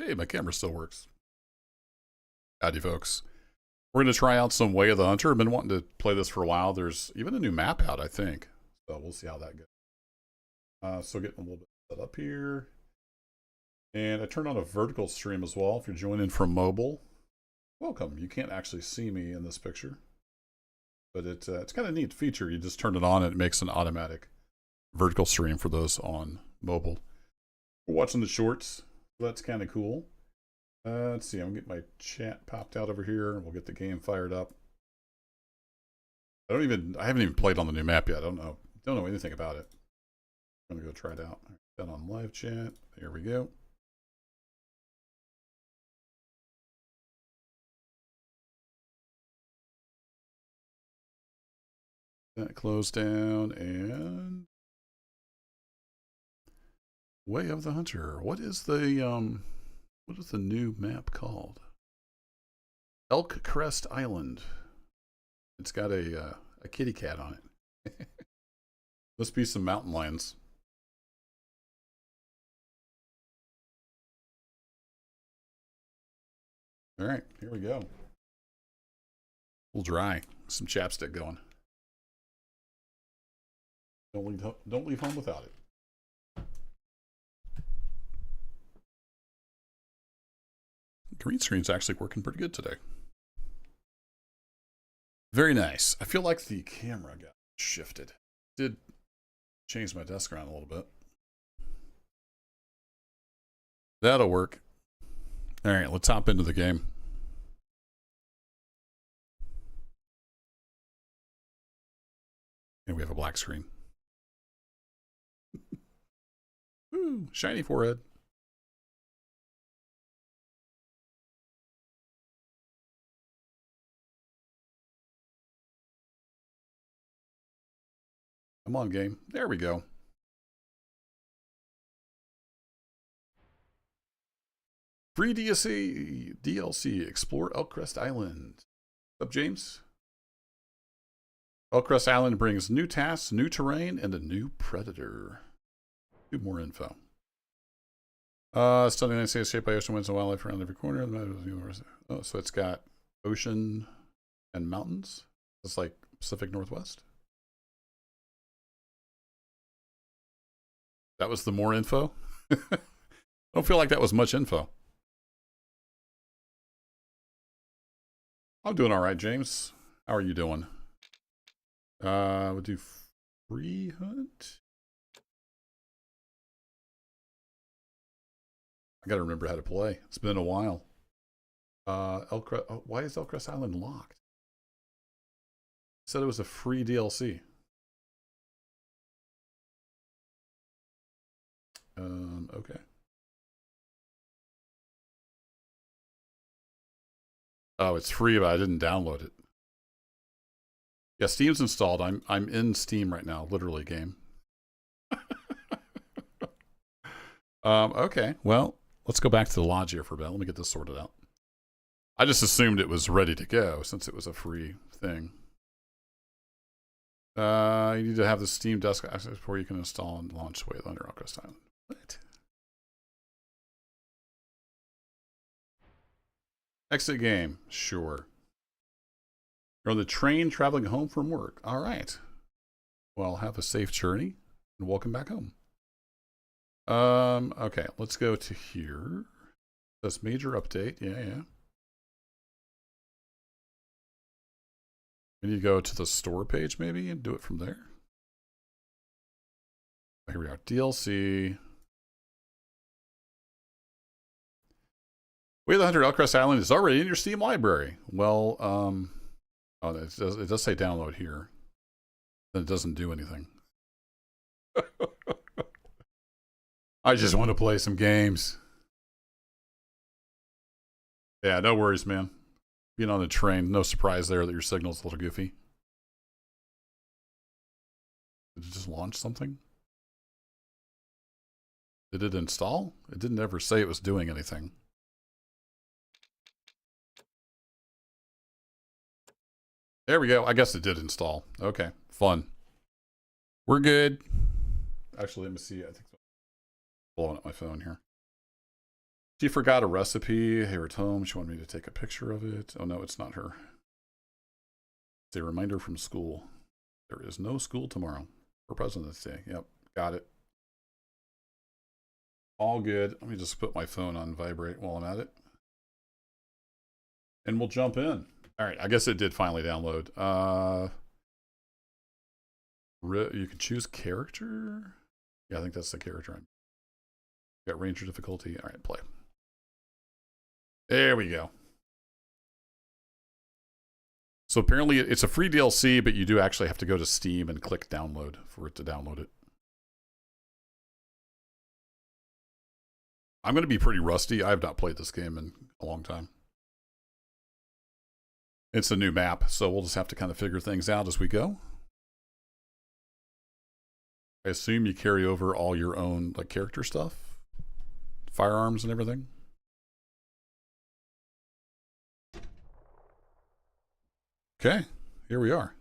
Hey, my camera still works. Howdy, folks. We're going to try out some Way of the Hunter. I've been wanting to play this for a while. There's even a new map out, I think. So we'll see how that goes. So getting a little bit set up here. And I turned on a vertical stream as well. If you're joining from mobile, welcome. You can't actually see me in this picture. But it's kind of a neat feature. You just turn it on and it makes an automatic vertical stream for those on mobile. We're watching the shorts. That's kind of cool. Let's see, I'm going to get my chat popped out over here and we'll get the game fired up. I haven't even played on the new map yet. I don't know anything about it. I'm going to go try it out. Done on live chat. There we go. That closed down and Way of the Hunter. What is the new map called? Elk Crest Island. It's got a kitty cat on it. Must be some mountain lions. All right, here we go. A little dry. Some chapstick going. Don't leave home without it. Green screen's actually working pretty good today. Very nice. I feel like the camera got shifted. Did change my desk around a little bit. That'll work. All right, let's hop into the game. And we have a black screen. Ooh, shiny forehead. Come on, game. There we go. Free DLC. Explore Elk Crest Island. What's up, James? Elk Crest Island brings new tasks, new terrain, and a new predator. Do more info. Stunning landscape shaped by ocean, winds, and wildlife around every corner. Oh, so it's got ocean and mountains. It's like Pacific Northwest. That was the more info? I don't feel like that was much info. I'm doing all right, James. How are you doing? We'll do free hunt. I gotta remember how to play. It's been a while. Why is Elk Crest Island locked? It said it was a free DLC. Okay. Oh, it's free, but I didn't download it. Yeah, Steam's installed. I'm in Steam right now, literally game. Okay. Well, let's go back to the lodge here for a bit. Let me get this sorted out. I just assumed it was ready to go since it was a free thing. You need to have the Steam desk access before you can install and launch Way of the Hunter Elk Crest Island. What? Exit game. Sure. You're on the train traveling home from work. All right. Well, have a safe journey and welcome back home. Okay, let's go to here. That's major update. Yeah. We need to go to the store page maybe and do it from there. Here we are. DLC. Way of the Hunter Elk Crest Island is already in your Steam library. Well, oh, it does say download here. Then it doesn't do anything. I just want to play some games. Yeah, no worries, man. Being on the train, no surprise there that your signal's a little goofy. Did it just launch something? Did it install? It didn't ever say it was doing anything. There we go. I guess it did install. Okay, fun. We're good. Actually, let me see. I think I'm blowing up my phone here. She forgot a recipe here at home. She wanted me to take a picture of it. Oh no, it's not her. It's a reminder from school. There is no school tomorrow for President's Day. Yep, got it. All good. Let me just put my phone on vibrate while I'm at it. And we'll jump in. All right, I guess it did finally download. You can choose character. Yeah, I think that's the character. I'm got ranger difficulty. All right, play. There we go. So apparently it's a free DLC, but you do actually have to go to Steam and click download for it to download it. I'm going to be pretty rusty. I have not played this game in a long time. It's a new map, so we'll just have to kind of figure things out as we go. I assume you carry over all your own like character stuff, firearms and everything. Okay, here we are.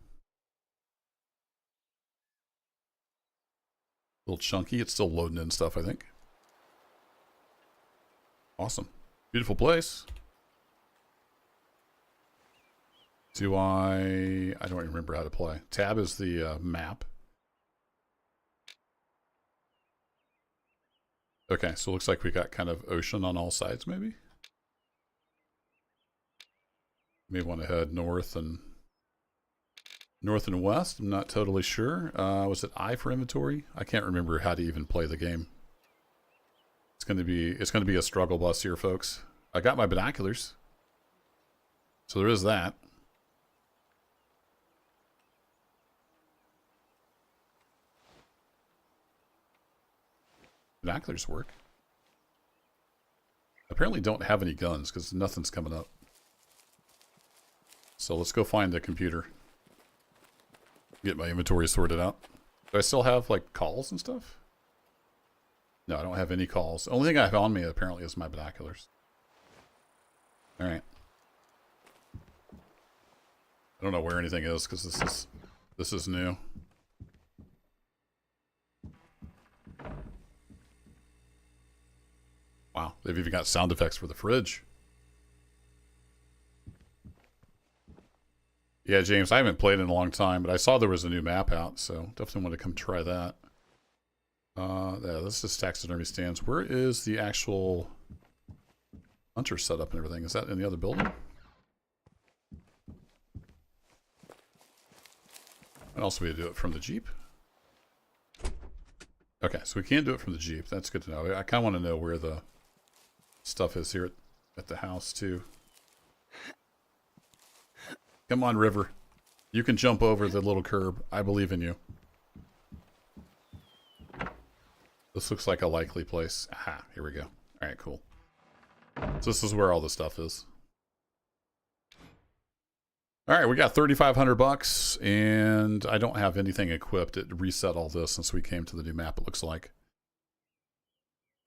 A little chunky. It's still loading in stuff, I think. Awesome. Beautiful place. I don't remember how to play. Tab is the map. Okay, so it looks like we got kind of ocean on all sides, maybe? May want to head north and west. I'm not totally sure. Was it I for inventory? I can't remember how to even play the game. It's gonna be a struggle bus here, folks. I got my binoculars, so there is that. Binoculars work. Apparently don't have any guns because nothing's coming up. So let's go find the computer. Get my inventory sorted out. Do I still have like calls and stuff? No, I don't have any calls. The only thing I have on me apparently is my binoculars. Alright. I don't know where anything is because this is new. Wow, they've even got sound effects for the fridge. Yeah, James, I haven't played in a long time, but I saw there was a new map out, so definitely want to come try that. Yeah, this is taxidermy stands. Where is the actual hunter setup and everything? Is that in the other building? And also we do it from the Jeep. Okay, so we can do it from the Jeep. That's good to know. I kind of want to know where the stuff is here at the house too. Come on, River. You can jump over the little curb. I believe in you. This looks like a likely place. Aha, here we go. All right, cool. So this is where all the stuff is. All right, we got 3,500 bucks, and I don't have anything equipped. It reset all this since we came to the new map, it looks like.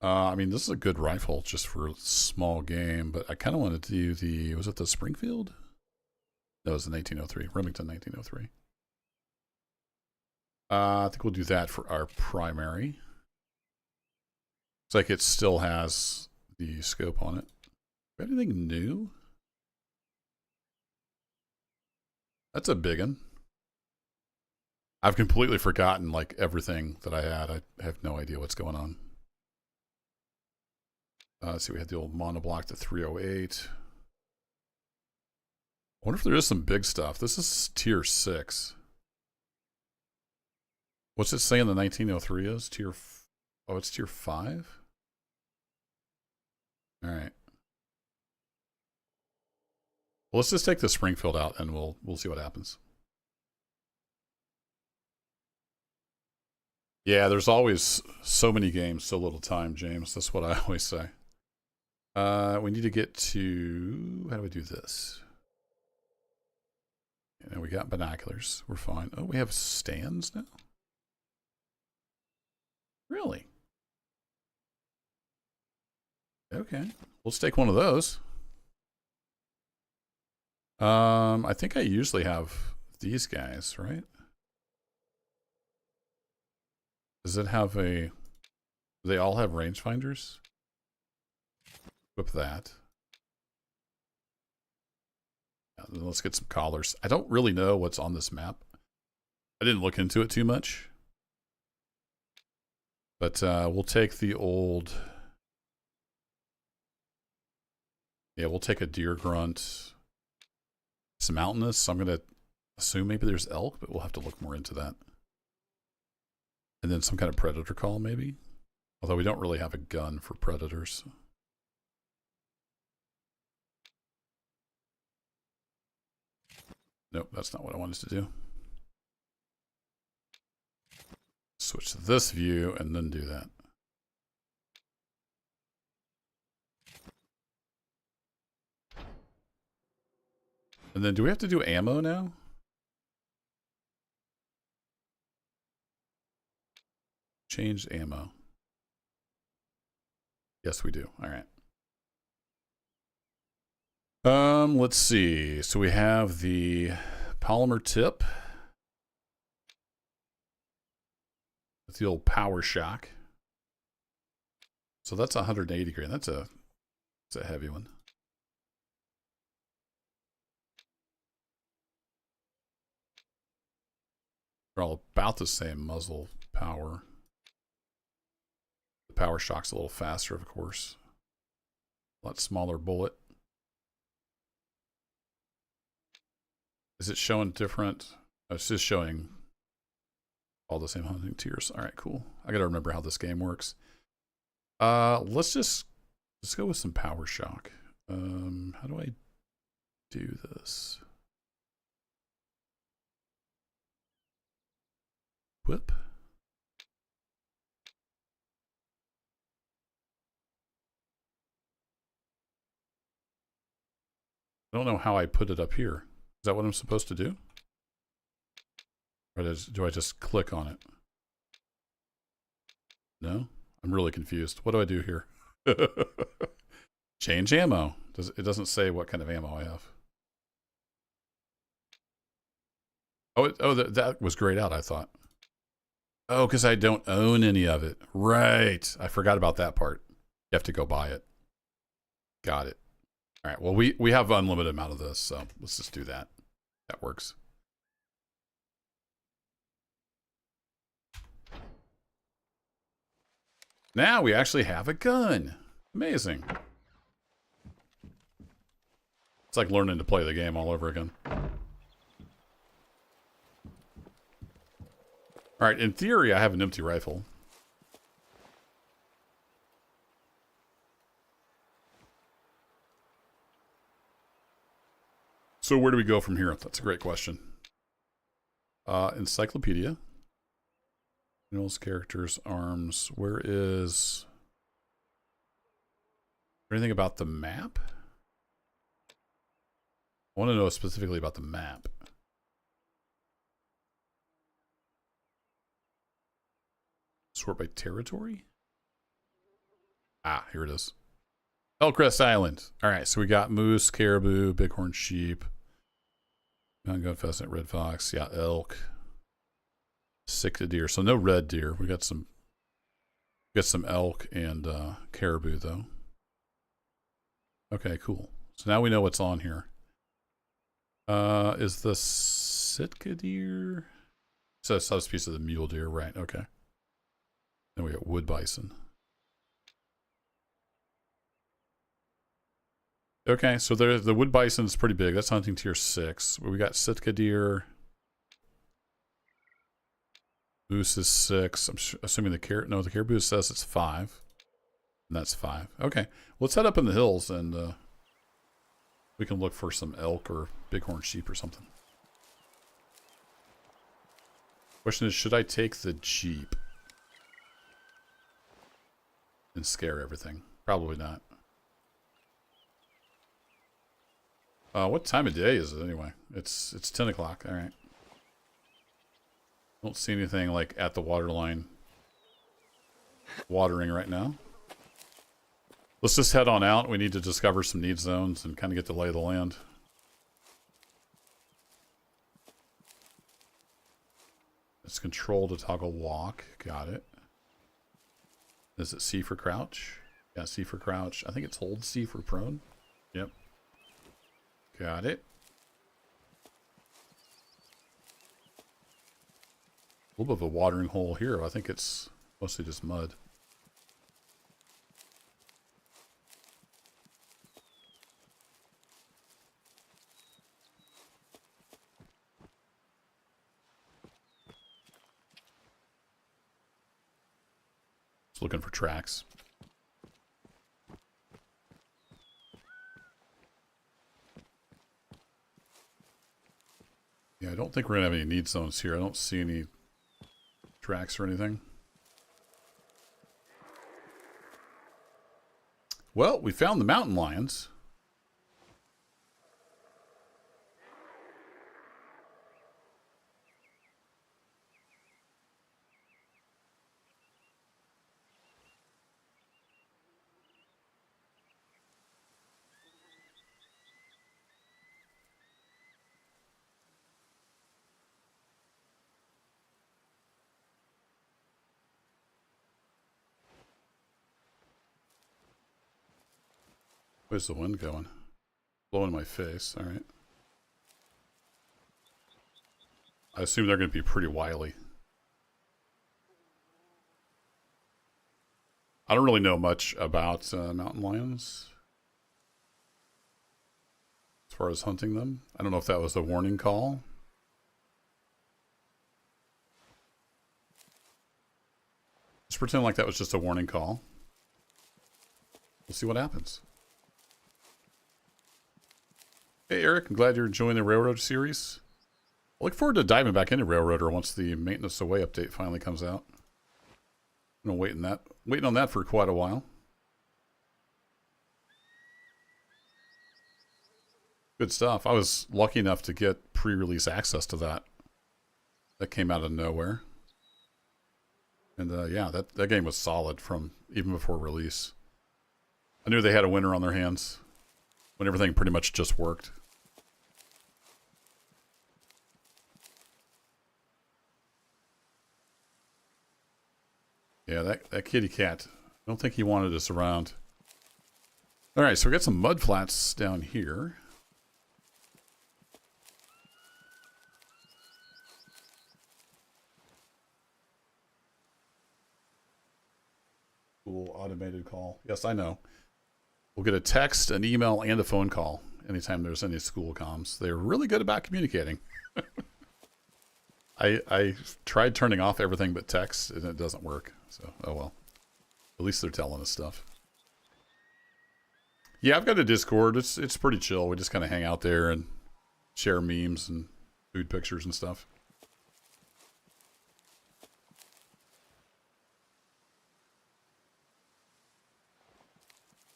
I mean, this is a good rifle just for a small game, but I kind of wanted to do the, was it the Springfield? That was the 1903, Remington 1903. I think we'll do that for our primary. Looks like it still has the scope on it. Anything new? That's a big one. I've completely forgotten like everything that I had. I have no idea what's going on. Let's see, we had the old monoblock, the 308. I wonder if there is some big stuff. This is tier 6. What's it saying the 1903 is? Oh, it's tier 5? All right. Well, let's just take the Springfield out and we'll see what happens. Yeah, there's always so many games, so little time, James. That's what I always say. We need to get to, how do we do this? And we got binoculars. We're fine. Oh, we have stands now? Really? Okay. Let's take one of those. I think I usually have these guys, right? Does it have a... Do they all have rangefinders? Whip that. Yeah, then let's get some collars. I don't really know what's on this map. I didn't look into it too much. But we'll take the old... Yeah, we'll take a deer grunt. Some mountainous. So I'm going to assume maybe there's elk, but we'll have to look more into that. And then some kind of predator call, maybe? Although we don't really have a gun for predators. Nope, that's not what I wanted to do. Switch to this view and then do that. And then do we have to do ammo now? Change ammo. Yes, we do. All right. Let's see. So we have the polymer tip. With the old power shock. So that's 180 grain. That's a heavy one. They're all about the same muzzle power. The power shock's a little faster, of course. A lot smaller bullet. Is it showing different? Oh, it's just showing all the same hunting tiers. All right, cool. I gotta remember how this game works. Let's go with some power shock. How do I do this? Whip. I don't know how I put it up here. Is that what I'm supposed to do? Or do I just click on it? No? I'm really confused. What do I do here? Change ammo. It doesn't say what kind of ammo I have. Oh, that was grayed out, I thought. Oh, because I don't own any of it. Right. I forgot about that part. You have to go buy it. Got it. All right. Well, we have unlimited amount of this, so let's just do that. That works. Now we actually have a gun. Amazing. It's like learning to play the game all over again. All right, in theory, I have an empty rifle. So where do we go from here? That's a great question. Encyclopedia. Minerals, characters, arms. Where is... anything about the map? I want to know specifically about the map. Sort by territory? Ah, here it is. Hellcrest Island. All right, so we got moose, caribou, bighorn sheep, mountain goat, pheasant, red fox. Yeah, elk. Sick deer. So no red deer. We got some elk and caribou though. Okay, cool. So now we know what's on here. Is the Sitka deer? So it's a piece of the mule deer, right? Okay. Then we got wood bison. Okay, so the wood bison is pretty big. That's hunting tier 6. We got Sitka deer. Moose is 6. I'm assuming the caribou says it's 5. And that's 5. Okay, let's head up in the hills and we can look for some elk or bighorn sheep or something. Question is, should I take the Jeep and scare everything? Probably not. What time of day is it anyway? It's 10 o'clock. All right. Don't see anything like at the water line watering right now. Let's just head on out. We need to discover some need zones and kind of get the lay of the land. It's control to toggle walk. Got it. Is it C for crouch? Yeah, C for crouch. I think it's hold C for prone. Yep. Got it. A little bit of a watering hole here. I think it's mostly just mud. Just looking for tracks. Yeah, I don't think we're going to have any need zones here. I don't see any tracks or anything. Well, we found the mountain lions. Where's the wind going? Blowing in my face. All right. I assume they're going to be pretty wily. I don't really know much about mountain lions as far as hunting them. I don't know if that was a warning call. Just pretend like that was just a warning call. We'll see what happens. Hey, Eric, I'm glad you're enjoying the Railroad series. I look forward to diving back into Railroader once the Maintenance Away update finally comes out. I'm gonna waiting on that for quite a while. Good stuff. I was lucky enough to get pre-release access to that. That came out of nowhere. And yeah, that game was solid from even before release. I knew they had a winner on their hands when everything pretty much just worked. Yeah, that kitty cat. I don't think he wanted us around. All right, so we got some mud flats down here. Cool automated call. Yes, I know. We'll get a text, an email, and a phone call anytime there's any school comms. They're really good about communicating. I tried turning off everything but text, and it doesn't work. So, oh well. At least they're telling us stuff. Yeah, I've got a Discord. It's pretty chill. We just kind of hang out there and share memes and food pictures and stuff.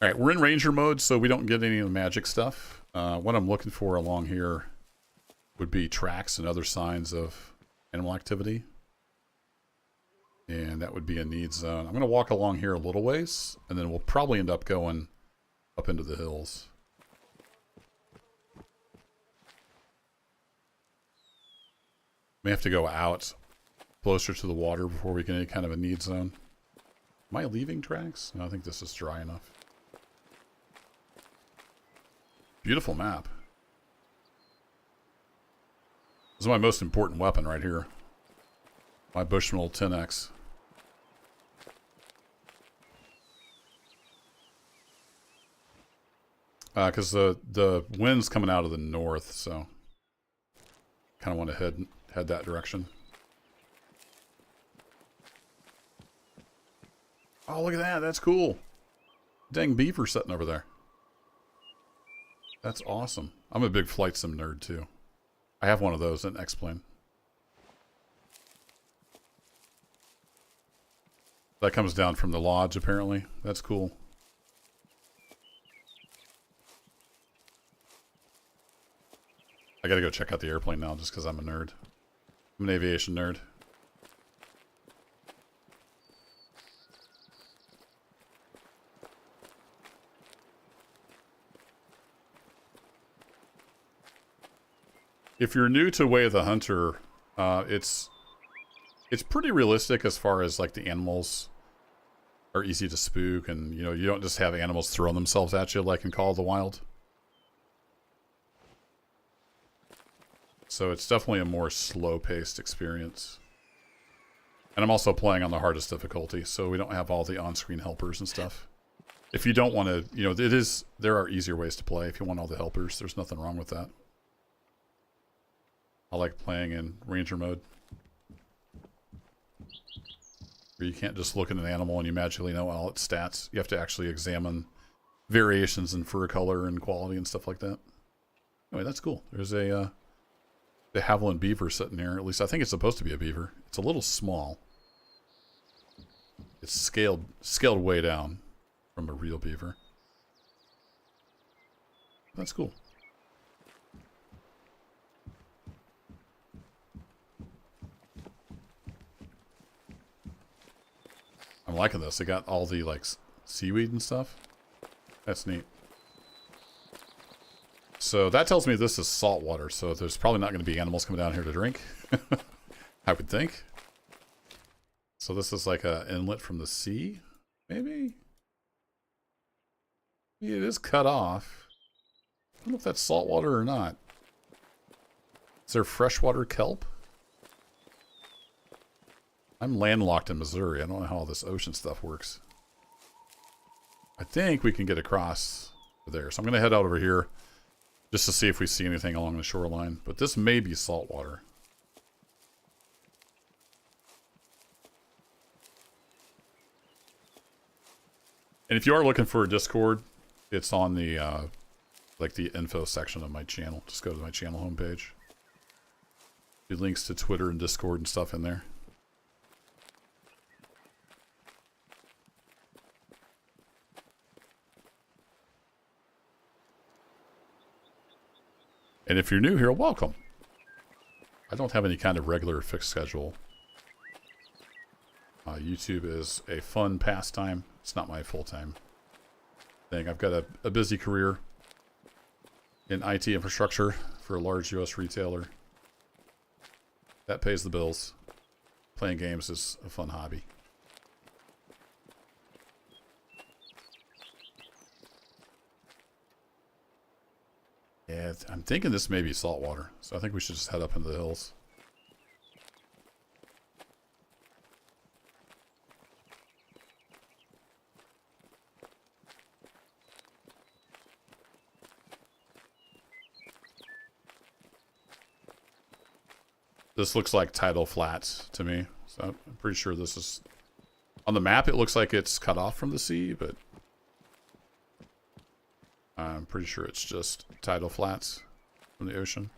All right, we're in Ranger mode, so we don't get any of the magic stuff. What I'm looking for along here would be tracks and other signs of animal activity. And that would be a need zone. I'm going to walk along here a little ways, and then we'll probably end up going up into the hills. May have to go out closer to the water before we get any kind of a need zone. Am I leaving tracks? No, I think this is dry enough. Beautiful map. This is my most important weapon right here. My Bushmill 10X. Because the wind's coming out of the north, so kind of want to head that direction. Oh, look at that. That's cool. Dang beaver sitting over there. That's awesome. I'm a big flight sim nerd, too. I have one of those in X-Plane. That comes down from the lodge, apparently. That's cool. I gotta go check out the airplane now just because I'm a nerd. I'm an aviation nerd. If you're new to Way of the Hunter, it's pretty realistic as far as like the animals are easy to spook, and you know, you don't just have animals throwing themselves at you like in Call of the Wild. So it's definitely a more slow-paced experience. And I'm also playing on the hardest difficulty, so we don't have all the on-screen helpers and stuff. If you don't want to, you know, there are easier ways to play. If you want all the helpers, there's nothing wrong with that. I like playing in Ranger mode, where you can't just look at an animal and you magically know all its stats. You have to actually examine variations in fur color and quality and stuff like that. Anyway, that's cool. There's a de Havilland beaver sitting here. At least I think it's supposed to be a beaver. It's a little small. It's scaled way down from a real beaver. That's cool. I'm liking this. They got all the like seaweed and stuff. That's neat. So that tells me this is salt water, so there's probably not going to be animals coming down here to drink. I would think. So this is like an inlet from the sea, maybe? It is cut off. I don't know if that's salt water or not. Is there freshwater kelp? I'm landlocked in Missouri. I don't know how all this ocean stuff works. I think we can get across there. So I'm going to head out over here just to see if we see anything along the shoreline. But this may be salt water. And if you are looking for a Discord, it's on the like the info section of my channel. Just go to my channel homepage. The links to Twitter and Discord and stuff in there. And if you're new here, welcome. I don't have any kind of regular fixed schedule. YouTube is a fun pastime. It's not my full-time thing. I've got a busy career in IT infrastructure for a large US retailer. That pays the bills. Playing games is a fun hobby. Yeah, I'm thinking this may be saltwater, so I think we should just head up into the hills. This looks like tidal flats to me, so I'm pretty sure this is... On the map, it looks like it's cut off from the sea, but... I'm pretty sure it's just tidal flats from the ocean.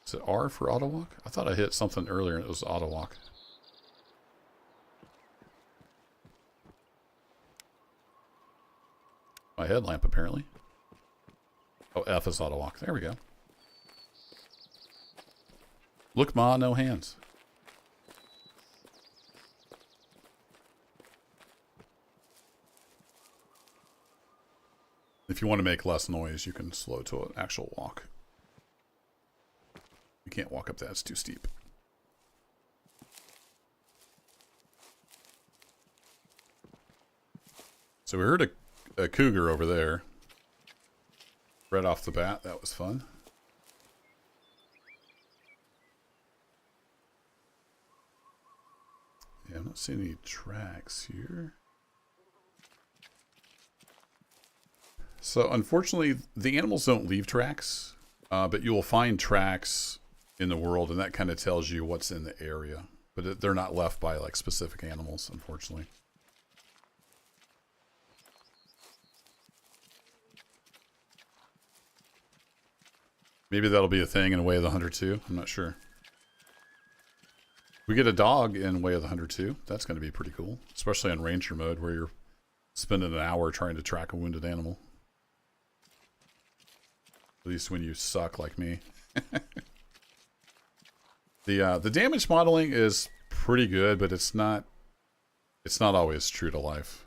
Is it R for auto walk? I thought I hit something earlier and it was auto walk. My headlamp, apparently. Oh, F is auto walk. There we go. Look, Ma, no hands. If you want to make less noise, you can slow to an actual walk. You can't walk up that, it's too steep. So we heard a cougar over there. Right off the bat, that was fun. Yeah, I'm not seeing any tracks here. So unfortunately, the animals don't leave tracks, but you will find tracks in the world, and that kind of tells you what's in the area. But they're not left by like specific animals, unfortunately. Maybe that'll be a thing in Way of the Hunter 2. I'm not sure. We get a dog in Way of the Hunter 2. That's going to be pretty cool. Especially on Ranger mode where you're spending an hour trying to track a wounded animal. At least when you suck like me. The damage modeling is pretty good, but it's not always true to life.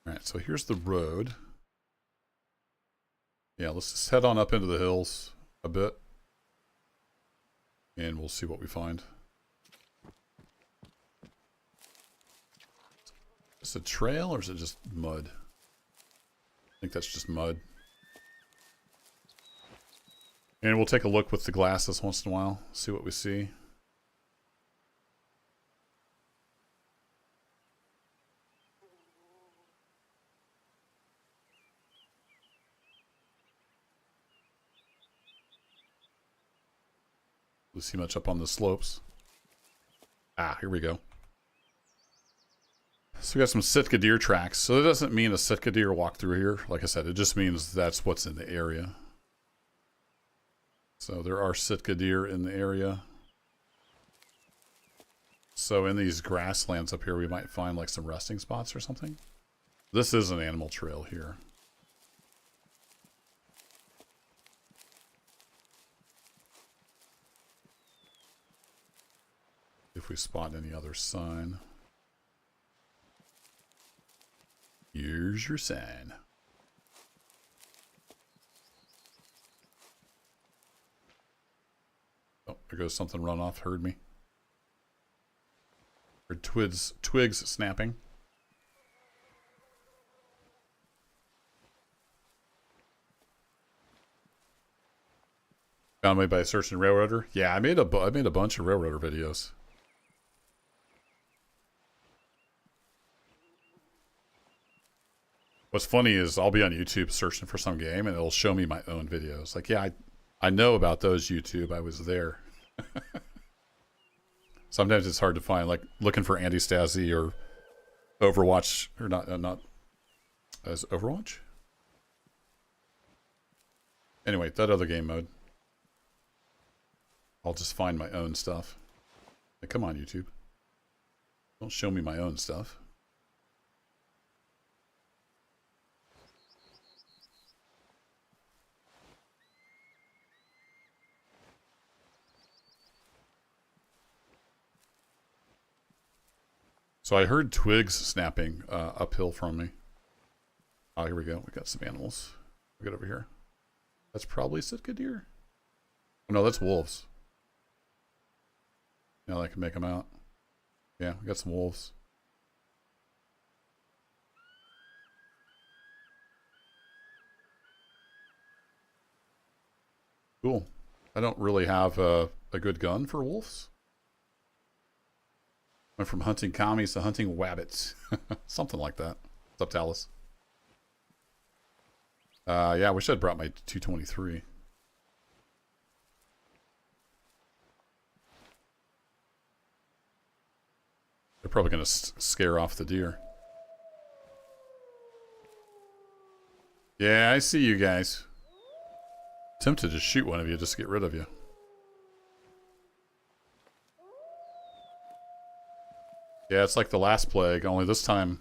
All right, so here's the road. Yeah, let's just head on up into the hills a bit. And we'll see what we find. Is it a trail or is it just mud? I think that's just mud. And we'll take a look with the glasses once in a while, see what we see. We see much up on the slopes. Ah, here we go. So we got some Sitka deer tracks. So that doesn't mean a Sitka deer walked through here. Like I said, it just means that's what's in the area. So there are Sitka deer in the area. So in these grasslands up here, we might find like some resting spots or something. This is an animal trail here. If we spot any other sign. Here's your sign. Oh, there goes something run off. Heard me. Heard twigs snapping. Found me by searching Railroader. Yeah, I made a bunch of Railroader videos. What's funny is I'll be on YouTube searching for some game and it'll show me my own videos. Like, yeah, I know about those YouTube. I was there. Sometimes it's hard to find, like looking for Andy Stasi or Overwatch, or not as Overwatch. Anyway, that other game mode. I'll just find my own stuff. Hey, come on, YouTube. Don't show me my own stuff. So I heard twigs snapping uphill from me. Oh, here we go. We got some animals. We got over here. That's probably Sitka deer. Oh, no, that's wolves. Now I can make them out. Yeah, we got some wolves. Cool. I don't really have a good gun for wolves. Went from hunting commies to hunting wabbits. Something like that. What's up, Talus? Yeah, I wish I'd brought my 223. They're probably going to scare off the deer. Yeah, I see you guys. Tempted to shoot one of you just to get rid of you. Yeah, it's like the last plague, only this time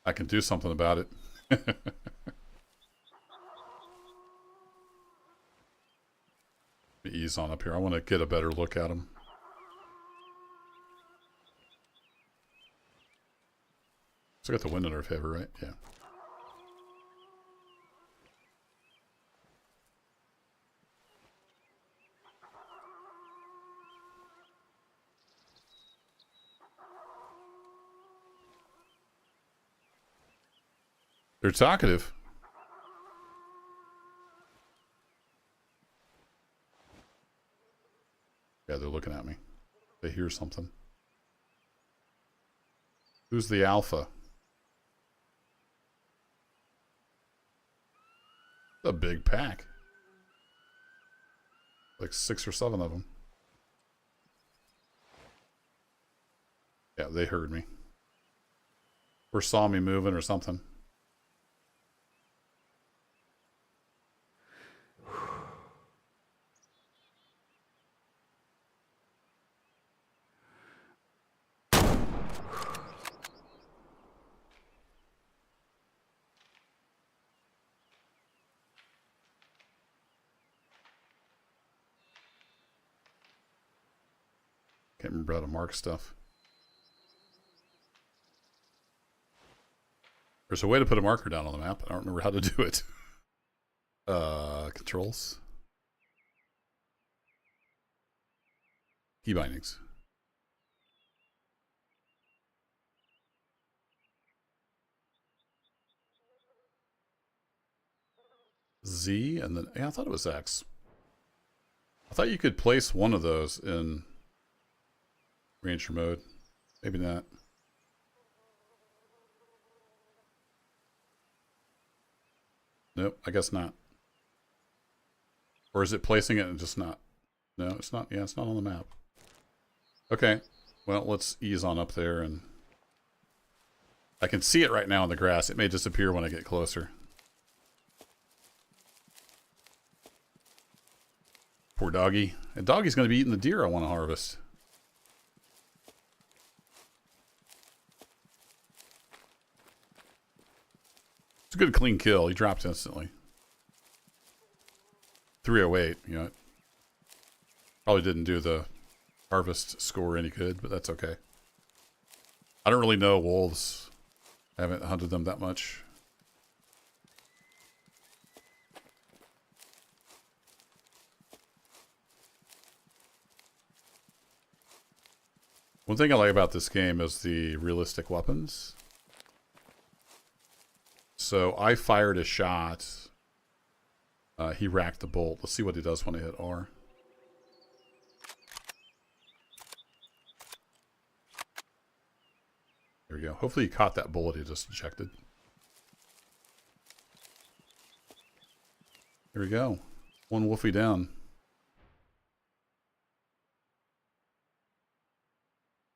I can do something about it. Ease on up here. I want to get a better look at them. So I got the wind in our favor, right? Yeah. They're talkative. Yeah, they're looking at me. They hear something. Who's the alpha? A big pack. Like 6 or 7 of them. Yeah, they heard me. Or saw me moving or something. Can't remember how to mark stuff. There's a way to put a marker down on the map. I don't remember how to do it. Controls. Key bindings. Z and then, yeah, I thought it was X. I thought you could place one of those in Ranger mode. Maybe not. Nope, I guess not. Or is it placing it and just not? No, it's not. Yeah, it's not on the map. Okay, well, let's ease on up there, and I can see it right now in the grass. It may disappear when I get closer. Poor doggy. And doggy's going to be eating the deer I want to harvest. It's a good clean kill. He dropped instantly. 308, you know. Probably didn't do the harvest score any good, but that's okay. I don't really know wolves. I haven't hunted them that much. One thing I like about this game is the realistic weapons. So I fired a shot. He racked the bolt. Let's see what he does when I hit R. There we go. Hopefully he caught that bullet he just ejected. There we go. One wolfie down.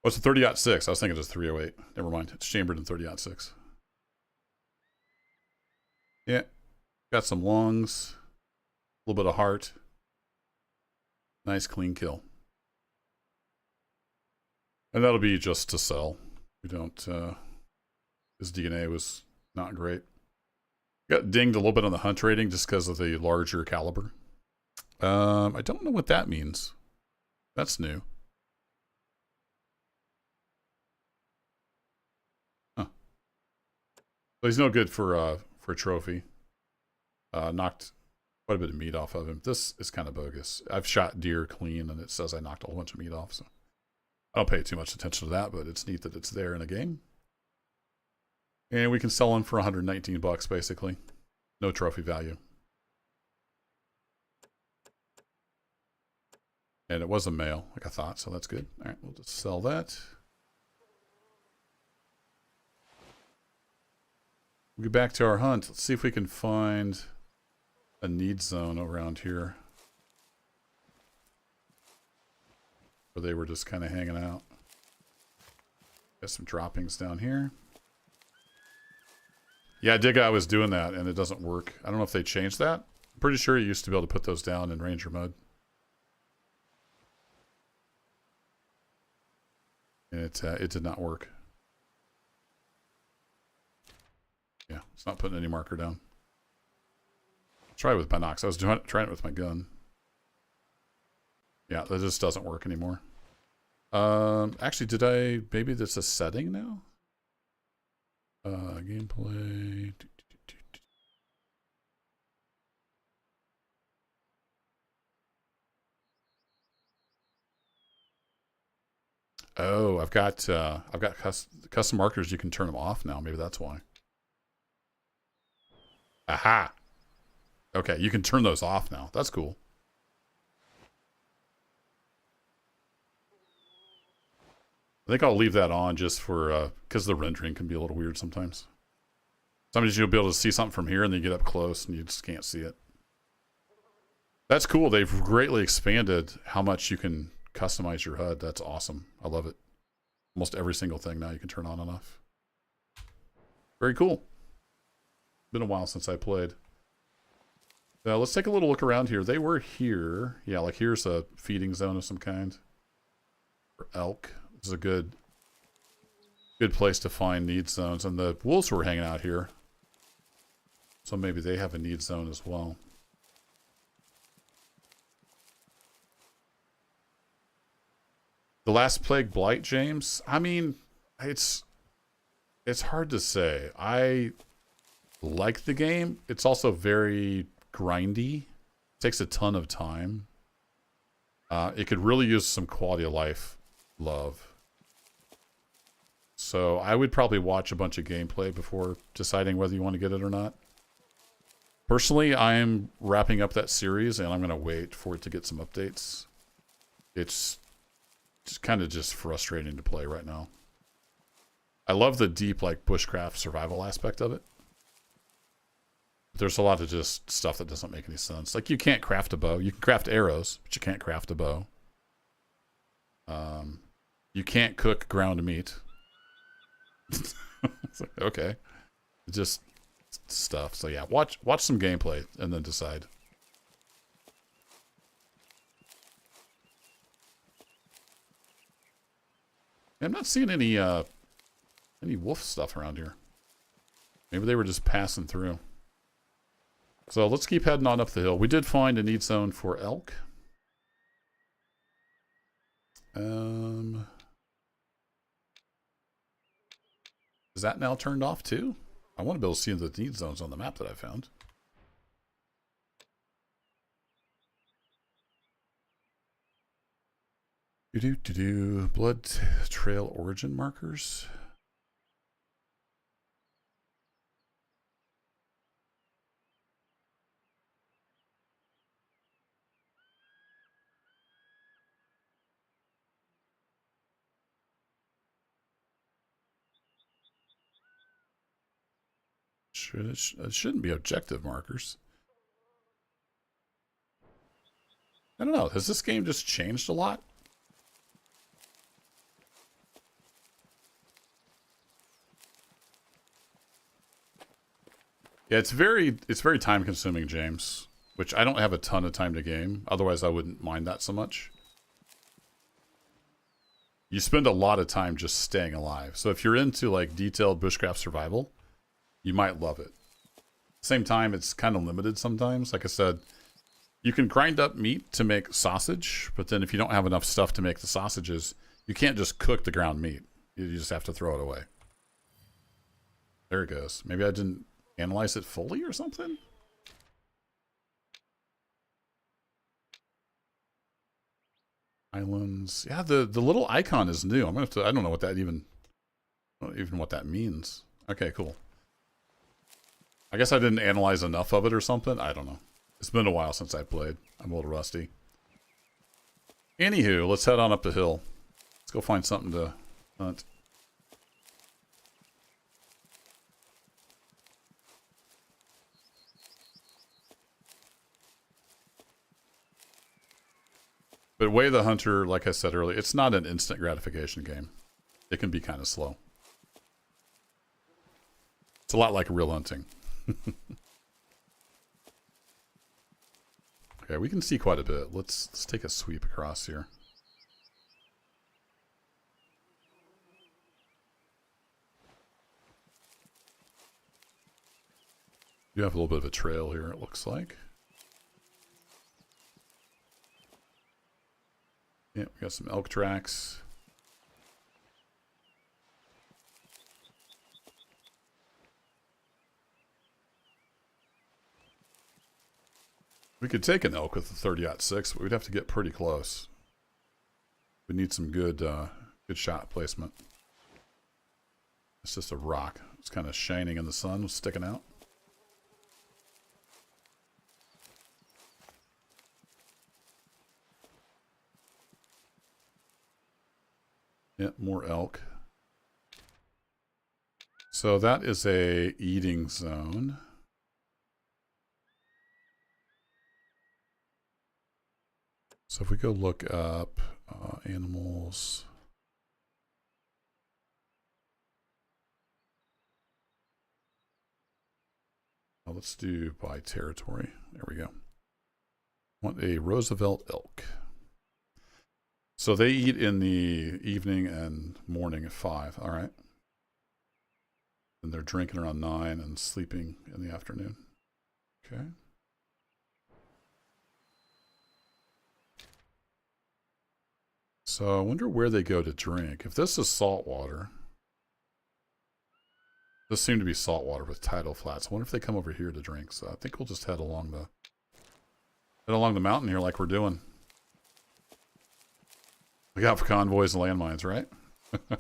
Oh, it's a 30-06. I was thinking it was 308. Never mind. It's chambered in 30-06. Yeah. Got some lungs. A little bit of heart. Nice clean kill. And that'll be just to sell. We don't, his DNA was not great. Got dinged a little bit on the hunt rating just because of the larger caliber. I don't know what that means. That's new. Huh. So he's no good for a trophy. Knocked quite a bit of meat off of him. This is kind of bogus. I've shot deer clean and it says I knocked a whole bunch of meat off, so I don't pay too much attention to that, but it's neat that it's there in a game. And we can sell them for 119 bucks basically. No trophy value. And it was a male, like I thought, so that's good. All right, we'll just sell that. We'll get back to our hunt. Let's see if we can find a need zone around here. Where they were just kind of hanging out. Got some droppings down here. Yeah, I dig I was doing that and it doesn't work. I don't know if they changed that. I'm pretty sure you used to be able to put those down in Ranger mode. And it did not work. Yeah, it's not putting any marker down. Try it with binocs. I was trying it with my gun. Yeah, that just doesn't work anymore. Actually, maybe that's a setting now? Gameplay. Oh, I've got custom markers. You can turn them off now. Maybe that's why. Aha. Okay, you can turn those off now. That's cool. I think I'll leave that on just for, because the rendering can be a little weird sometimes. Sometimes you'll be able to see something from here and then you get up close and you just can't see it. That's cool. They've greatly expanded how much you can customize your HUD. That's awesome. I love it. Almost every single thing now you can turn on and off. Very cool. Been a while since I played. Now let's take a little look around here. They were here. Yeah, like here's a feeding zone of some kind. For elk. This is a good place to find need zones. And the wolves were hanging out here. So maybe they have a need zone as well. The last plague blight, James? I mean, it's It's hard to say. I like the game. It's also very grindy. It takes a ton of time. It could really use some quality of life love. So I would probably watch a bunch of gameplay before deciding whether you want to get it or not. Personally, I'm wrapping up that series and I'm going to wait for it to get some updates. It's just kind of just frustrating to play right now. I love the deep like bushcraft survival aspect of it. There's a lot of just stuff that doesn't make any sense. Like you can't craft a bow. You can craft arrows, but you can't craft a bow. You can't cook ground meat. It's like, okay. It's just stuff. So yeah, watch some gameplay and then decide. I'm not seeing any wolf stuff around here. Maybe they were just passing through. So let's keep heading on up the hill. We did find a need zone for elk. Is that now turned off too? I want to be able to see the need zones on the map that I found. Blood trail origin markers. It shouldn't be objective markers. I don't know. Has this game just changed a lot? Yeah, it's very time consuming, James, which I don't have a ton of time to game. Otherwise, I wouldn't mind that so much. You spend a lot of time just staying alive. So if you're into like detailed bushcraft survival, you might love it. Same time, it's kind of limited sometimes. Like I said, you can grind up meat to make sausage, but then if you don't have enough stuff to make the sausages, you can't just cook the ground meat. You just have to throw it away. There it goes. Maybe I didn't analyze it fully or something? Islands. Yeah, the little icon is new. I'm gonna have to, I don't know what that even what that means. Okay, cool. I guess I didn't analyze enough of it or something. I don't know. It's been a while since I played. I'm a little rusty. Anywho, let's head on up the hill. Let's go find something to hunt. But Way the Hunter, like I said earlier, it's not an instant gratification game. It can be kind of slow. It's a lot like real hunting. Okay, we can see quite a bit. Let's take a sweep across here. You have a little bit of a trail here, it looks like. Yeah, we got some elk tracks. We could take an elk with a 30-06, but we'd have to get pretty close. We need some good good shot placement. It's just a rock. It's kind of shining in the sun, sticking out. Yeah, more elk. So that is a eating zone. So if we go look up animals. Well, let's do by territory. There we go. Want a Roosevelt elk. So they eat in the evening and morning at 5. All right. And they're drinking around 9 and sleeping in the afternoon. Okay. So I wonder where they go to drink. If this is salt water, This seemed to be saltwater with tidal flats. I wonder if they come over here to drink. So I think we'll just head along the mountain here like we're doing. Look out for convoys and landmines, right? I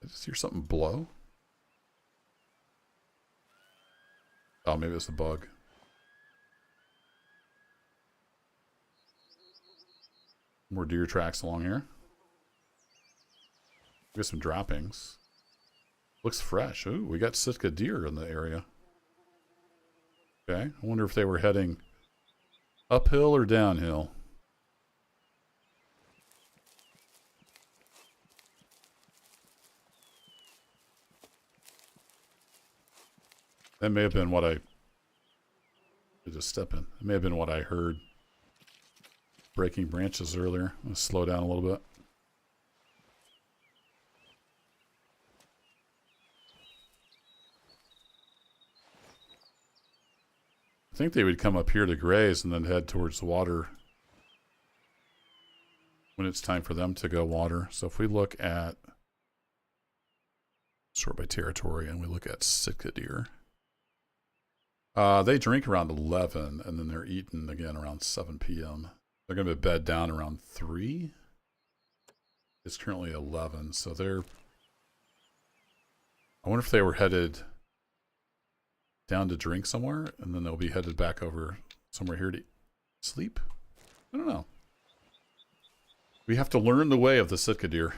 just hear something blow. Oh, maybe it's a bug. More deer tracks along here. We got some droppings. Looks fresh. Ooh, we got Sitka deer in the area. Okay, I wonder if they were heading uphill or downhill. That may have been what I just step in. It may have been what I heard breaking branches earlier. I'm gonna slow down a little bit. I think they would come up here to graze and then head towards the water when it's time for them to go water. So if we look at sort by territory and we look at Sitka deer, they drink around 11 and then they're eaten again around 7 p.m. They're going to bed down around 3. It's currently 11, so they're... I wonder if they were headed down to drink somewhere and then they'll be headed back over somewhere here to sleep. I don't know. We have to learn the way of the Sitka deer.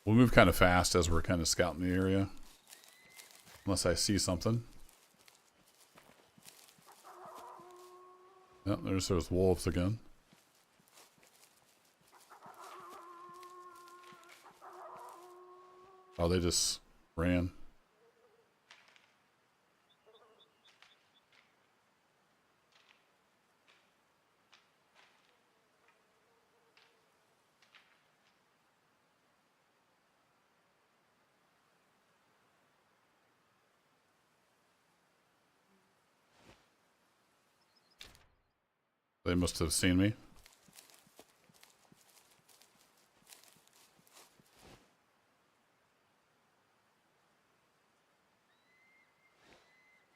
We'll move kind of fast as we're kind of scouting the area. Unless I see something. Yep, there's those wolves again. Oh, they just ran. They must have seen me.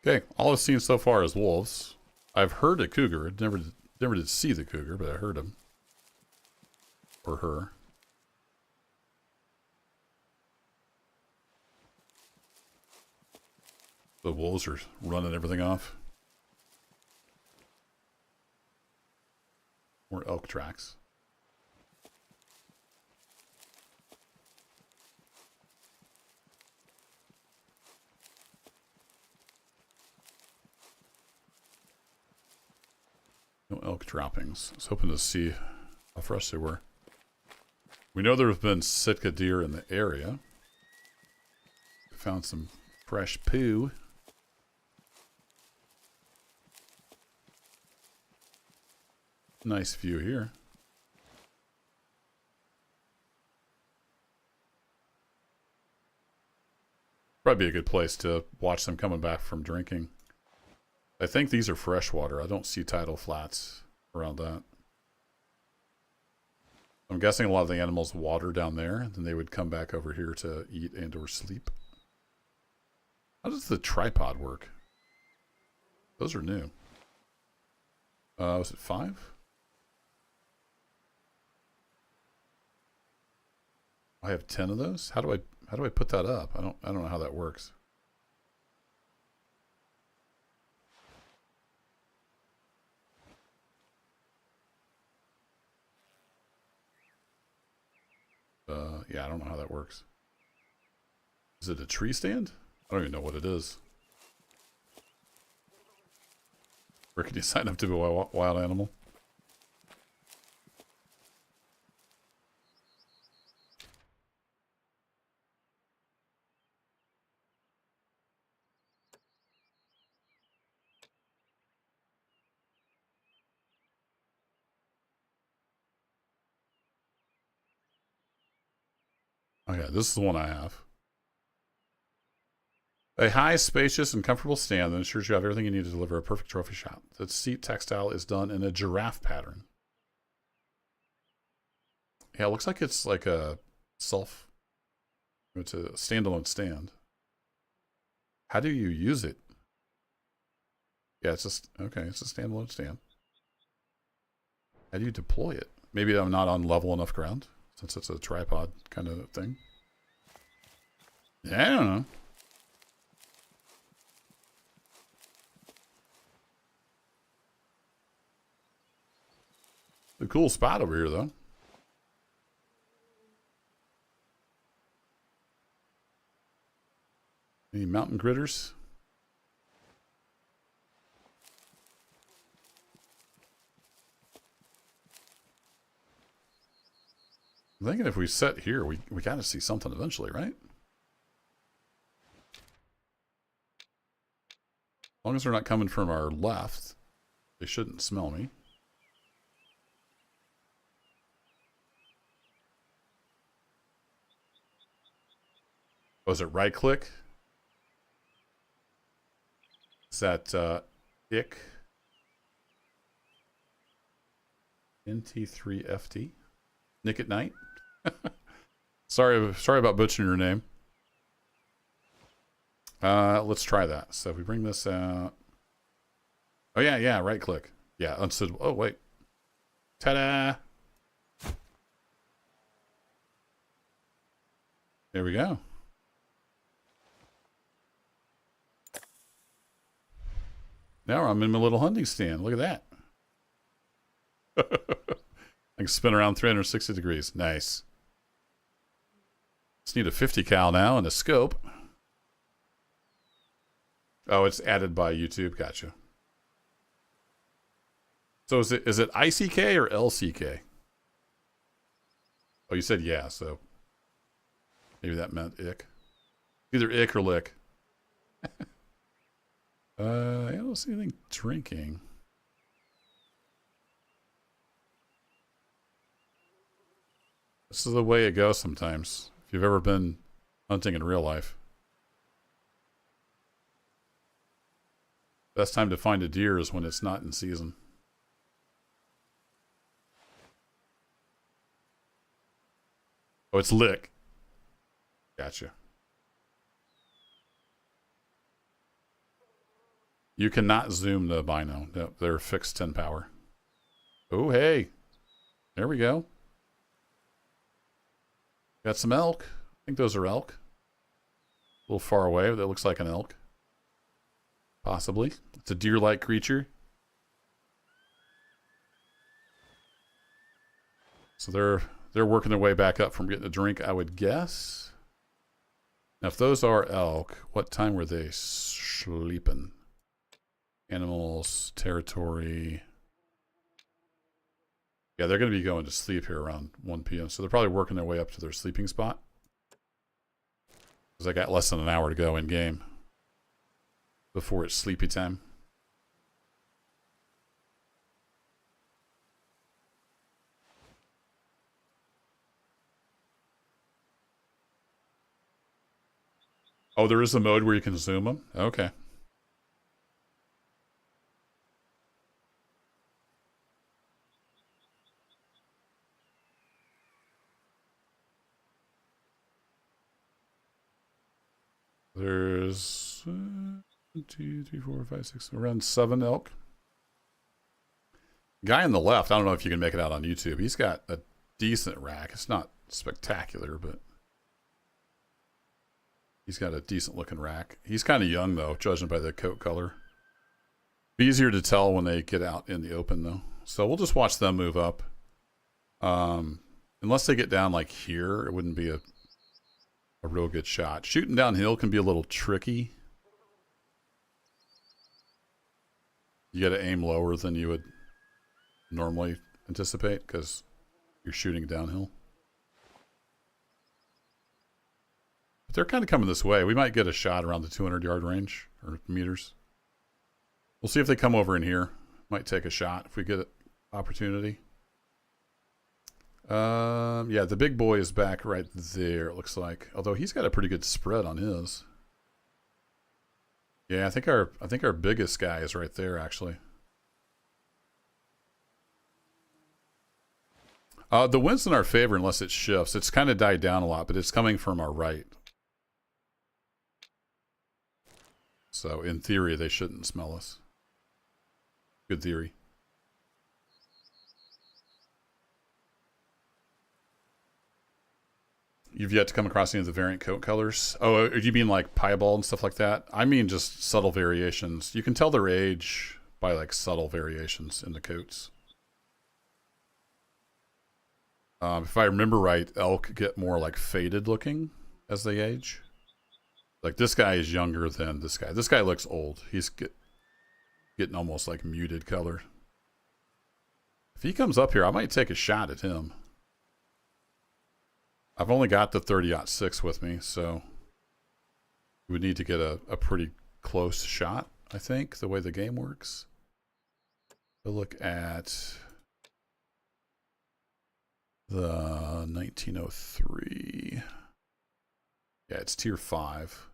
Okay, all I've seen so far is wolves. I've heard a cougar. Never did see the cougar, but I heard him. Or her. The wolves are running everything off. More elk tracks. No elk droppings. I was hoping to see how fresh they were. We know there have been Sitka deer in the area. We found some fresh poo. Nice view here. Probably be a good place to watch them coming back from drinking. I think these are freshwater. I don't see tidal flats around that. I'm guessing a lot of the animals water down there, and then they would come back over here to eat and or sleep. How does the tripod work? Those are new. Was it 5? I have 10 of those. How do I put that up? I don't know how that works. Yeah, I don't know how that works. Is it a tree stand? I don't even know what it is. Where can you sign up to be a wild animal? Okay, this is the one I have. A high, spacious, and comfortable stand that ensures you have everything you need to deliver a perfect trophy shot. The seat textile is done in a giraffe pattern. Yeah, it looks like it's like a it's a standalone stand. How do you use it? Yeah, it's just, okay, it's a standalone stand. How do you deploy it? Maybe I'm not on level enough ground, since it's a tripod kind of thing. Yeah, I don't know. A cool spot over here, though. Any mountain critters? I'm thinking if we set here, we gotta see something eventually, right? As long as they're not coming from our left, they shouldn't smell me. Was it right click? Is that ick? NT3FT? Nick at Night? sorry about butchering your name. Let's try that. So if we bring this out. Oh yeah, right click. Yeah, unsuitable. Oh wait. Ta-da! There we go. Now I'm in my little hunting stand. Look at that. I can spin around 360 degrees. Nice. Just need a 50 cal now and a scope. Oh, it's added by YouTube. Gotcha. So is it ICK or LCK? Oh, you said yeah, so maybe that meant ick. Either ick or lick. I don't see anything drinking. This is the way it goes sometimes. If you've ever been hunting in real life. Best time to find a deer is when it's not in season. Oh, it's lick. Gotcha. You cannot zoom the bino. No, they're fixed 10 power. Oh, hey. There we go. Got some elk. I think those are elk. A little far away, but that looks like an elk. Possibly. It's a deer-like creature. So they're working their way back up from getting a drink, I would guess. Now, if those are elk, what time were they sleeping? Animals, territory. Yeah, they're going to be going to sleep here around 1 p.m. So they're probably working their way up to their sleeping spot. Because I got less than an hour to go in game before it's sleepy time. Oh, there is a mode where you can zoom them? Okay. There's 1, 2, 3, 4, 5, 6, around 7 elk. Guy on the left, I don't know if you can make it out on YouTube. He's got a decent rack. It's not spectacular, but he's got a decent looking rack. He's kind of young though, judging by the coat color. Be easier to tell when they get out in the open though. So we'll just watch them move up. Unless they get down like here, it wouldn't be a real good shot. Shooting downhill can be a little tricky. You got to aim lower than you would normally anticipate because you're shooting downhill. But they're kind of coming this way. We might get a shot around the 200-yard range or meters. We'll see if they come over in here. Might take a shot if we get an opportunity. Yeah, the big boy is back right there, it looks like. Although he's got a pretty good spread on his. Yeah, I think our biggest guy is right there actually. The wind's in our favor unless it shifts. It's kind of died down a lot, but it's coming from our right. So in theory, they shouldn't smell us. Good theory. You've yet to come across any of the variant coat colors? Oh, you mean like piebald and stuff like that? I mean just subtle variations. You can tell their age by like subtle variations in the coats. If I remember right, elk get more like faded looking as they age. Like this guy is younger than this guy. This guy looks old. He's getting almost like muted color. If he comes up here, I might take a shot at him. I've only got the 30-06 with me, so we would need to get a pretty close shot, I think, the way the game works. We'll look at the 1903. Yeah, it's tier 5.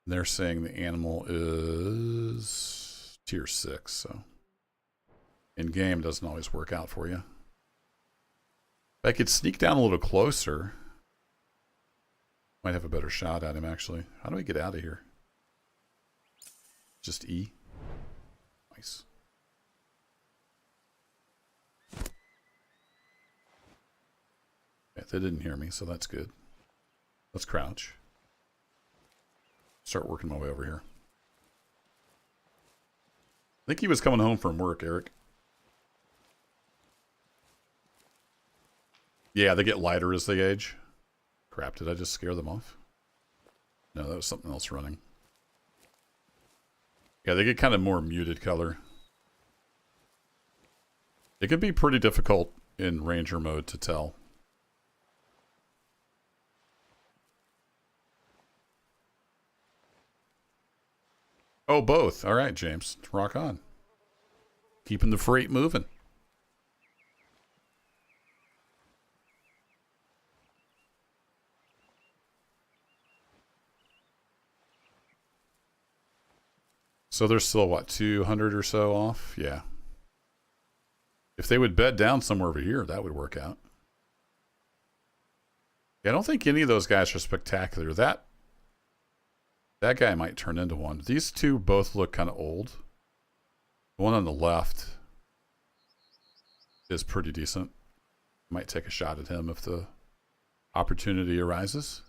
And they're saying the animal is tier 6, so in game doesn't always work out for you. If I could sneak down a little closer, might have a better shot at him actually. How do we get out of here? Just E. Nice. Yeah, they didn't hear me, so that's good. Let's crouch. Start working my way over here. I think he was coming home from work, Eric. Yeah, they get lighter as they age. Crap, did I just scare them off? No, that was something else running. Yeah, they get kind of more muted color. It can be pretty difficult in Ranger mode to tell. Oh, both. All right, James. Rock on. Keeping the freight moving. So they're still, what, 200 or so off? Yeah. If they would bed down somewhere over here, that would work out. Yeah, I don't think any of those guys are spectacular. That guy might turn into one. These two both look kind of old. The one on the left is pretty decent. Might take a shot at him if the opportunity arises.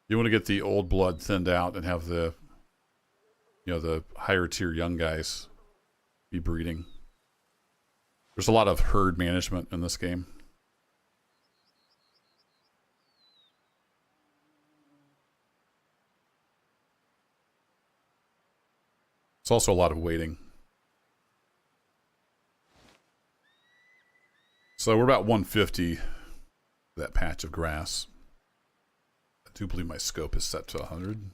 You want to get the old blood thinned out and have the, you know, the higher tier young guys be breeding. There's a lot of herd management in this game. It's also a lot of waiting. So we're about 150 that patch of grass. I do believe my scope is set to 100.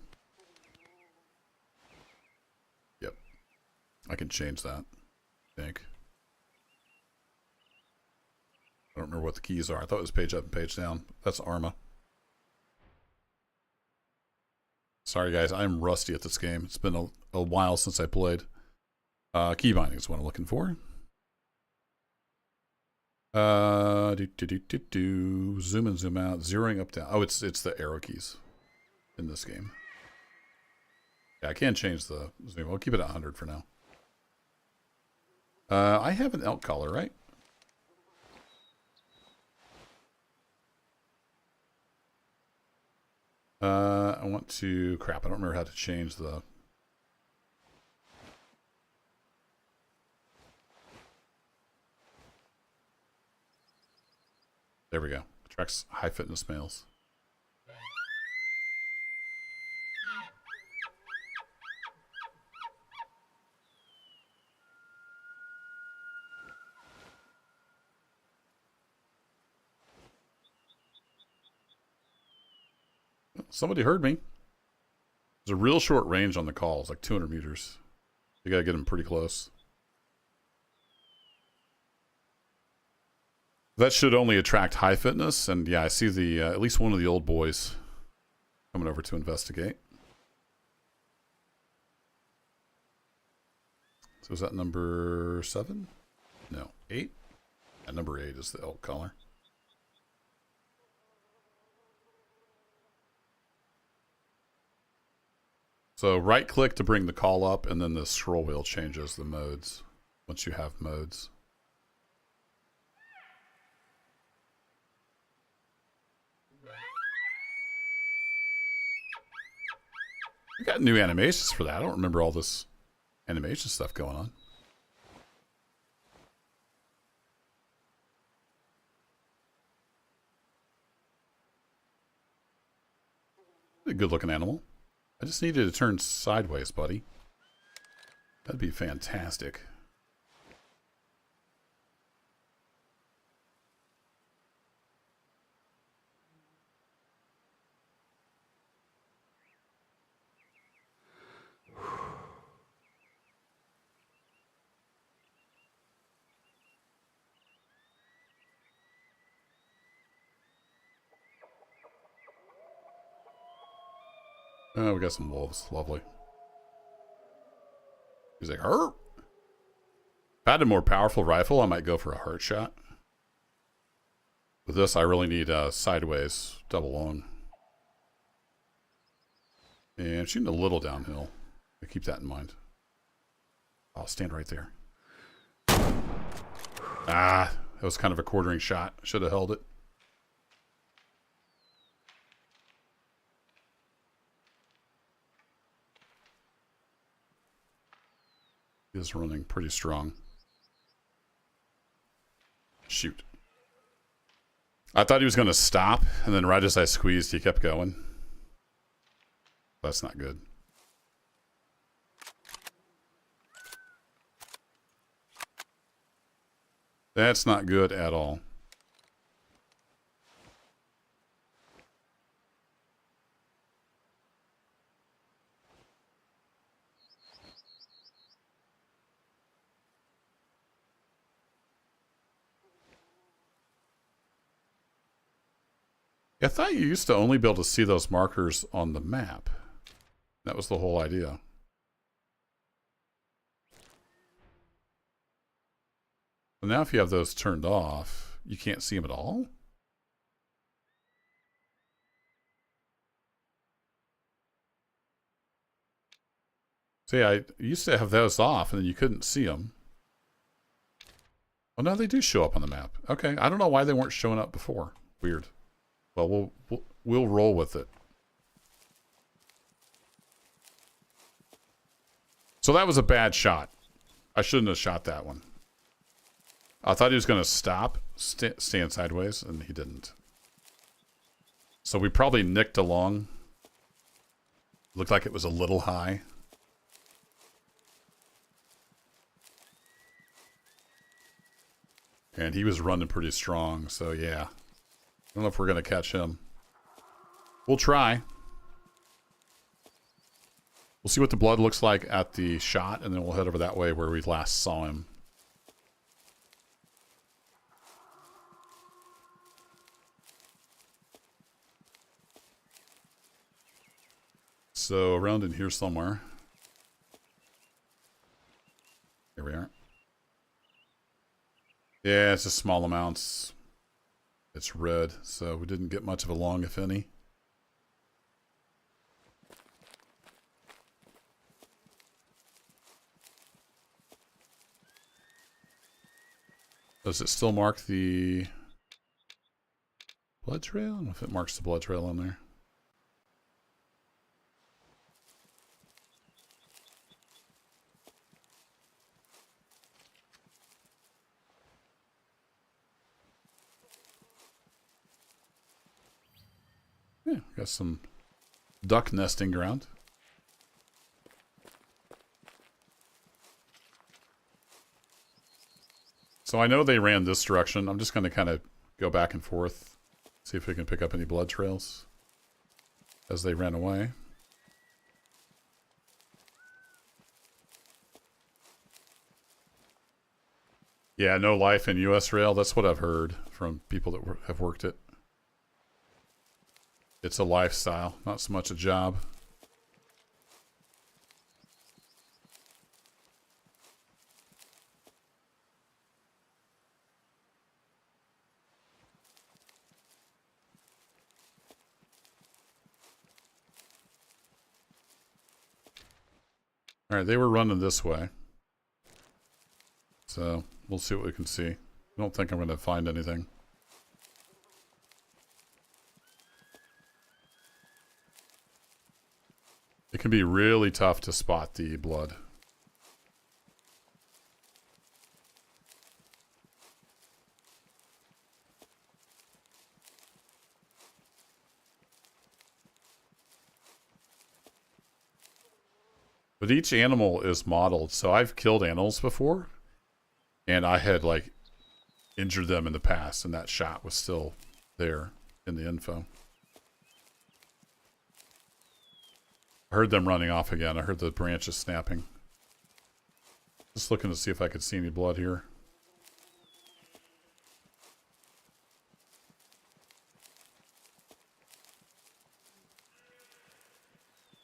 Yep. I can change that, I think. I don't remember what the keys are. I thought it was page up and page down. That's Arma. Sorry guys, I'm rusty at this game. It's been a while since I played. Key binding is what I'm looking for. Zoom in, zoom out, zeroing up, down. Oh, it's the arrow keys in this game. Yeah, I can't change the zoom. I'll keep it at 100 for now. I have an elk collar, right? I want to... Crap, I don't remember how to change the... There we go. Attracts high fitness males. Somebody heard me. There's a real short range on the calls, like 200 meters. You gotta get them pretty close. That should only attract high fitness, and yeah, I see the at least one of the old boys coming over to investigate. So is that number 7? No, 8? And number 8 is the elk color. So right click to bring the call up, and then the scroll wheel changes the modes once you have modes. We got new animations for that. I don't remember all this animation stuff going on. A good looking animal. I just needed to turn sideways, buddy. That'd be fantastic. Oh, we got some wolves. Lovely. He's like, "Hurt." If I had a more powerful rifle, I might go for a heart shot. With this, I really need sideways, double long. And shooting a little downhill. Keep that in mind. I'll stand right there. Ah, that was kind of a quartering shot. Should have held it. He is running pretty strong. Shoot. I thought he was going to stop, and then right as I squeezed, he kept going. That's not good. That's not good at all. I thought you used to only be able to see those markers on the map. That was the whole idea. But now if you have those turned off, you can't see them at all? See, I used to have those off and then you couldn't see them. Oh, no, they do show up on the map. Okay, I don't know why they weren't showing up before. Weird. Well, we'll roll with it. So that was a bad shot. I shouldn't have shot that one. I thought he was going to stop, stand sideways, and he didn't. So we probably nicked along. Looked like it was a little high. And he was running pretty strong, so yeah. I don't know if we're going to catch him. We'll try. We'll see what the blood looks like at the shot, and then we'll head over that way where we last saw him. So around in here somewhere. Here we are. Yeah, it's just small amounts. It's red, so we didn't get much of a long, if any. Does it still mark the blood trail? I don't know if it marks the blood trail on there. Yeah, got some duck nesting ground. So I know they ran this direction. I'm just going to kind of go back and forth, see if we can pick up any blood trails as they ran away. Yeah, no life in US rail. That's what I've heard from people that have worked it. It's a lifestyle, not so much a job. All right, they were running this way. So we'll see what we can see. I don't think I'm going to find anything. It can be really tough to spot the blood. But each animal is modeled. So I've killed animals before. And I had, like, injured them in the past. And that shot was still there in the info. I heard them running off again. I heard the branches snapping. Just looking to see if I could see any blood here.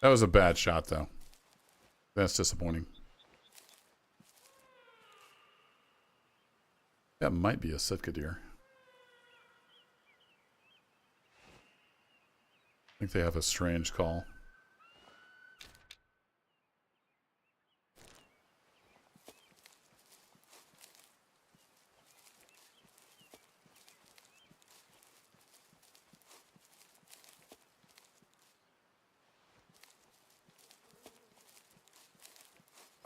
That was a bad shot, though. That's disappointing. That might be a Sitka deer. I think they have a strange call.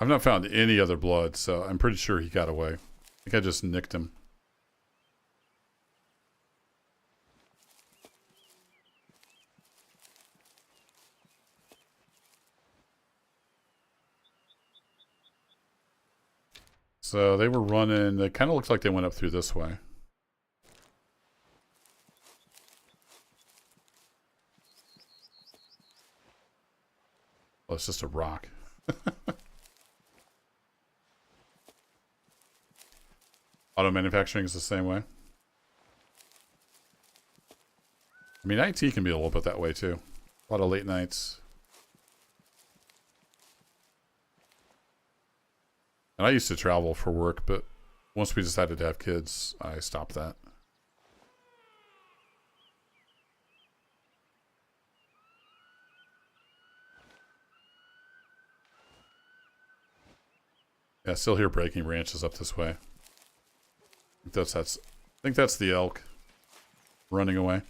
I've not found any other blood, so I'm pretty sure he got away. I think I just nicked him. So they were running, it kind of looked like they went up through this way. Well, it's just a rock. Auto manufacturing is the same way. I mean, IT can be a little bit that way too. A lot of late nights. And I used to travel for work, but once we decided to have kids, I stopped that. Yeah, still hear breaking branches up this way. I think that's the elk running away.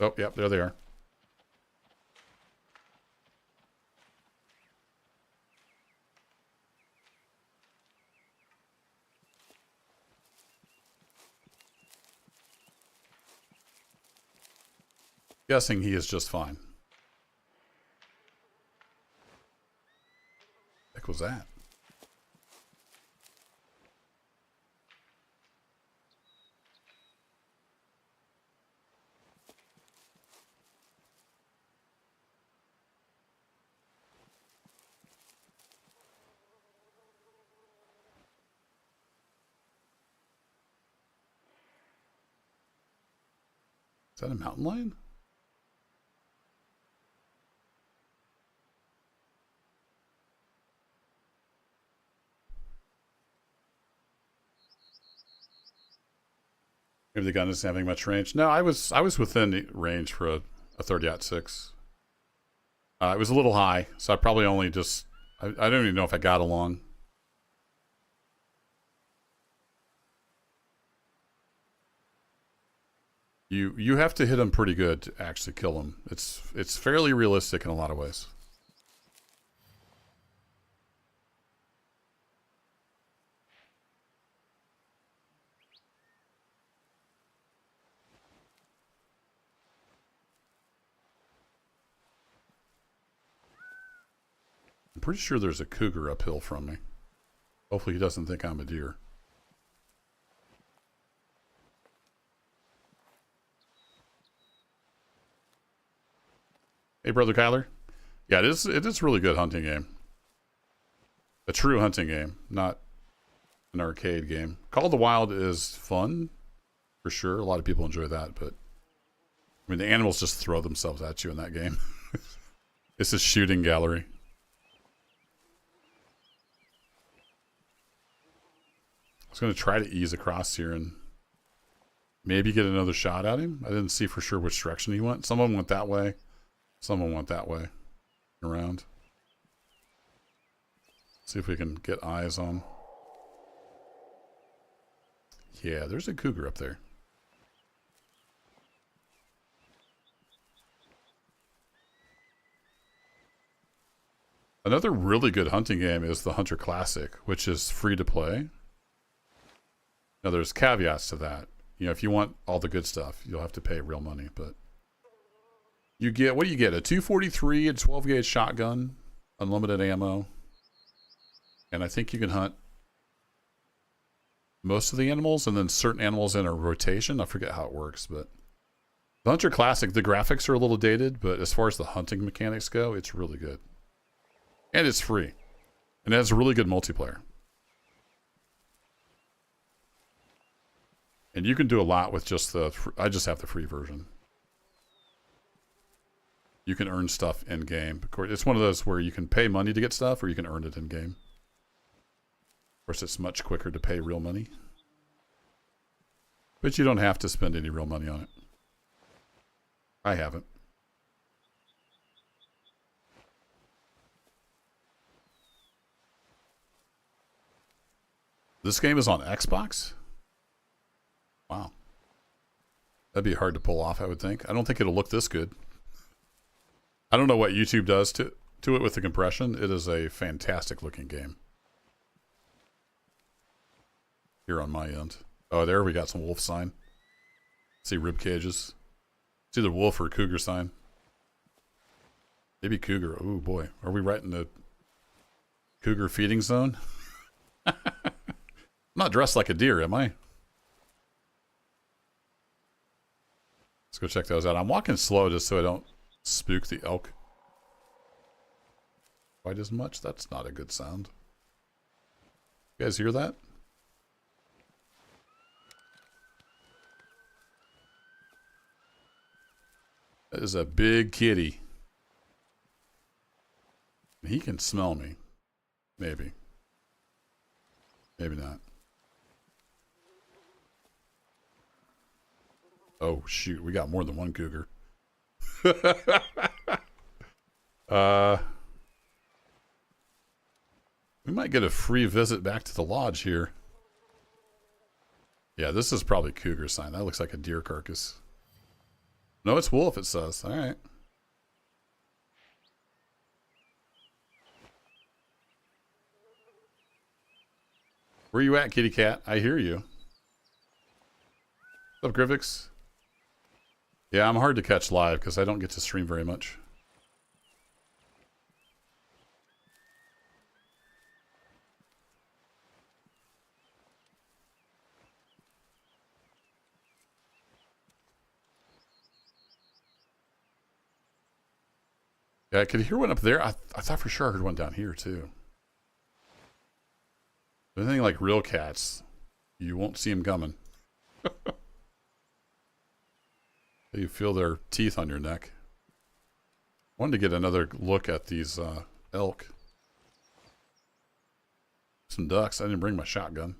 Oh, yep, there they are. Guessing he is just fine. What the heck was that? Is that a mountain lion? Maybe the gun isn't having much range. No, I was within the range for a 30-06. It was a little high, so I probably only just... I don't even know if I got along. You have to hit him pretty good to actually kill him. It's fairly realistic in a lot of ways. I'm pretty sure there's a cougar uphill from me. Hopefully he doesn't think I'm a deer. Hey, Brother Kyler. Yeah, it is a really good hunting game. A true hunting game, not an arcade game. Call of the Wild is fun, for sure. A lot of people enjoy that, but I mean, the animals just throw themselves at you in that game. It's a shooting gallery. I was going to try to ease across here and maybe get another shot at him. I didn't see for sure which direction he went. Some of them went that way. Some of them went that way. Around. See if we can get eyes on. Yeah, there's a cougar up there. Another really good hunting game is the Hunter Classic, which is free to play. Now, there's caveats to that. You know, if you want all the good stuff, you'll have to pay real money. But you get, what do you get? A 243, a 12 gauge shotgun, unlimited ammo. And I think you can hunt most of the animals and then certain animals in a rotation. I forget how it works, but the Hunter Classic, the graphics are a little dated, but as far as the hunting mechanics go, it's really good. And it's free. And it has a really good multiplayer. And you can do a lot with just the... I just have the free version. You can earn stuff in-game. It's one of those where you can pay money to get stuff or you can earn it in-game. Of course, it's much quicker to pay real money. But you don't have to spend any real money on it. I haven't. This game is on Xbox? Wow. That'd be hard to pull off, I would think. I don't think it'll look this good. I don't know what YouTube does to it with the compression. It is a fantastic looking game. Here on my end. Oh, there we got some wolf sign. See rib cages. It's either wolf or cougar sign. Maybe cougar. Oh boy. Are we right in the cougar feeding zone? I'm not dressed like a deer, am I? Let's go check those out. I'm walking slow just so I don't spook the elk quite as much. That's not a good sound. You guys hear that? That is a big kitty. He can smell me. Maybe. Maybe not. Oh, shoot. We got more than one cougar. We might get a free visit back to the lodge here. Yeah, this is probably cougar sign. That looks like a deer carcass. No, it's wolf, it says. All right. Where you at, kitty cat? I hear you. What's up, Grivix? Yeah, I'm hard to catch live because I don't get to stream very much. Yeah, I could hear one up there. I thought for sure I heard one down here, too. Anything like real cats, you won't see them coming. You feel their teeth on your neck. Wanted to get another look at these elk. Some ducks. I didn't bring my shotgun.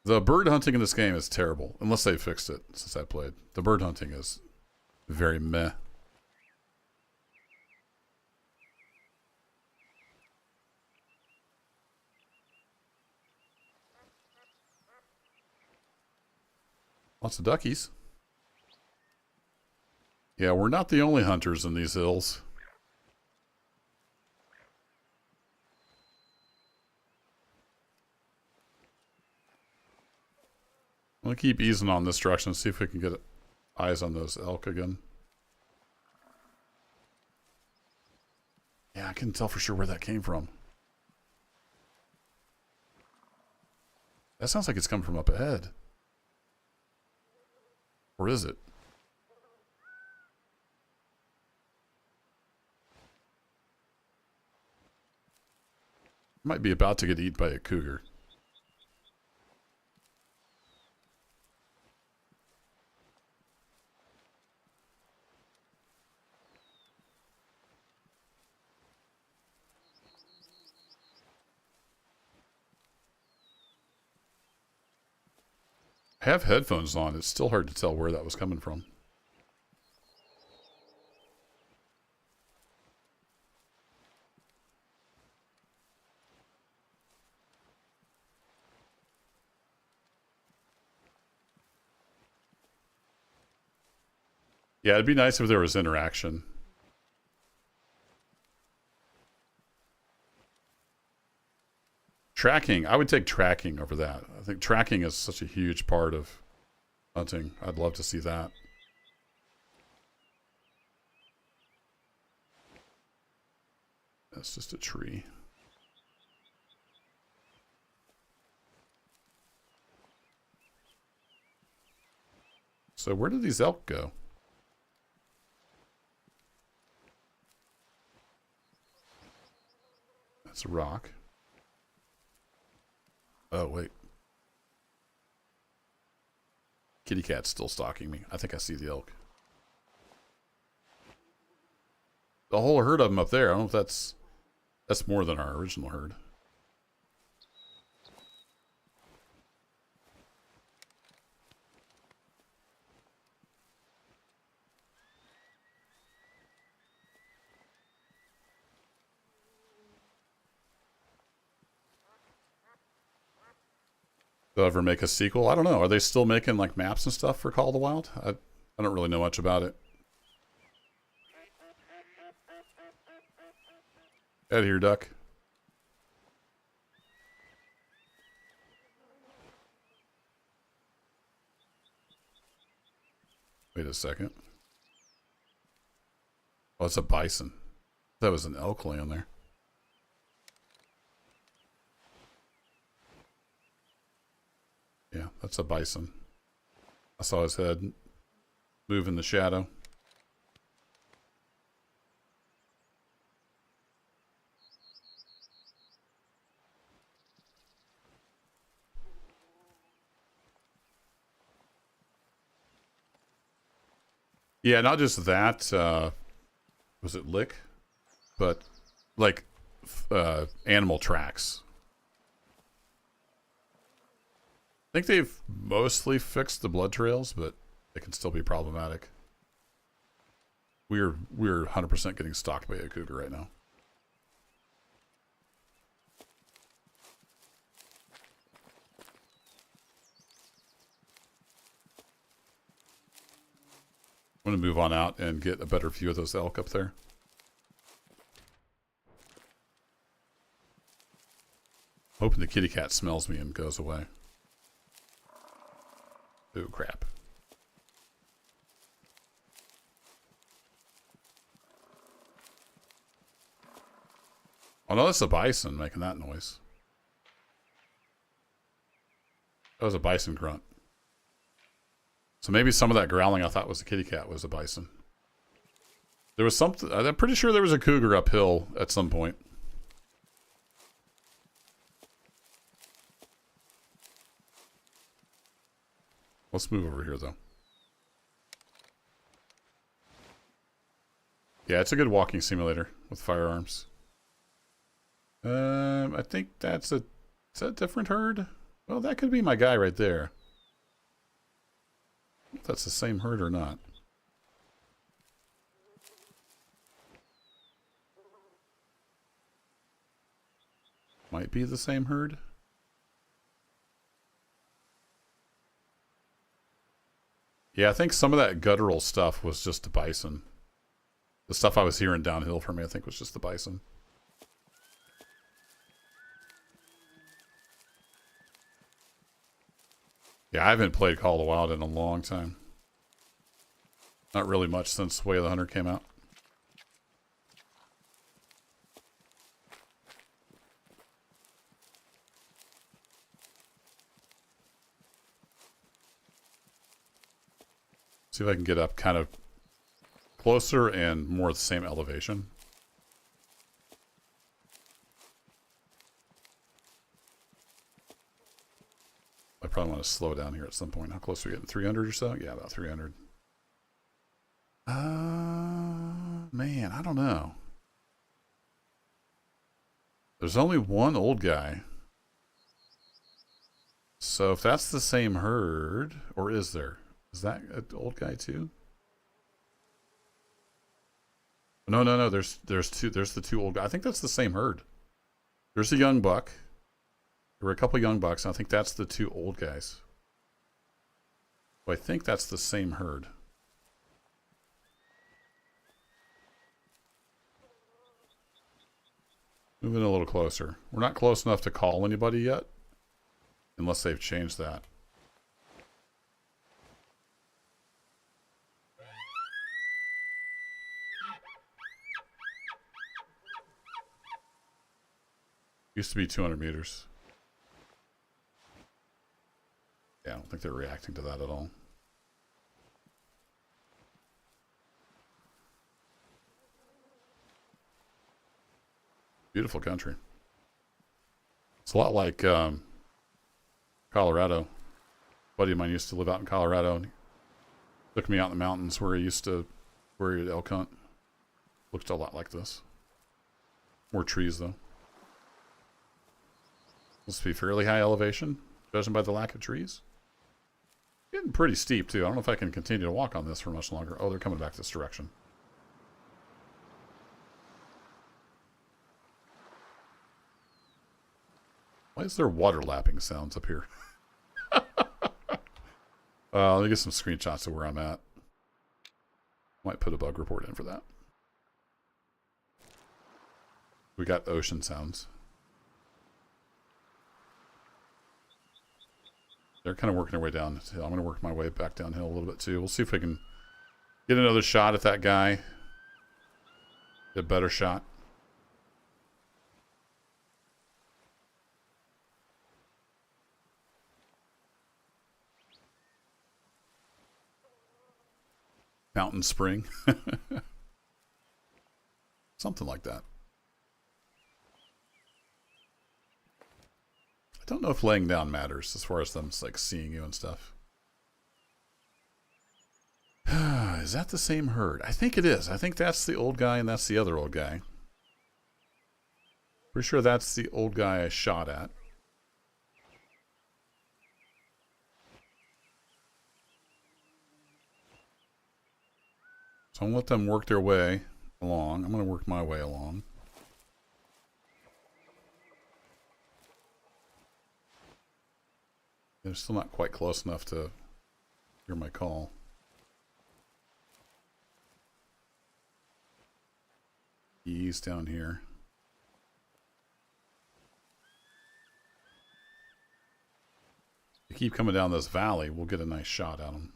The bird hunting in this game is terrible, unless they fixed it since I played. The bird hunting is very meh. Lots of duckies. Yeah, we're not the only hunters in these hills. I'm going to keep easing on this direction and see if we can get eyes on those elk again. Yeah, I couldn't tell for sure where that came from. That sounds like it's coming from up ahead. Or is it? Might be about to get eaten by a cougar. I have headphones on. It's still hard to tell where that was coming from. Yeah, it'd be nice if there was interaction. Tracking, I would take tracking over that. I think tracking is such a huge part of hunting. I'd love to see that. That's just a tree. So where did these elk go? That's a rock. Oh, wait. Kitty cat's still stalking me. I think I see the elk. The whole herd of them up there. I don't know if that's more than our original herd. They'll ever make a sequel? I don't know. Are they still making like maps and stuff for Call of the Wild? I don't really know much about it. Out of here, duck. Wait a second. Oh, it's a bison. That was an elk laying there. Yeah, that's a bison. I saw his head move in the shadow. Yeah, not just that. Was it lick? But like animal tracks. I think they've mostly fixed the blood trails, but they can still be problematic. We're 100% getting stalked by a cougar right now. I'm going to move on out and get a better view of those elk up there. Hoping the kitty cat smells me and goes away. Oh, crap. Oh, no, that's a bison making that noise. That was a bison grunt. So maybe some of that growling I thought was a kitty cat was a bison. There was something... I'm pretty sure there was a cougar uphill at some point. Let's move over here, though. Yeah, it's a good walking simulator with firearms. I think that's a... Is that a different herd? Well, that could be my guy right there. If that's the same herd or not. Might be the same herd. Yeah, I think some of that guttural stuff was just the bison. The stuff I was hearing downhill from me, I think, was just the bison. Yeah, I haven't played Call of the Wild in a long time. Not really much since Way of the Hunter came out. See if I can get up kind of closer and more the same elevation. I probably want to slow down here at some point. How close are we getting? 300 or so? Yeah, about 300. Man, I don't know. There's only one old guy. So if that's the same herd, or is there? Is that an old guy too? No. There's two. There's the two old guys. I think that's the same herd. There's a young buck. There were a couple young bucks. And I think that's the two old guys. So I think that's the same herd. Moving a little closer. We're not close enough to call anybody yet. Unless they've changed that. Used to be 200 meters. Yeah, I don't think they're reacting to that at all. Beautiful country. It's a lot like Colorado. A buddy of mine used to live out in Colorado. And he took me out in the mountains where he used to elk hunt. Looked a lot like this. More trees though. Must be fairly high elevation, judging by the lack of trees. Getting pretty steep too. I don't know if I can continue to walk on this for much longer. Oh, they're coming back this direction. Why is there water lapping sounds up here? Let me get some screenshots of where I'm at. Might put a bug report in for that. We got ocean sounds. They're kind of working their way down. I'm going to work my way back downhill a little bit too. We'll see if we can get another shot at that guy. Get a better shot. Mountain Spring. Something like that. I don't know if laying down matters as far as them like seeing you and stuff. Is that the same herd? I think it is. I think that's the old guy and that's the other old guy. Pretty sure that's the old guy I shot at. So I'm gonna let them work their way along. I'm gonna work my way along. They're still not quite close enough to hear my call. Ease down here. If you keep coming down this valley, we'll get a nice shot at them.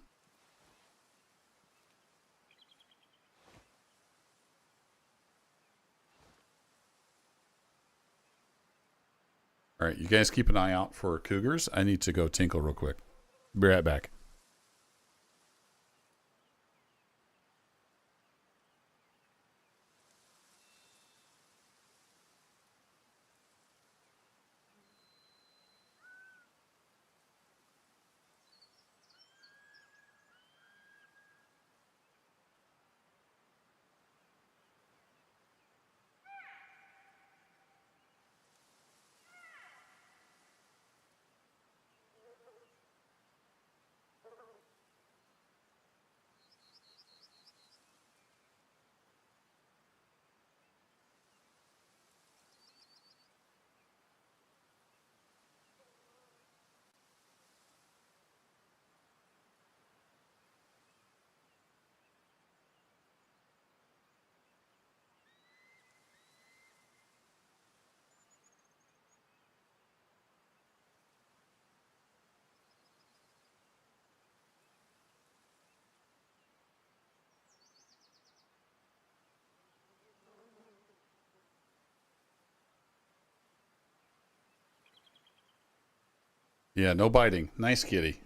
All right, you guys keep an eye out for cougars. I need to go tinkle real quick. Be right back. Yeah, no biting. Nice kitty.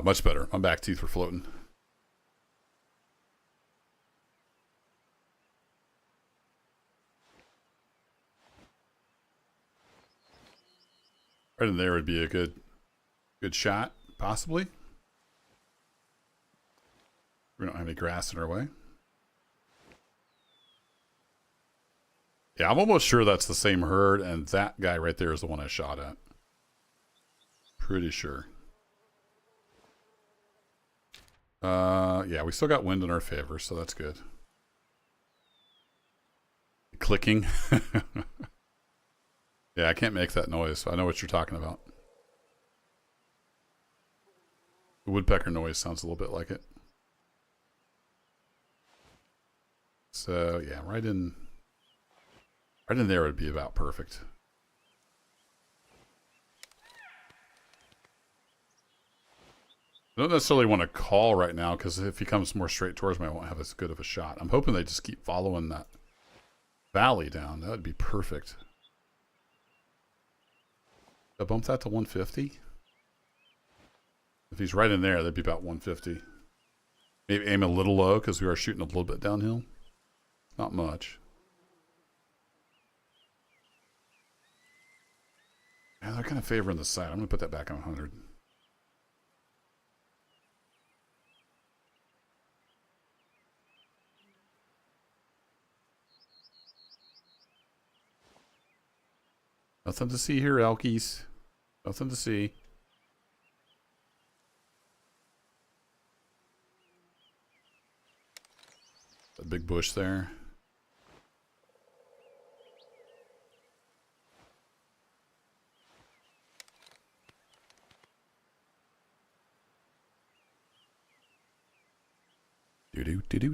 Much better. My back teeth were floating. Right in there would be a good shot, possibly. We don't have any grass in our way. Yeah, I'm almost sure that's the same herd, and that guy right there is the one I shot at. Pretty sure. Yeah, we still got wind in our favor, so that's good. Clicking. Yeah, I can't make that noise, so I know what you're talking about. The woodpecker noise sounds a little bit like it. So, yeah, right in Right in there would be about perfect. I don't necessarily want to call right now because if he comes more straight towards me, I won't have as good of a shot. I'm hoping they just keep following that valley down. That would be perfect. I bump that to 150. If he's right in there, that'd be about 150. Maybe aim a little low because we are shooting a little bit downhill. Not much. Yeah, they're kind of favoring the side. I'm going to put that back on 100. Nothing to see here, Elkies. Nothing to see. A big bush there.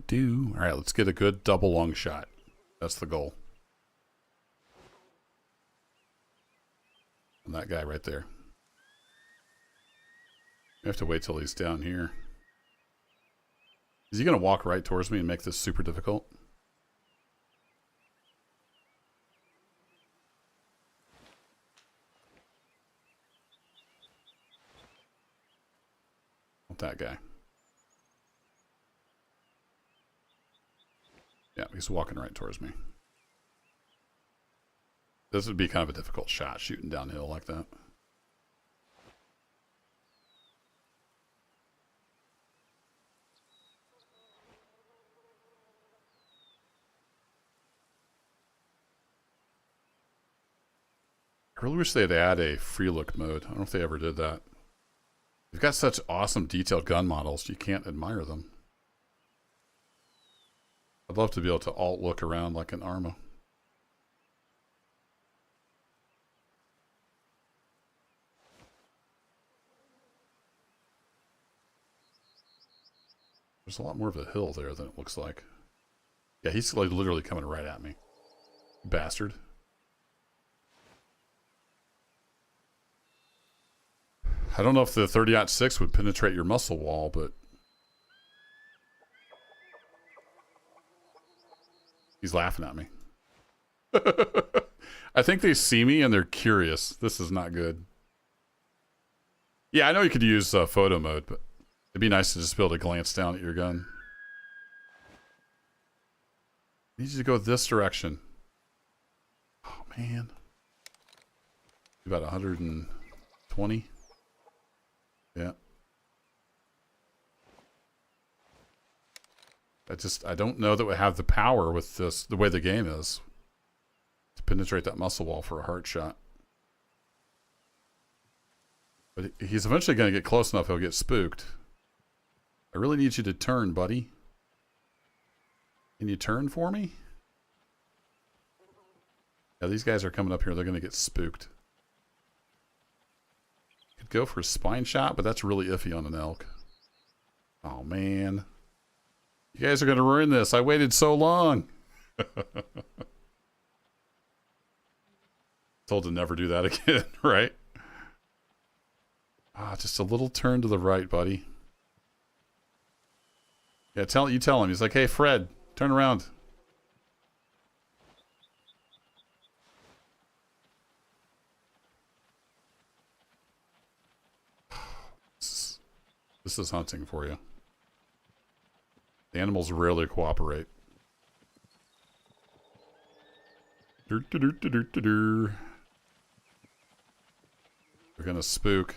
Do. All right, let's get a good double long shot. That's the goal. And that guy right there. We have to wait till he's down here. Is he going to walk right towards me and make this super difficult? Want that guy. Yeah, he's walking right towards me. This would be kind of a difficult shot, shooting downhill like that. I really wish they'd add a free look mode. I don't know if they ever did that. They've got such awesome detailed gun models, you can't admire them. I'd love to be able to alt look around like an Arma. There's a lot more of a hill there than it looks like. Yeah, he's like literally coming right at me. Bastard. I don't know if the 30-06 would penetrate your muscle wall, but he's laughing at me. I think they see me and they're curious. This is not good. Yeah, I know you could use photo mode, but it'd be nice to just be able to glance down at your gun. I need you to go this direction. Oh, man. About 120. Yeah. I don't know that we have the power with this, the way the game is, to penetrate that muscle wall for a heart shot. But he's eventually going to get close enough he'll get spooked. I really need you to turn, buddy. Can you turn for me? Yeah, these guys are coming up here. They're going to get spooked. Could go for a spine shot, but that's really iffy on an elk. Oh, man. You guys are going to ruin this. I waited so long. Told to never do that again, right? Ah, just a little turn to the right, buddy. Yeah, tell him. He's like, hey, Fred, turn around. This is hunting for you. The animals rarely cooperate. They're gonna spook.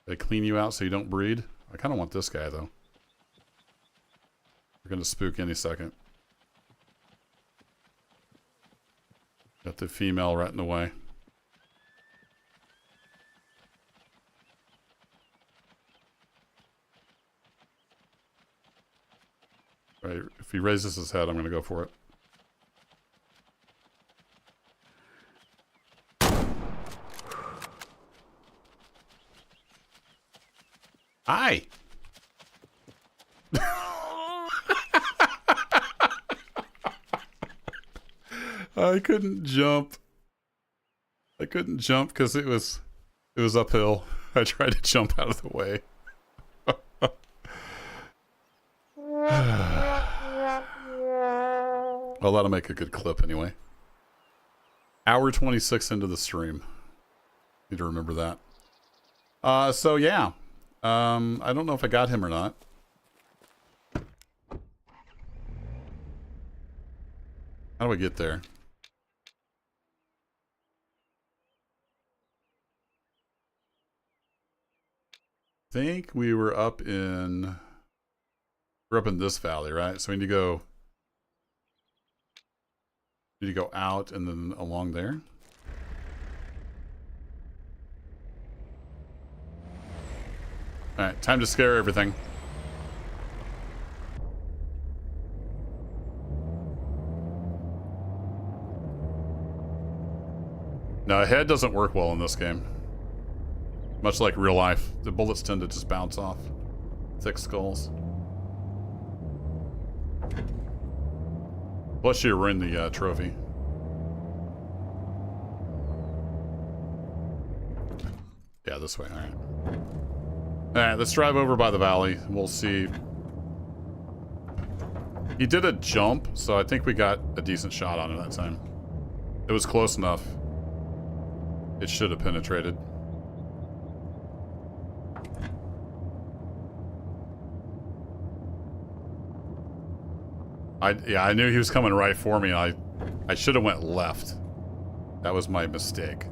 They clean you out so you don't breed. I kind of want this guy though. They're gonna spook any second. Got the female right in the way. Right, if he raises his head, I'm going to go for it. Hi! I couldn't jump. I couldn't jump because it was uphill. I tried to jump out of the way. Well, that'll make a good clip anyway. Hour 26 into the stream. Need to remember that. So yeah. I don't know if I got him or not. How do I get there? I think we were up in this valley, right? So we need to go out and then along there. All right, time to scare everything. No, a head doesn't work well in this game. Much like real life, the bullets tend to just bounce off thick skulls. Plus you win the trophy. Yeah, this way, alright. Alright, let's drive over by the valley. We'll see. He did a jump, so I think we got a decent shot on it that time. It was close enough. It should have penetrated. I knew he was coming right for me. I should have went left. That was my mistake.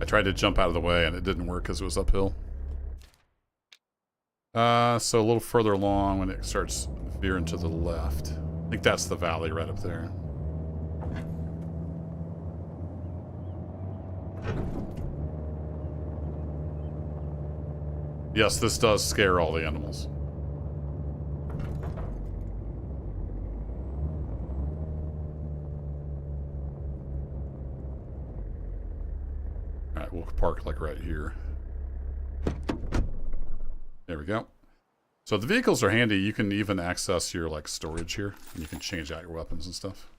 I tried to jump out of the way and it didn't work because it was uphill. So a little further along when it starts veering to the left. I think that's the valley right up there. Yes, this does scare all the animals. Alright, we'll park like right here. There we go. So the vehicles are handy. You can even access your like storage here. And you can change out your weapons and stuff.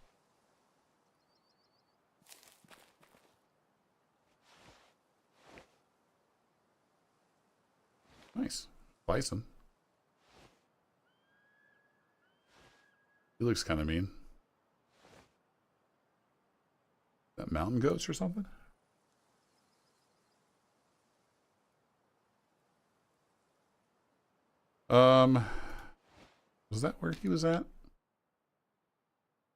Nice. Bison. He looks kind of mean. That mountain goats or something? Was that where he was at?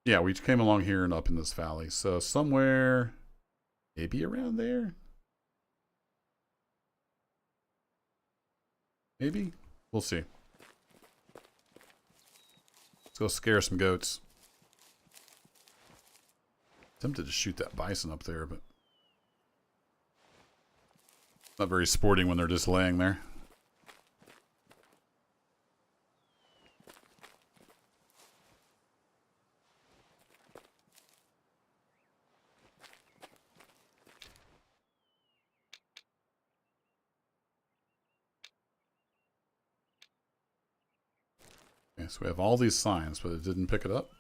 Yeah, we came along here and up in this valley. So somewhere, maybe around there? Maybe? We'll see. Let's go scare some goats. Tempted to shoot that bison up there, but not very sporting when they're just laying there. Okay, so we have all these signs, but it didn't pick it up.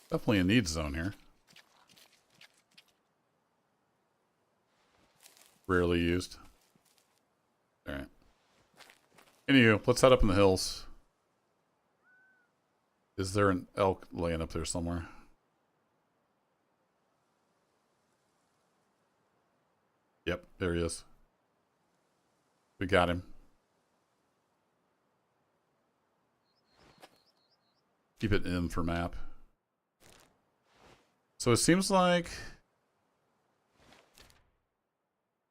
Definitely a need zone here. Rarely used. Alright. Anywho, let's head up in the hills. Is there an elk laying up there somewhere? Yep, there he is. We got him. Keep it in for map. So it seems like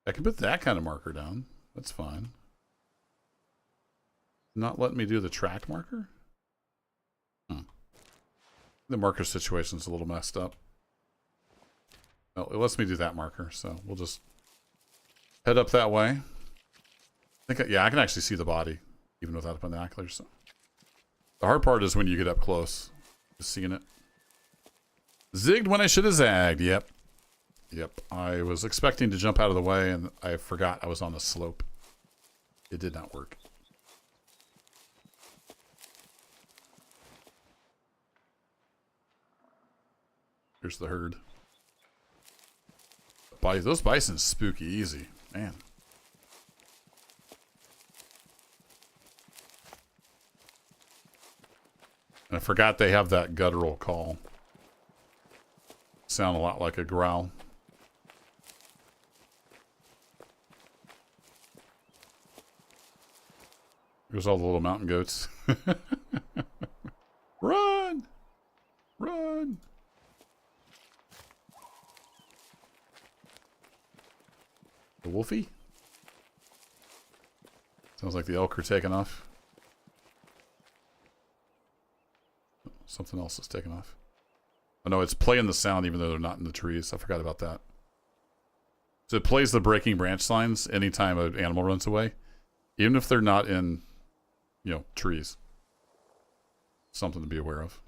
I can put that kind of marker down. That's fine. Not letting me do the track marker? The marker situation's a little messed up. No, it lets me do that marker, so we'll just head up that way. Yeah, I can actually see the body, even without binoculars. So. The hard part is when you get up close, just seeing it. Zigged when I should have zagged. Yep. Yep. I was expecting to jump out of the way, and I forgot I was on a slope. It did not work. Here's the herd. Those bisons spooky easy. Man. And I forgot they have that guttural call. Sound a lot like a growl. Here's all the little mountain goats. Run! Run! The wolfie? Sounds like the elk are taking off. Something else is taking off. Oh no, it's playing the sound even though they're not in the trees. I forgot about that. So it plays the breaking branch signs anytime an animal runs away. Even if they're not in, you know, trees. Something to be aware of.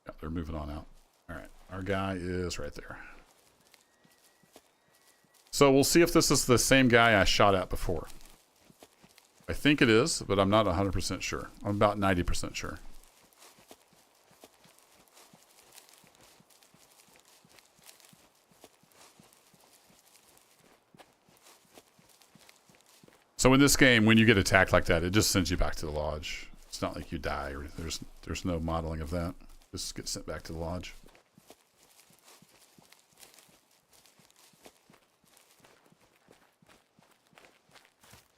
Yeah, they're moving on out. Alright, our guy is right there. So we'll see if this is the same guy I shot at before. I think it is, but I'm not 100% sure. I'm about 90% sure. So in this game, when you get attacked like that, it just sends you back to the lodge. It's not like you die, or there's no modeling of that. Just get sent back to the lodge.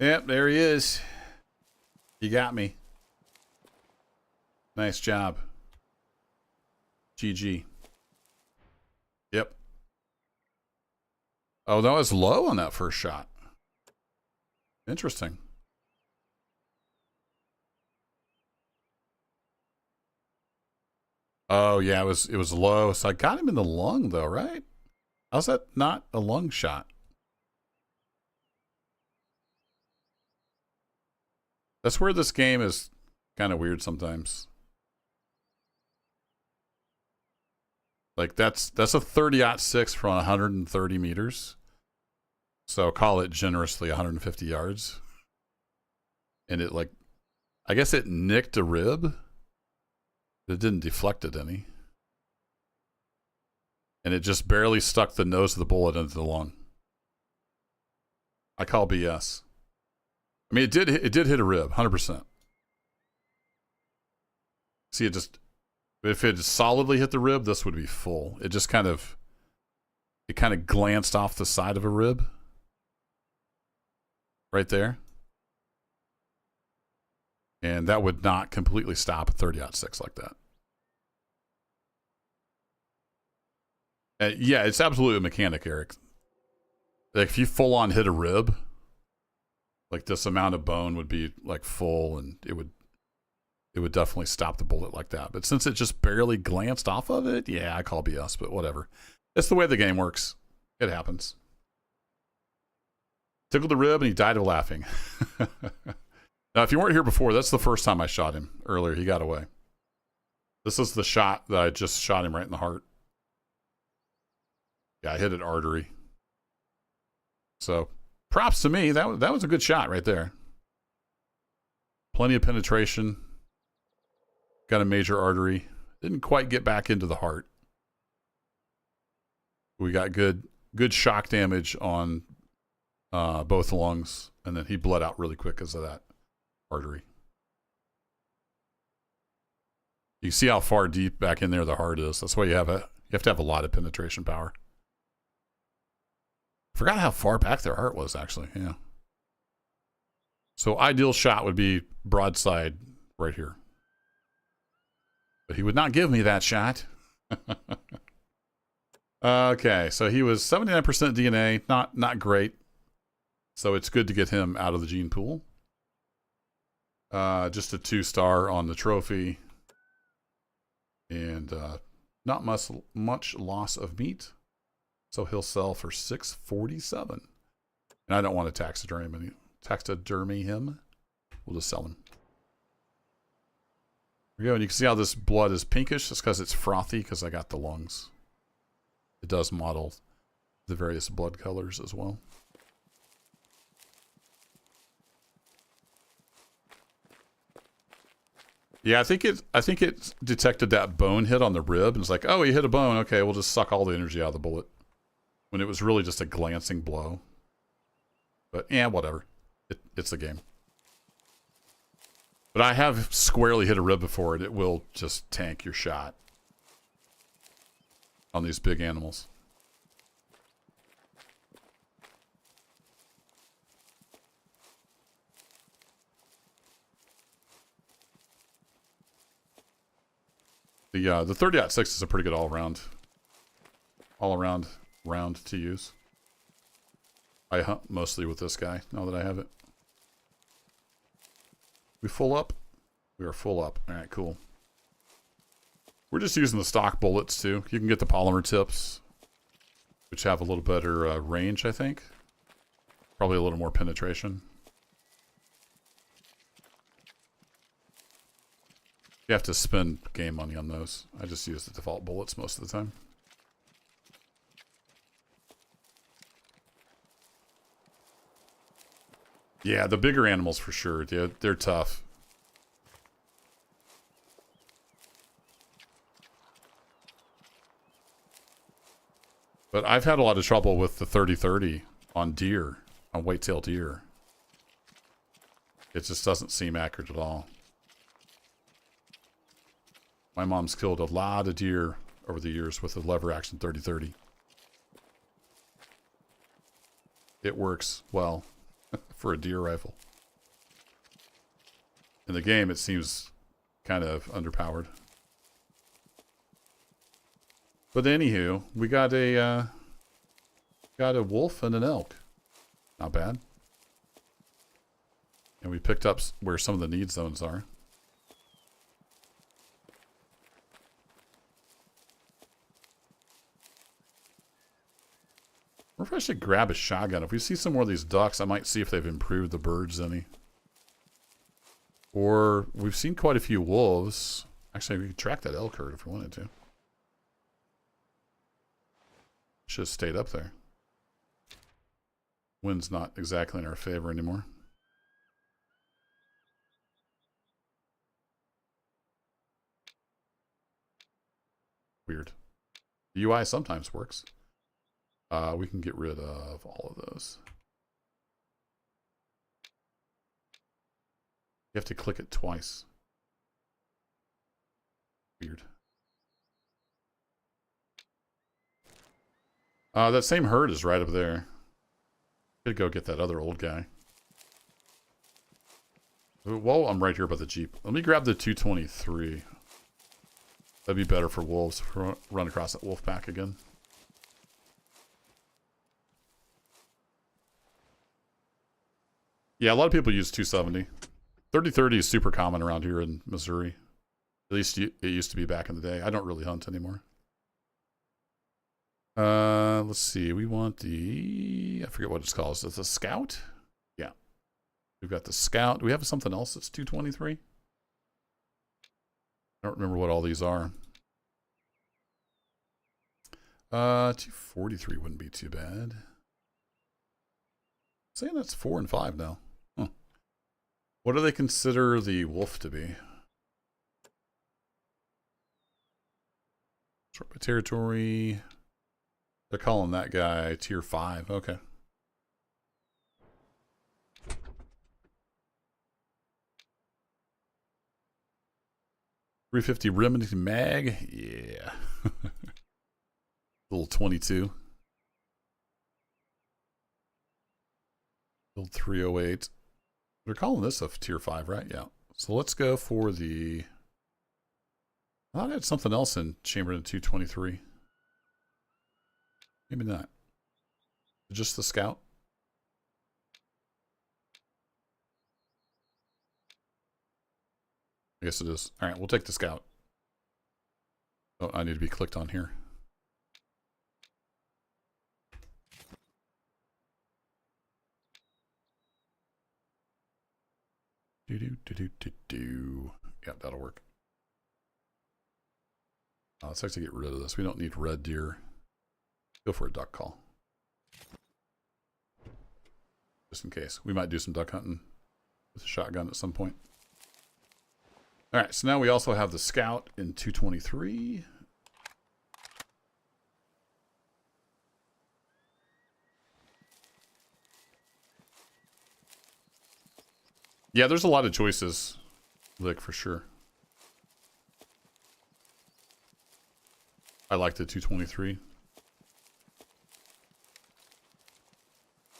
Yep, there he is. You got me. Nice job. GG. Yep. Oh, that was low on that first shot. Interesting. Oh yeah, it was low. So I got him in the lung though, right? How's that not a lung shot? That's where this game is kind of weird sometimes. Like that's a 30-06 from 130 meters. So call it generously 150 yards. And it like, I guess it nicked a rib. It didn't deflect it any. And it just barely stuck the nose of the bullet into the lung. I call BS. I mean, it did hit a rib, 100%. See, if it solidly hit the rib, this would be full. It just kind of glanced off the side of a rib. Right there. And that would not completely stop a 30-06 like that. Yeah, it's absolutely a mechanic, Eric. Like if you full on hit a rib, like this amount of bone would be like full, and it would definitely stop the bullet like that. But since it just barely glanced off of it, yeah, I call BS, but whatever. It's the way the game works. It happens. Tickled the rib and he died of laughing. Now, if you weren't here before, that's the first time I shot him earlier. He got away. This is the shot that I just shot him right in the heart. Yeah, I hit an artery. So, props to me. That was a good shot right there. Plenty of penetration. Got a major artery. Didn't quite get back into the heart. We got good shock damage on both lungs, and then he bled out really quick because of that artery. You see how far deep back in there the heart is. That's why you have to have a lot of penetration power. Forgot how far back their heart was, actually. Yeah. So ideal shot would be broadside right here. But he would not give me that shot. Okay, so he was 79% DNA, not great. So it's good to get him out of the gene pool. Just a 2-star on the trophy. And not much loss of meat. So he'll sell for $647. And I don't want to taxidermy him. We'll just sell him. There we go. And you can see how this blood is pinkish. It's because it's frothy because I got the lungs. It does model the various blood colors as well. Yeah, I think it detected that bone hit on the rib and it's like, oh, he hit a bone. Okay, we'll just suck all the energy out of the bullet. When it was really just a glancing blow. But yeah, whatever. It's a game. But I have squarely hit a rib before and it will just tank your shot on these big animals. The 30-06 is a pretty good all around round to use. I hunt mostly with this guy now that I have it. We full up? We are full up. All right, cool. We're just using the stock bullets too. You can get the polymer tips, which have a little better range, I think. Probably a little more penetration. You have to spend game money on those. I just use the default bullets most of the time. Yeah, the bigger animals for sure. They're tough. But I've had a lot of trouble with the 30-30 on deer, on whitetail deer. It just doesn't seem accurate at all. My mom's killed a lot of deer over the years with the lever action 30-30. It works well for a deer rifle. In the game, it seems kind of underpowered. But anywho, we got a wolf and an elk. Not bad. And we picked up where some of the need zones are. Or if I should grab a shotgun. If we see some more of these ducks, I might see if they've improved the birds any. Or we've seen quite a few wolves. Actually, we could track that elk herd if we wanted to. Should have stayed up there. Wind's not exactly in our favor anymore. Weird. The UI sometimes works. We can get rid of all of those. You have to click it twice. Weird. That same herd is right up there. Could go get that other old guy. Well, I'm right here by the Jeep. Let me grab the 223. That'd be better for wolves. Run across that wolf pack again. Yeah, a lot of people use 270. 30-30 is super common around here in Missouri. At least it used to be back in the day. I don't really hunt anymore. Let's see. We want the... I forget what it's called. Is it the Scout? Yeah. We've got the Scout. Do we have something else that's 223? I don't remember what all these are. 243 wouldn't be too bad. I'm saying that's 4 and 5 now. Huh. What do they consider the wolf to be? Sort by territory. They're calling that guy tier 5. Okay. .350 Remington mag. Yeah. Little 22. Little 308. They're calling this a tier 5, right? Yeah. So let's go for the... I thought I had something else in Chamberlain 223. Maybe not. Just the Scout? I guess it is. All right, we'll take the Scout. Oh, I need to be clicked on here. Do. Yeah, that'll work. Let's actually get rid of this. We don't need red deer. Go for a duck call. Just in case. We might do some duck hunting with a shotgun at some point. All right, so now we also have the Scout in 223. Yeah, there's a lot of choices, like, for sure. I like the 223.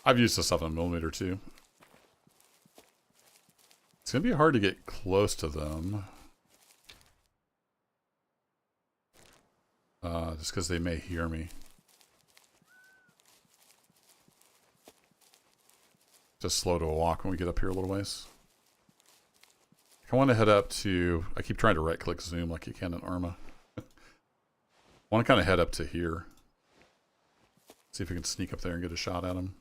I've used the 7mm too. It's going to be hard to get close to them. Just because they may hear me. Just slow to a walk when we get up here a little ways. I want to head up to... I keep trying to right-click zoom like you can in Arma. I want to kind of head up to here. See if we can sneak up there and get a shot at him.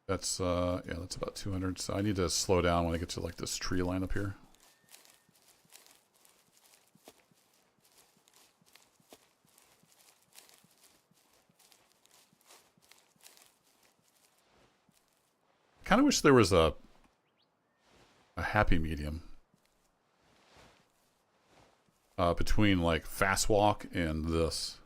That's, yeah, that's about 200. So I need to slow down when I get to, like, this tree line up here. Kind of wish there was a happy medium between, like, fast walk and this.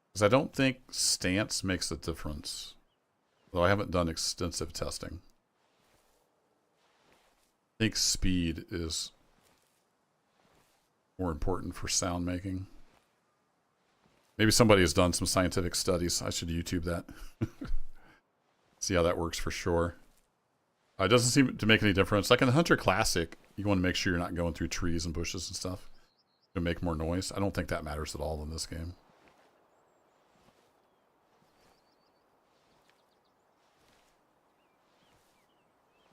Because I don't think stance makes a difference. Though I haven't done extensive testing. I think speed is more important for sound making. Maybe somebody has done some scientific studies. I should YouTube that. See how that works for sure. It doesn't seem to make any difference. Like in the Hunter Classic, you want to make sure you're not going through trees and bushes and stuff to make more noise. I don't think that matters at all in this game.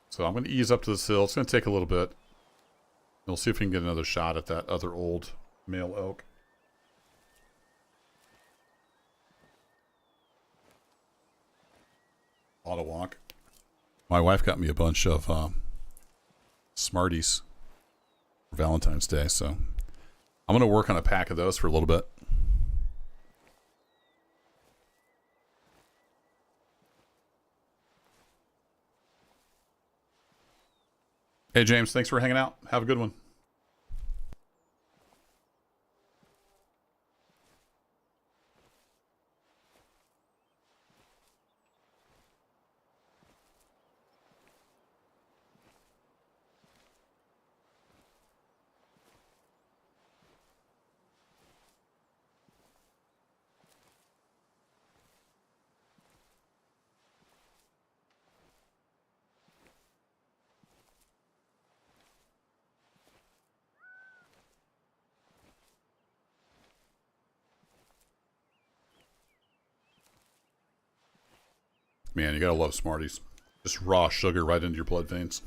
So I'm going to ease up to this hill. It's going to take a little bit. We'll see if we can get another shot at that other old male elk. Auto walk. My wife got me a bunch of Smarties for Valentine's Day, so I'm going to work on a pack of those for a little bit. Hey, James, thanks for hanging out. Have a good one. Man, you gotta love Smarties. Just raw sugar right into your blood veins.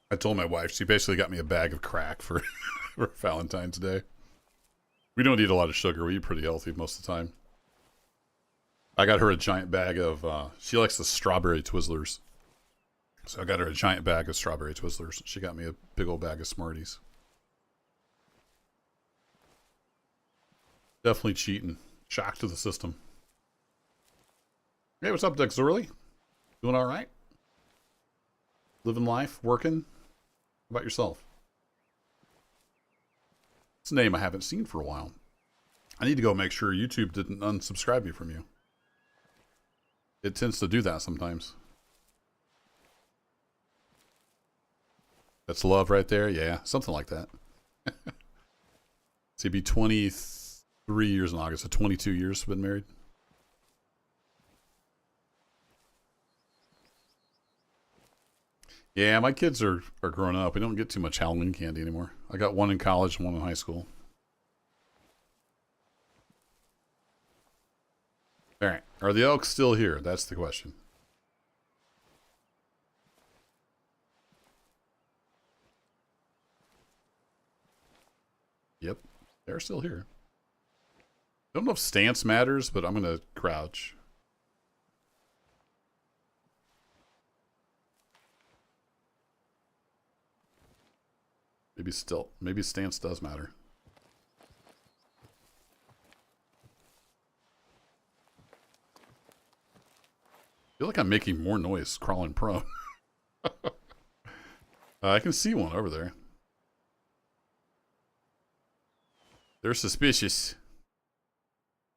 I told my wife, she basically got me a bag of crack for, for Valentine's Day. We don't eat a lot of sugar. We eat pretty healthy most of the time. I got her a giant bag of, she likes the strawberry Twizzlers. So I got her a giant bag of strawberry Twizzlers. She got me a big old bag of Smarties. Definitely cheating. Shock to the system. Hey, what's up, Dexorly? Doing all right? Living life, working? How about yourself? It's a name I haven't seen for a while. I need to go make sure YouTube didn't unsubscribe me from you. It tends to do that sometimes. That's love right there? Yeah, something like that. So he'd be 23 years in August, so 22 years been married. Yeah, my kids are growing up. We don't get too much Halloween candy anymore. I got one in college and one in high school. All right. Are the elks still here? That's the question. Yep. They're still here. Don't know if stance matters, but I'm going to crouch. Maybe stance does matter. I feel like I'm making more noise crawling prone. I can see one over there. They're suspicious.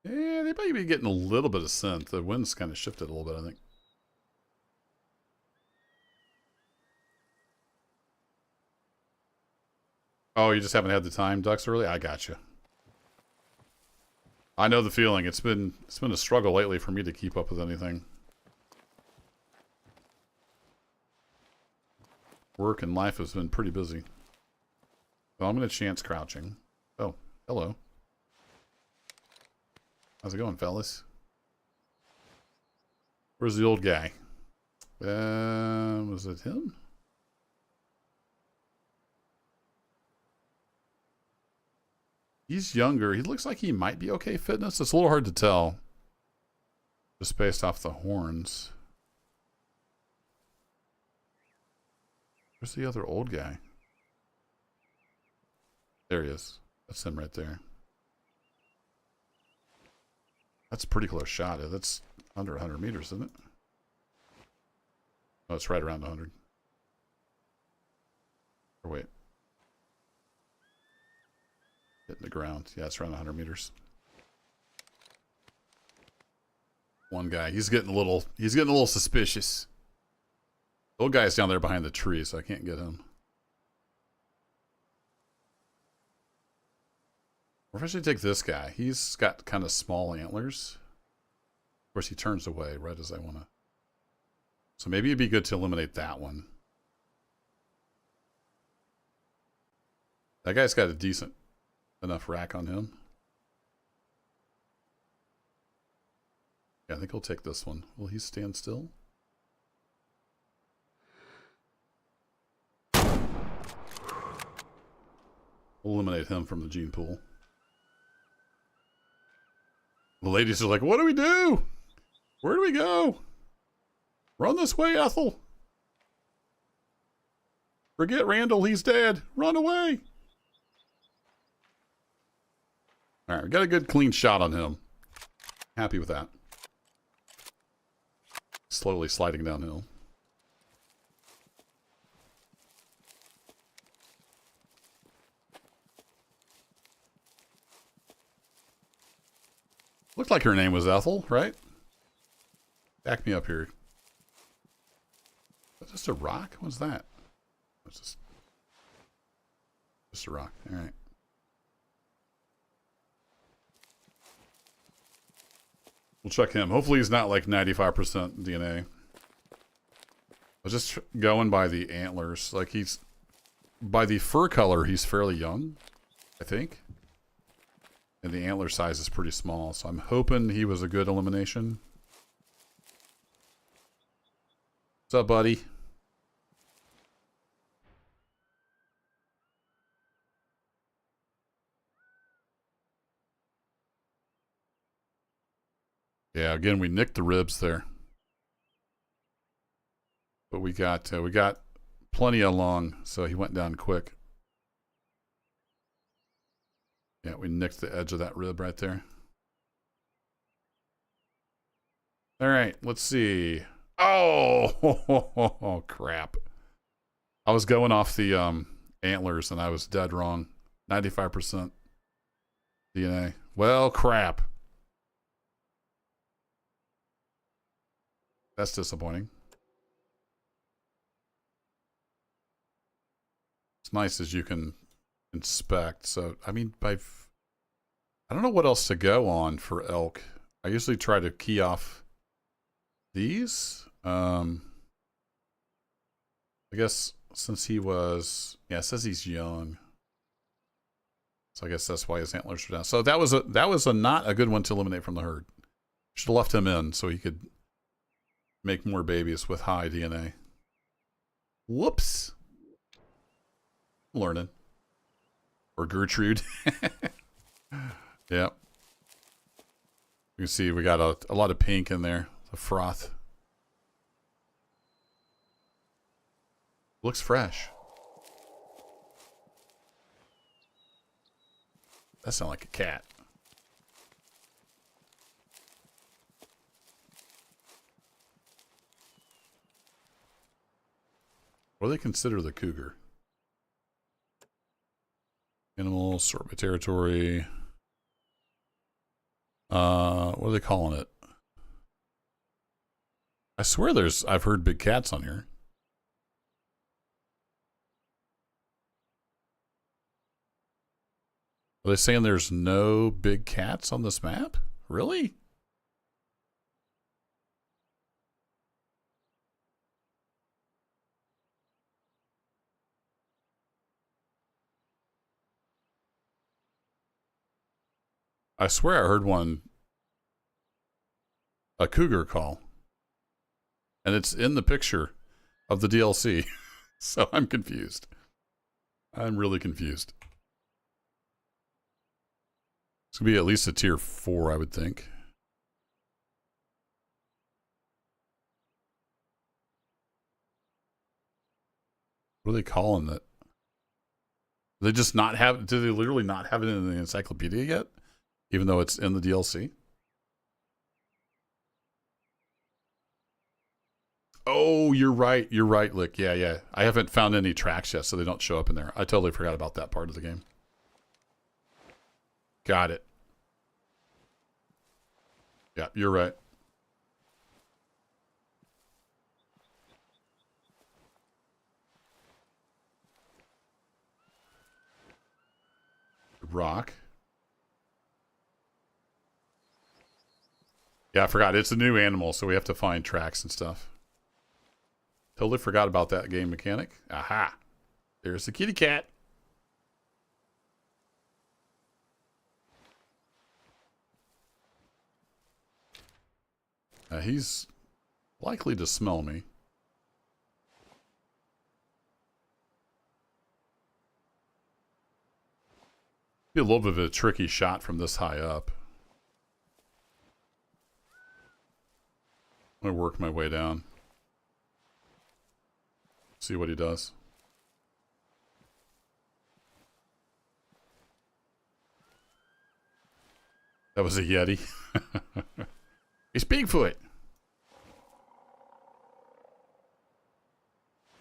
Yeah, they might be getting a little bit of scent. The wind's kind of shifted a little bit, I think. Oh, you just haven't had the time ducks early? I got you. I know the feeling. It's been a struggle lately for me to keep up with anything. Work and life has been pretty busy. Well, I'm going to chance crouching. Oh, hello. How's it going, fellas? Where's the old guy? Was it him? He's younger. He looks like he might be okay fitness. It's a little hard to tell. Just based off the horns. Where's the other old guy? There he is. That's him right there. That's a pretty close shot. That's under 100 meters, isn't it? Oh, it's right around 100. Or wait. Hitting the ground. Yeah, it's around 100 meters. One guy. He's getting a little suspicious. The old guy's down there behind the tree, so I can't get him. Or if I should take this guy. He's got kind of small antlers. Of course, he turns away right as I want to. So maybe it'd be good to eliminate that one. That guy's got a decent enough rack on him. Yeah, I think I'll take this one. Will he stand still? We'll eliminate him from the gene pool. The ladies are like, what do we do? Where do we go? Run this way, Ethel. Forget Randall, he's dead. Run away. All right, we got a good clean shot on him. Happy with that. Slowly sliding downhill. Looked like her name was Ethel, right? Back me up here. Is that just a rock? What's that? It's just a rock. All right. We'll check him. Hopefully he's not like 95% DNA. I was just going by the antlers. Like he's... By the fur color, he's fairly young, I think. And the antler size is pretty small, so I'm hoping he was a good elimination. What's up, buddy? Yeah, again, we nicked the ribs there. But we got plenty along, so he went down quick. Yeah, we nicked the edge of that rib right there. All right, let's see. Oh, crap. I was going off the antlers, and I was dead wrong. 95% DNA. Well, crap. That's disappointing. It's nice as you can inspect. So, I mean, I don't know what else to go on for elk. I usually try to key off these. I guess since he was, yeah, it says he's young. So I guess that's why his antlers are down. So that was a not a good one to eliminate from the herd. Should have left him in so he could make more babies with high DNA. Whoops. Learning. Or Gertrude. Yep. You can see we got a lot of pink in there. The froth. Looks fresh. That sounds like a cat. What do they consider the cougar? Animal, sort by territory. What are they calling it? I swear I've heard big cats on here. Are they saying there's no big cats on this map? Really? I swear I heard a cougar call. And it's in the picture of the DLC. So I'm confused. I'm really confused. It's going to be at least a tier 4, I would think. What are they calling it? Do they just not have, do they literally not have it in the encyclopedia yet? Even though it's in the DLC? Oh, you're right. You're right, Lick. Yeah, yeah. I haven't found any tracks yet, so they don't show up in there. I totally forgot about that part of the game. Got it. Yeah, you're right. Rock. Yeah, I forgot. It's a new animal, so we have to find tracks and stuff. Totally forgot about that game mechanic. Aha. There's the kitty cat. He's likely to smell me. Be a little bit of a tricky shot from this high up. I'm going to work my way down. See what he does. That was a Yeti. He's Bigfoot.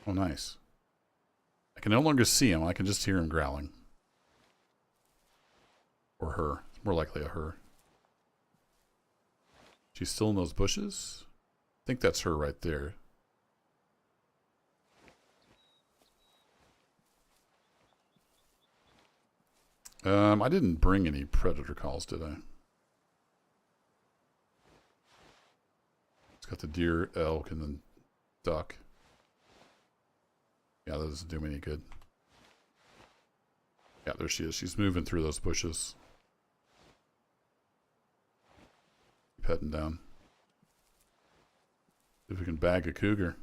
Oh, nice. I can no longer see him. I can just hear him growling. Or her. It's more likely a her. She's still in those bushes? I think that's her right there. I didn't bring any predator calls, did I? It's got the deer, elk, and then duck. Yeah, that doesn't do me any good. Yeah, there she is. She's moving through those bushes. Keep heading down. See if we can bag a cougar.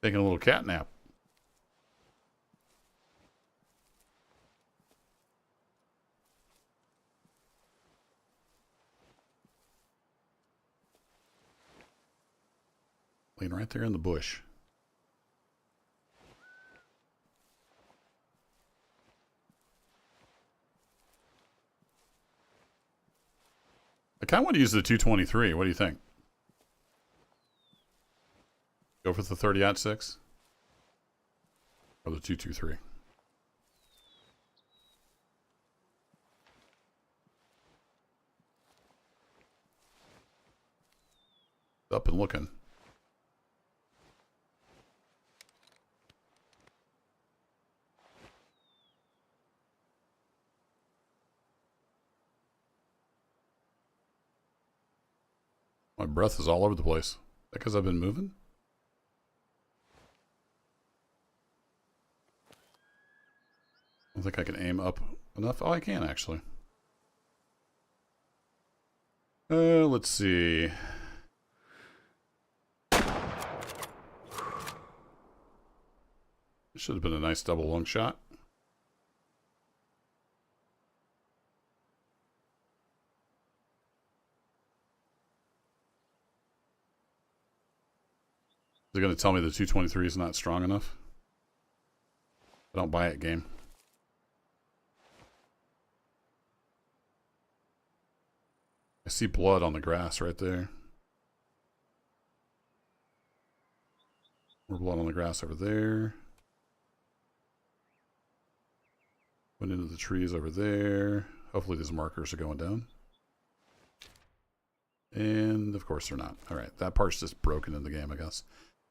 Taking a little cat nap. Laying right there in the bush. I kind of want to use the 223. What do you think? Go for the 30-06? Or the 223? Up and looking. My breath is all over the place. Is that because I've been moving? I don't think I can aim up enough. Oh, I can actually. Let's see. This should have been a nice double lung shot. going to tell me the 223 is not strong enough? I don't buy it, game. I see blood on the grass right there. More blood on the grass over there. Went into the trees over there. Hopefully these markers are going down. And of course they're not. All right, that part's just broken in the game, I guess.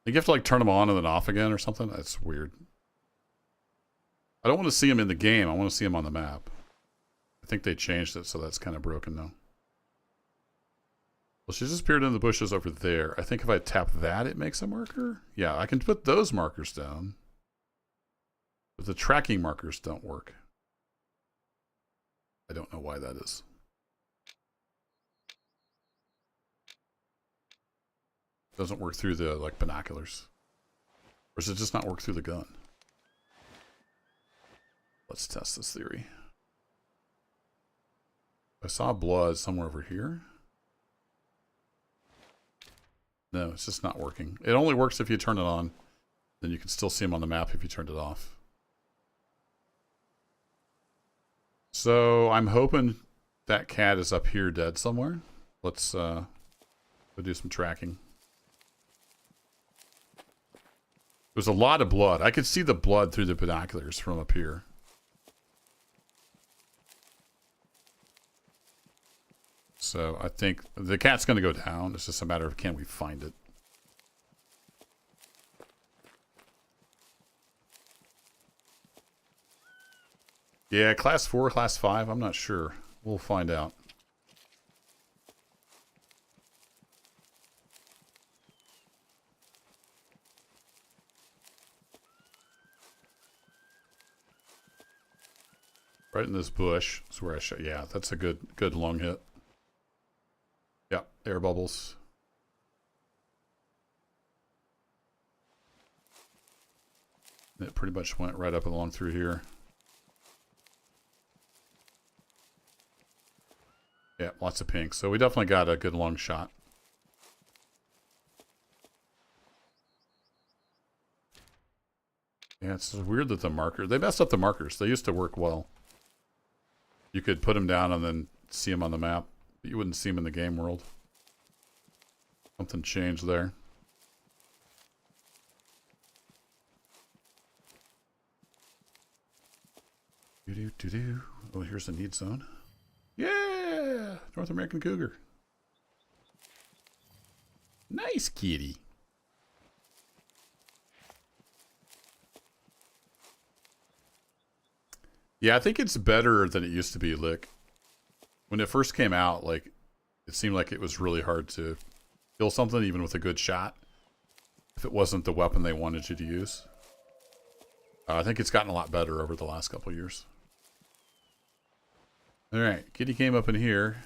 You have to like turn them on and then off again or something. That's weird. I don't want to see them in the game. I want to see them on the map. I think they changed it, so that's kind of broken now. Well, she just appeared in the bushes over there. I think if I tap that, it makes a marker. Yeah, I can put those markers down. But the tracking markers don't work. I don't know why that is. Doesn't work through the like binoculars. Or does it just not work through the gun? Let's test this theory. I saw blood somewhere over here. No, it's just not working. It only works if you turn it on. Then you can still see them on the map if you turned it off. So I'm hoping that cat is up here dead somewhere. Let's go do some tracking. There's a lot of blood. I could see the blood through the binoculars from up here. So I think the cat's going to go down. It's just a matter of can we find it. Yeah, class 4, class 5, I'm not sure. We'll find out. Right in this bush is where I shot. Yeah, that's a good long hit. Yeah, air bubbles. It pretty much went right up along through here. Yeah, lots of pink. So we definitely got a good long shot. Yeah, it's weird that the marker... They messed up the markers. They used to work well. You could put them down and then see them on the map. But you wouldn't see them in the game world. Something changed there. Do-do-do-do. Oh, here's the need zone. Yeah! North American cougar. Nice kitty. Yeah, I think it's better than it used to be, Lick. When it first came out, like, it seemed like it was really hard to kill something, even with a good shot, if it wasn't the weapon they wanted you to use. I think it's gotten a lot better over the last couple of years. Alright, kitty came up in here.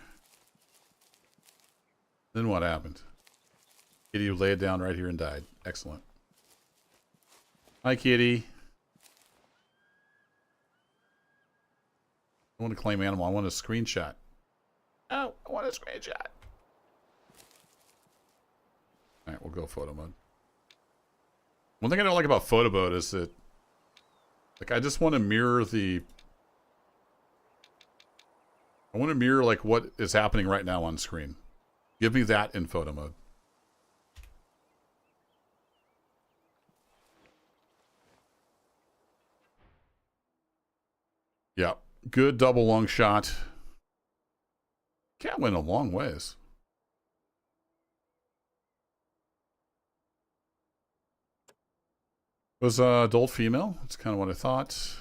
Then what happened? Kitty laid down right here and died. Excellent. Hi, kitty. I want to claim animal. I want a screenshot. Oh, I want a screenshot. Alright, we'll go photo mode. One thing I don't like about photo mode is that, like, I just want to mirror the... I want to mirror, like, what is happening right now on screen. Give me that in photo mode. Yeah. Good double long shot. Cat went a long ways. It was adult female. That's kind of what I thought.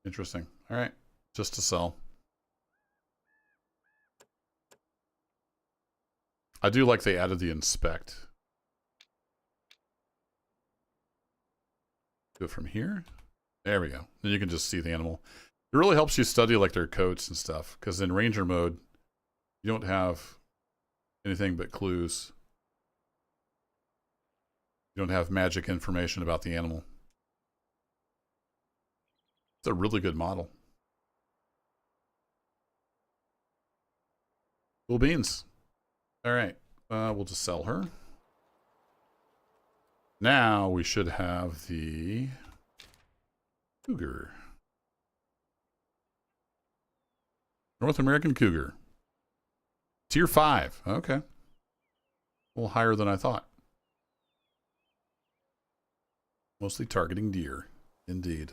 Interesting. All right. Just to sell. I do like they added the inspect. Do it from here. There we go. Then you can just see the animal. It really helps you study like their coats and stuff, because in ranger mode, you don't have anything but clues. You don't have magic information about the animal. It's a really good model. Cool beans. All right. We'll just sell her. Now we should have the cougar. North American cougar. Tier 5. Okay. A little higher than I thought. Mostly targeting deer. Indeed.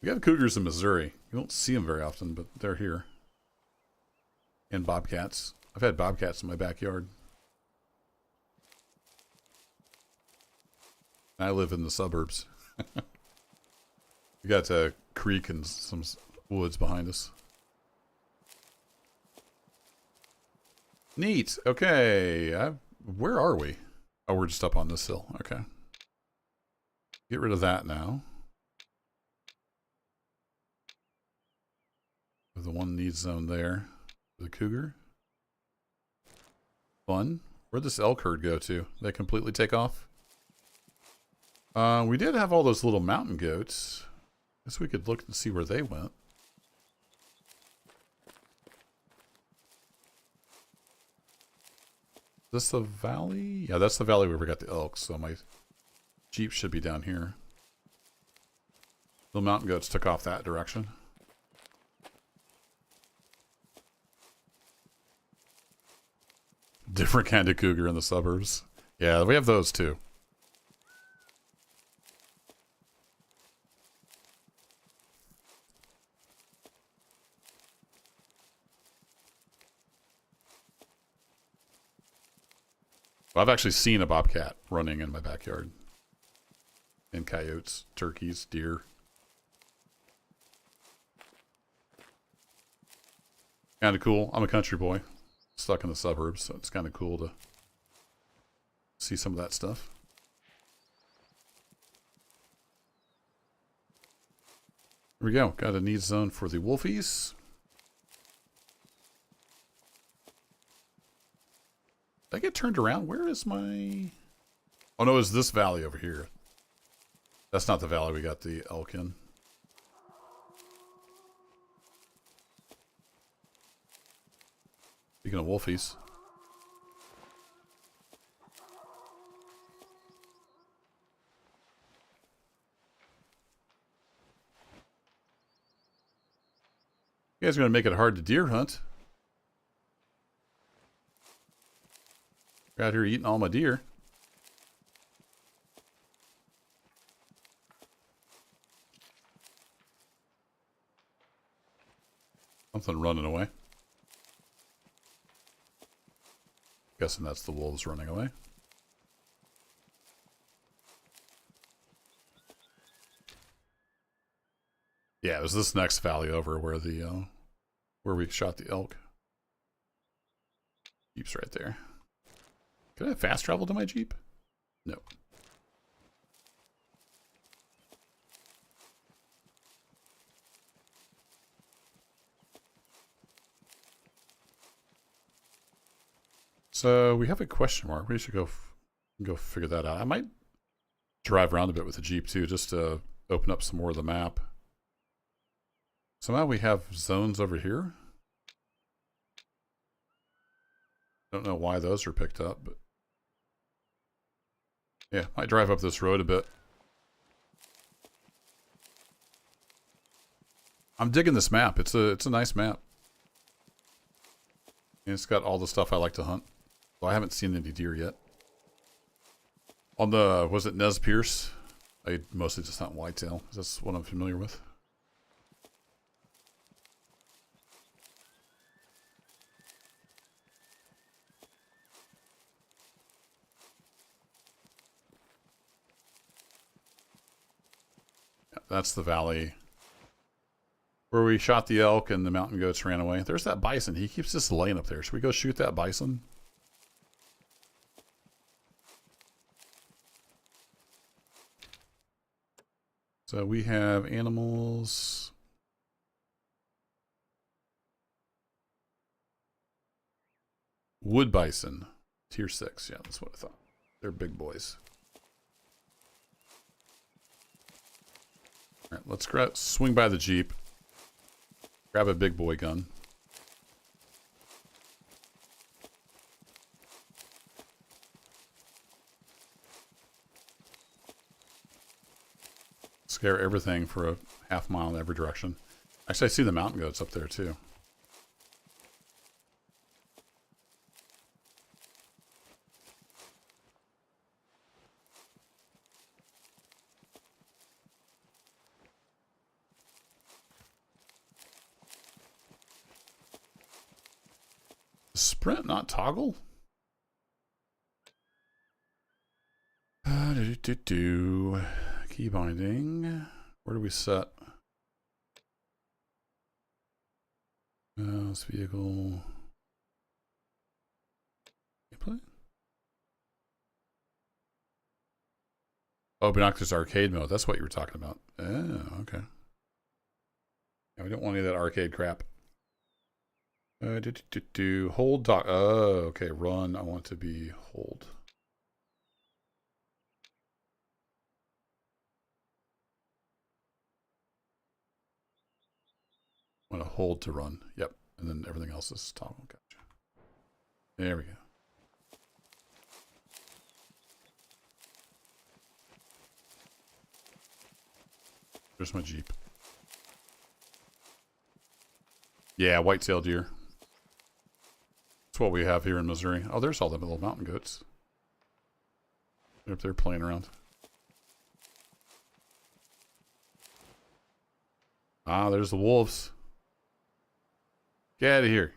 We got cougars in Missouri. You don't see them very often, but they're here. And bobcats. I've had bobcats in my backyard. I live in the suburbs. We got a creek and some woods behind us. Neat. Okay. Where are we? Oh, we're just up on this hill. Okay. Get rid of that now. The one need zone there. The cougar. Fun. Where'd this elk herd go to? Did they completely take off? We did have all those little mountain goats. Guess we could look and see where they went. Is this the valley? Yeah, that's the valley where we got the elk, so my Jeep should be down here. The mountain goats took off that direction. Different kind of cougar in the suburbs. Yeah, we have those too. Well, I've actually seen a bobcat running in my backyard. And coyotes, turkeys, deer. Kind of cool. I'm a country boy. Stuck in the suburbs, so it's kind of cool to see some of that stuff. Here we go. Got a need zone for the wolfies. Did I get turned around? Where is my... Oh no, it's this valley over here. That's not the valley we got the elk in. Speaking of wolfies. You guys are going to make it hard to deer hunt. You're out here eating all my deer. Something running away. Guessing that's the wolves running away. Yeah, it was this next valley over where the where we shot the elk. Jeep's right there. Can I fast travel to my Jeep? No. So we have a question mark. We should go figure that out. I might drive around a bit with the Jeep too, just to open up some more of the map. Somehow we have zones over here. Don't know why those are picked up, but yeah, might drive up this road a bit. I'm digging this map. It's a nice map. And it's got all the stuff I like to hunt. Well, I haven't seen any deer yet. On the, was it Nez Pierce? I mostly just hunt whitetail. That's what I'm familiar with. Yeah, that's the valley where we shot the elk and the mountain goats ran away. There's that bison. He keeps just laying up there. Should we go shoot that bison? So we have animals. Wood bison. Tier 6. Yeah, that's what I thought. They're big boys. All right, let's swing by the Jeep. Grab a big boy gun. scare everything for a half mile in every direction. Actually, I see the mountain goats up there too. Sprint, not toggle? Key binding. Where do we set? This vehicle. Gameplay? Oh, Binoculars arcade mode. That's what you were talking about. Oh, okay. Yeah, we don't want any of that arcade crap. Hold dock. Oh, okay. Run. I want to be hold. I want to hold to run. Yep. And then everything else is toggle. Gotcha. There we go. There's my Jeep. Yeah, white-tailed deer. That's what we have here in Missouri. Oh, there's all the little mountain goats. They're up there playing around. Ah, there's the wolves. Get out of here.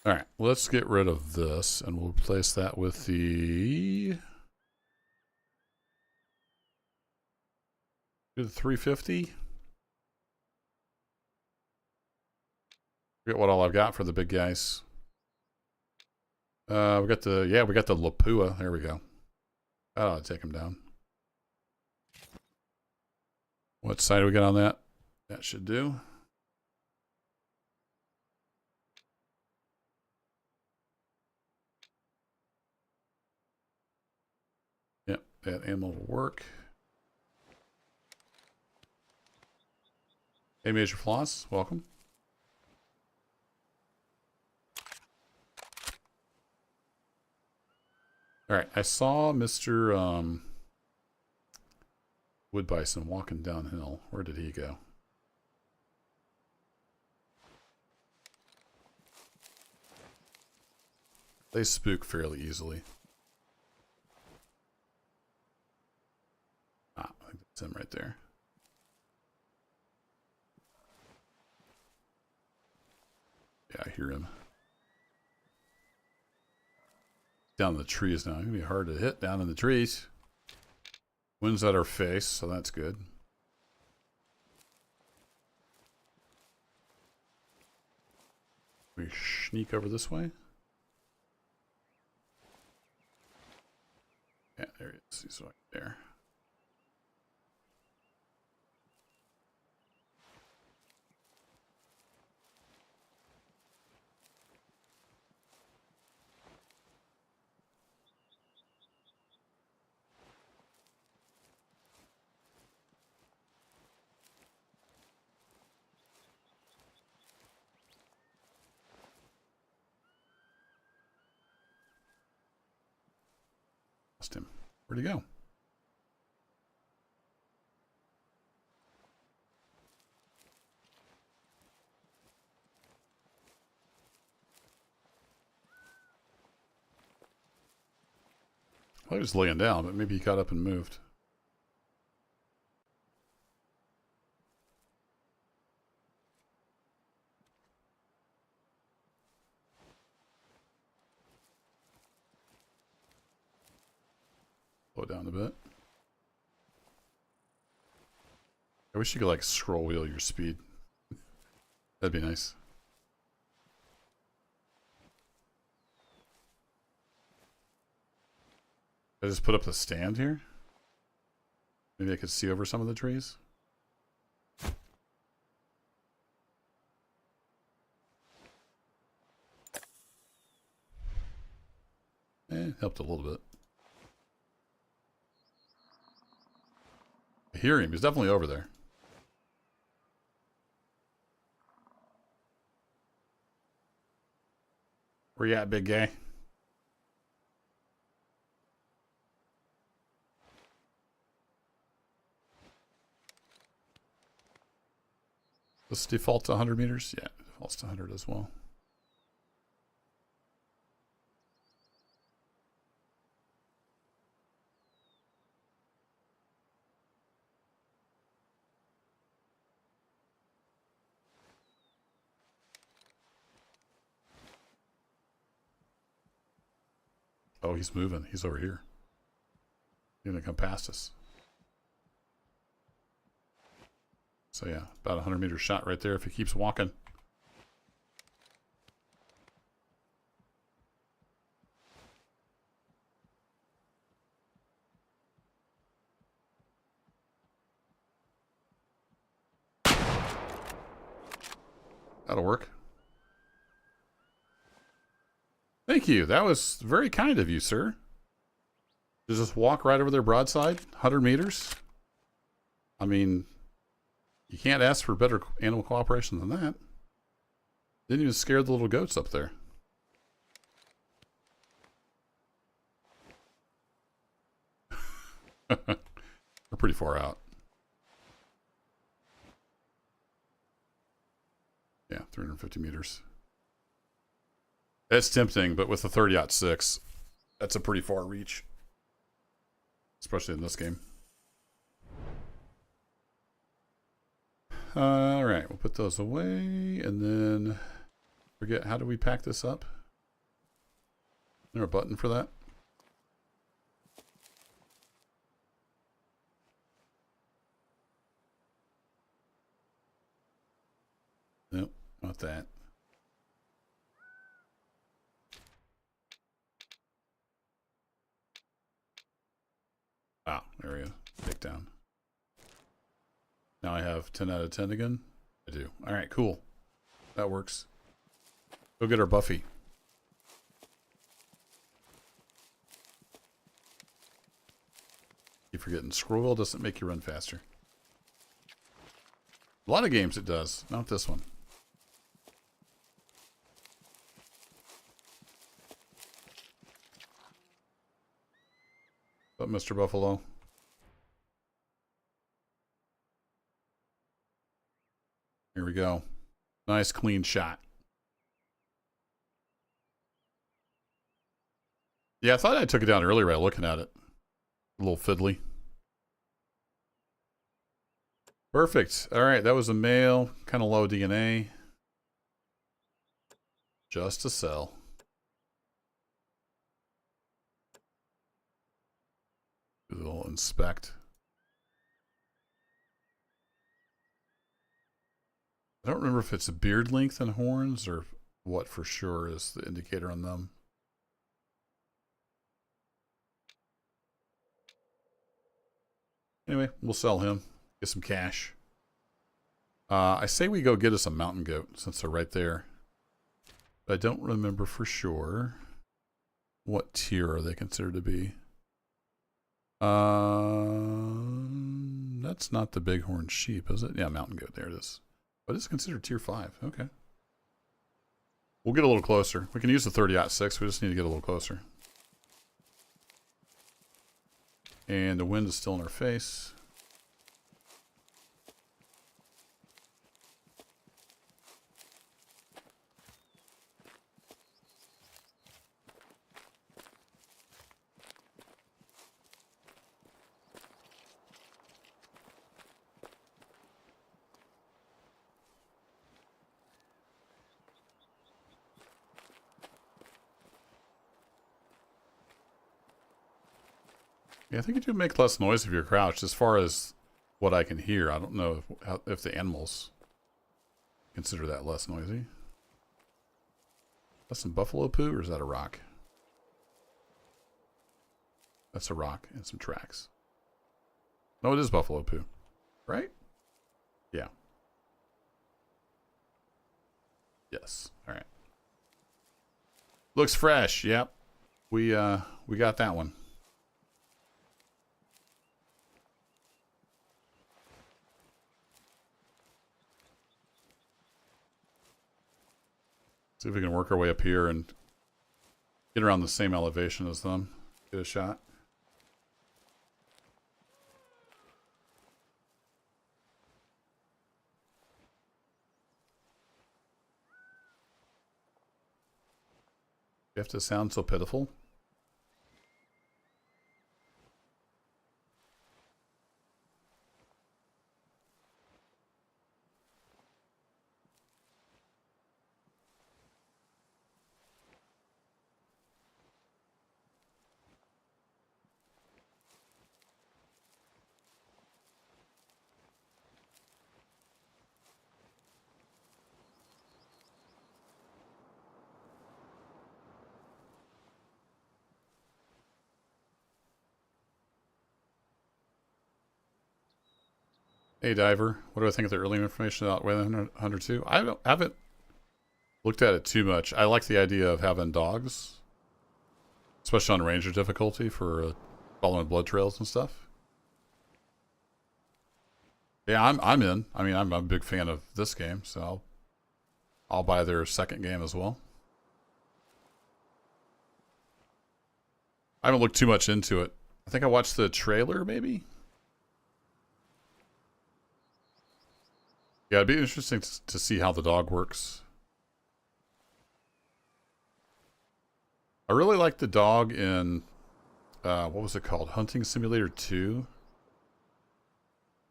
All right, let's get rid of this, and we'll replace that with the 350. Forget what all I've got for the big guys. We got the Lapua. There we go. That ought to take him down. What side do we got on that? That should do. Yep, that ammo will work. Hey, Major Floss, welcome. All right, I saw Mr. Wood Bison walking downhill. Where did he go? They spook fairly easily. Ah, I think that's him right there. Yeah, I hear him. Down in the trees now. It's going to be hard to hit down in the trees. Wind's at our face, so that's good. We sneak over this way. Yeah, there he is. He's right there. Lost him. Where'd he go? Well, he was laying down, but maybe he got up and moved. Slow down a bit. I wish you could like scroll wheel your speed. That'd be nice. I just put up the stand here. Maybe I could see over some of the trees. Helped a little bit. hear him. He's definitely over there. Where you at, big guy? This default to 100 meters? Yeah, it defaults to 100 as well. Oh, he's moving. He's over here. He's gonna come past us. So yeah, about 100 meter shot right there if he keeps walking. That'll work. Thank you. That was very kind of you, sir. To just walk right over there broadside, 100 meters. I mean, you can't ask for better animal cooperation than that. Didn't even scare the little goats up there. We're pretty far out. Yeah, 350 meters. It's tempting, but with the 30-06, that's a pretty far reach. Especially in this game. All right, we'll put those away, and then forget, how do we pack this up? Is there a button for that? Nope, not that. Ah, there we go. Take down. Now I have 10 out of 10 again. I do. All right, cool. That works. Go get our Buffy. Keep forgetting. Scroll wheel doesn't make you run faster. A lot of games it does. Not this one. But Mr. Buffalo. Here we go. Nice clean shot. Yeah, I thought I took it down earlier by looking at it. A little fiddly. Perfect. All right, that was a male. Kind of low DNA. Just to sell. Do a little inspect. I don't remember if it's a beard length and horns or what for sure is the indicator on them. Anyway, we'll sell him. Get some cash. I say we go get us a mountain goat since they're right there. But I don't remember for sure what tier are they considered to be. That's not the bighorn sheep, is it? Yeah, mountain goat. There it is. But it's considered tier 5. Okay. We'll get a little closer. We can use the 30-06. We just need to get a little closer. And the wind is still in our face. Yeah, I think you do make less noise if you're crouched. As far as what I can hear, I don't know if the animals consider that less noisy. That's some buffalo poo, or is that a rock? That's a rock and some tracks. No, it is buffalo poo, right? Yeah. Yes. All right. Looks fresh. Yep. We got that one. See if we can work our way up here and get around the same elevation as them. Get a shot. You have to sound so pitiful. Hey Diver, what do I think of the early information about Wayland 102? I haven't looked at it too much. I like the idea of having dogs, especially on ranger difficulty for following blood trails and stuff. Yeah, I'm in. I mean, I'm a big fan of this game, so I'll buy their second game as well. I haven't looked too much into it. I think I watched the trailer, maybe. Yeah, it'd be interesting to see how the dog works. I really like the dog in, what was it called? Hunting Simulator 2?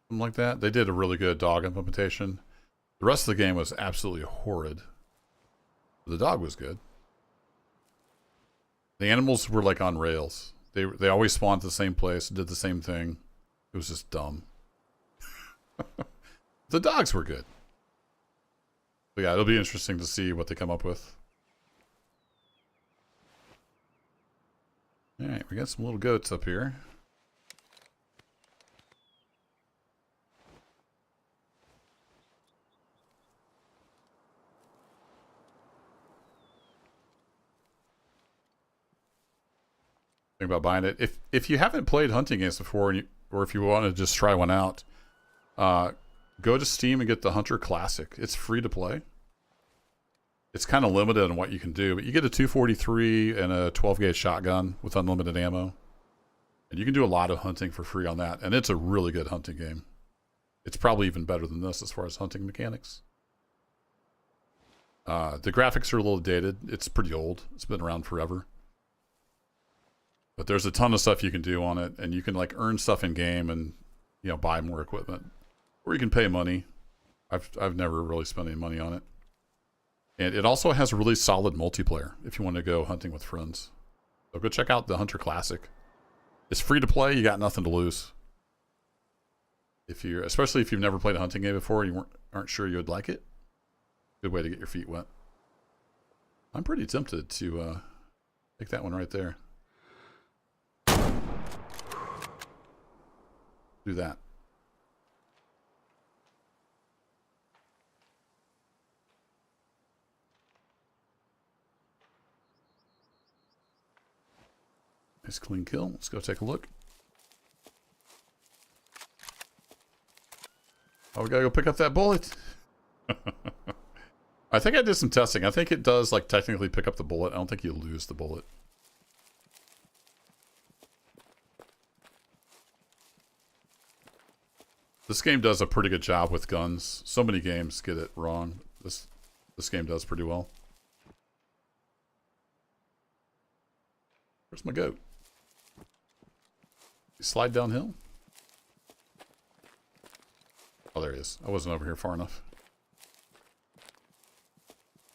Something like that. They did a really good dog implementation. The rest of the game was absolutely horrid. The dog was good. The animals were like on rails. They always spawned at the same place, did the same thing. It was just dumb. The dogs were good. But yeah, it'll be interesting to see what they come up with. Alright, we got some little goats up here. Think about buying it. If you haven't played hunting games before, or if you want to just try one out, go to Steam and get the Hunter Classic. It's free to play. It's kind of limited on what you can do, but you get a 243 and a 12 gauge shotgun with unlimited ammo. And you can do a lot of hunting for free on that. And it's a really good hunting game. It's probably even better than this as far as hunting mechanics. The graphics are a little dated. It's pretty old. It's been around forever. But there's a ton of stuff you can do on it. And you can like earn stuff in game and, you know, buy more equipment. Or you can pay money. I've never really spent any money on it. And it also has a really solid multiplayer if you want to go hunting with friends. So go check out the Hunter Classic. It's free to play. You got nothing to lose. Especially if you've never played a hunting game before and you aren't sure you would like it. Good way to get your feet wet. I'm pretty tempted to take that one right there. Do that. Nice clean kill. Let's go take a look. Oh, we gotta go pick up that bullet. I think I did some testing. I think it does like technically pick up the bullet. I don't think you lose the bullet. This game does a pretty good job with guns. So many games get it wrong. This game does pretty well. Where's my goat? You slide downhill? Oh, there he is. I wasn't over here far enough.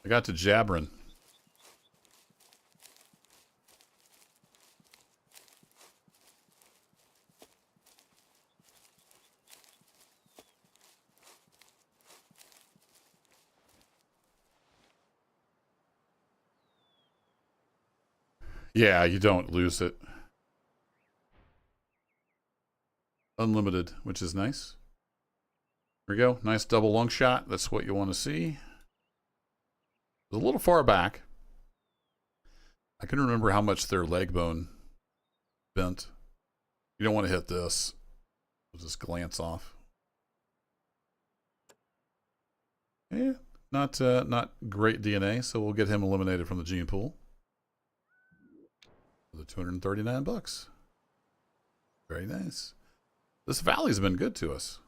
I got to jabbering. Yeah, you don't lose it. Unlimited, which is nice. There we go. Nice double lung shot. That's what you want to see. It's a little far back. I can remember how much their leg bone bent. You don't want to hit this. It'll just glance off. Yeah, Not great DNA, so we'll get him eliminated from the gene pool. For the 239 bucks. Very nice. This valley's been good to us.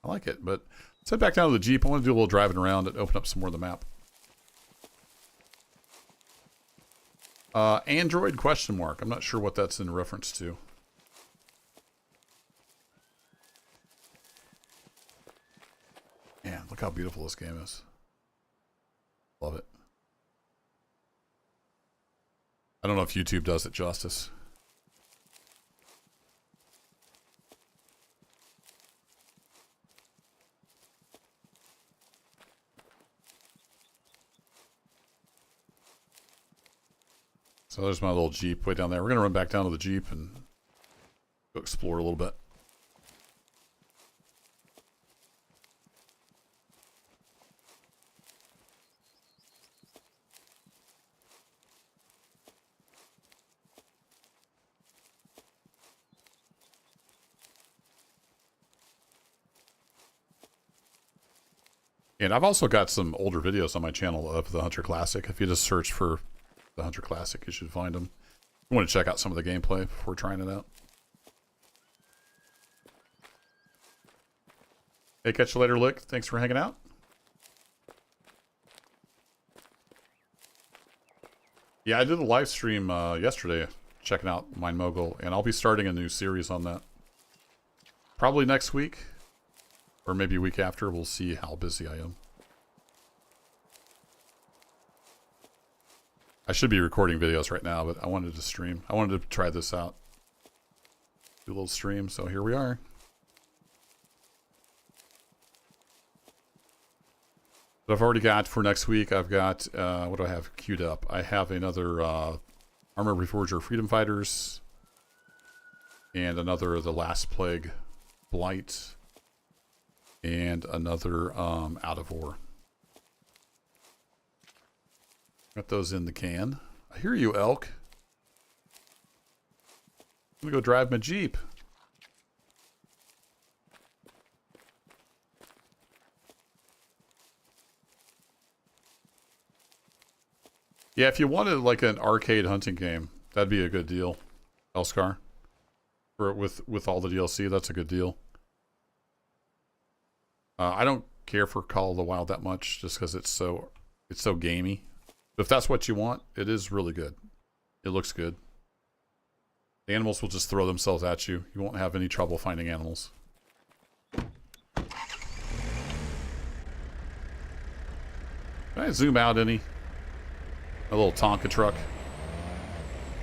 I like it, but let's head back down to the Jeep. I want to do a little driving around and open up some more of the map. Android question mark. I'm not sure what that's in reference to. Man, look how beautiful this game is. Love it. I don't know if YouTube does it justice. So there's my little Jeep way down there. We're going to run back down to the Jeep and go explore a little bit. And I've also got some older videos on my channel of the Hunter Classic. If you just search for the Hunter Classic, you should find them. You want to check out some of the gameplay before trying it out. Hey, catch you later, Lick. Thanks for hanging out. Yeah, I did a live stream yesterday checking out Mind Mogul, and I'll be starting a new series on that. Probably next week. Or maybe a week after. We'll see how busy I am. I should be recording videos right now, but I wanted to stream. I wanted to try this out. Do a little stream, so here we are. But I've already got, for next week, I've got, what do I have queued up? I have another Armor Reforger Freedom Fighters. And another The Last Plague Blight. And another Out of War. Got those in the can. I hear you, elk. I'm gonna go drive my Jeep. Yeah, if you wanted like an arcade hunting game, that'd be a good deal. Elskar. With all the DLC, that's a good deal. I don't care for Call of the Wild that much, just because it's so gamey. But if that's what you want, it is really good. It looks good. The animals will just throw themselves at you. You won't have any trouble finding animals. Can I zoom out any? A little Tonka truck.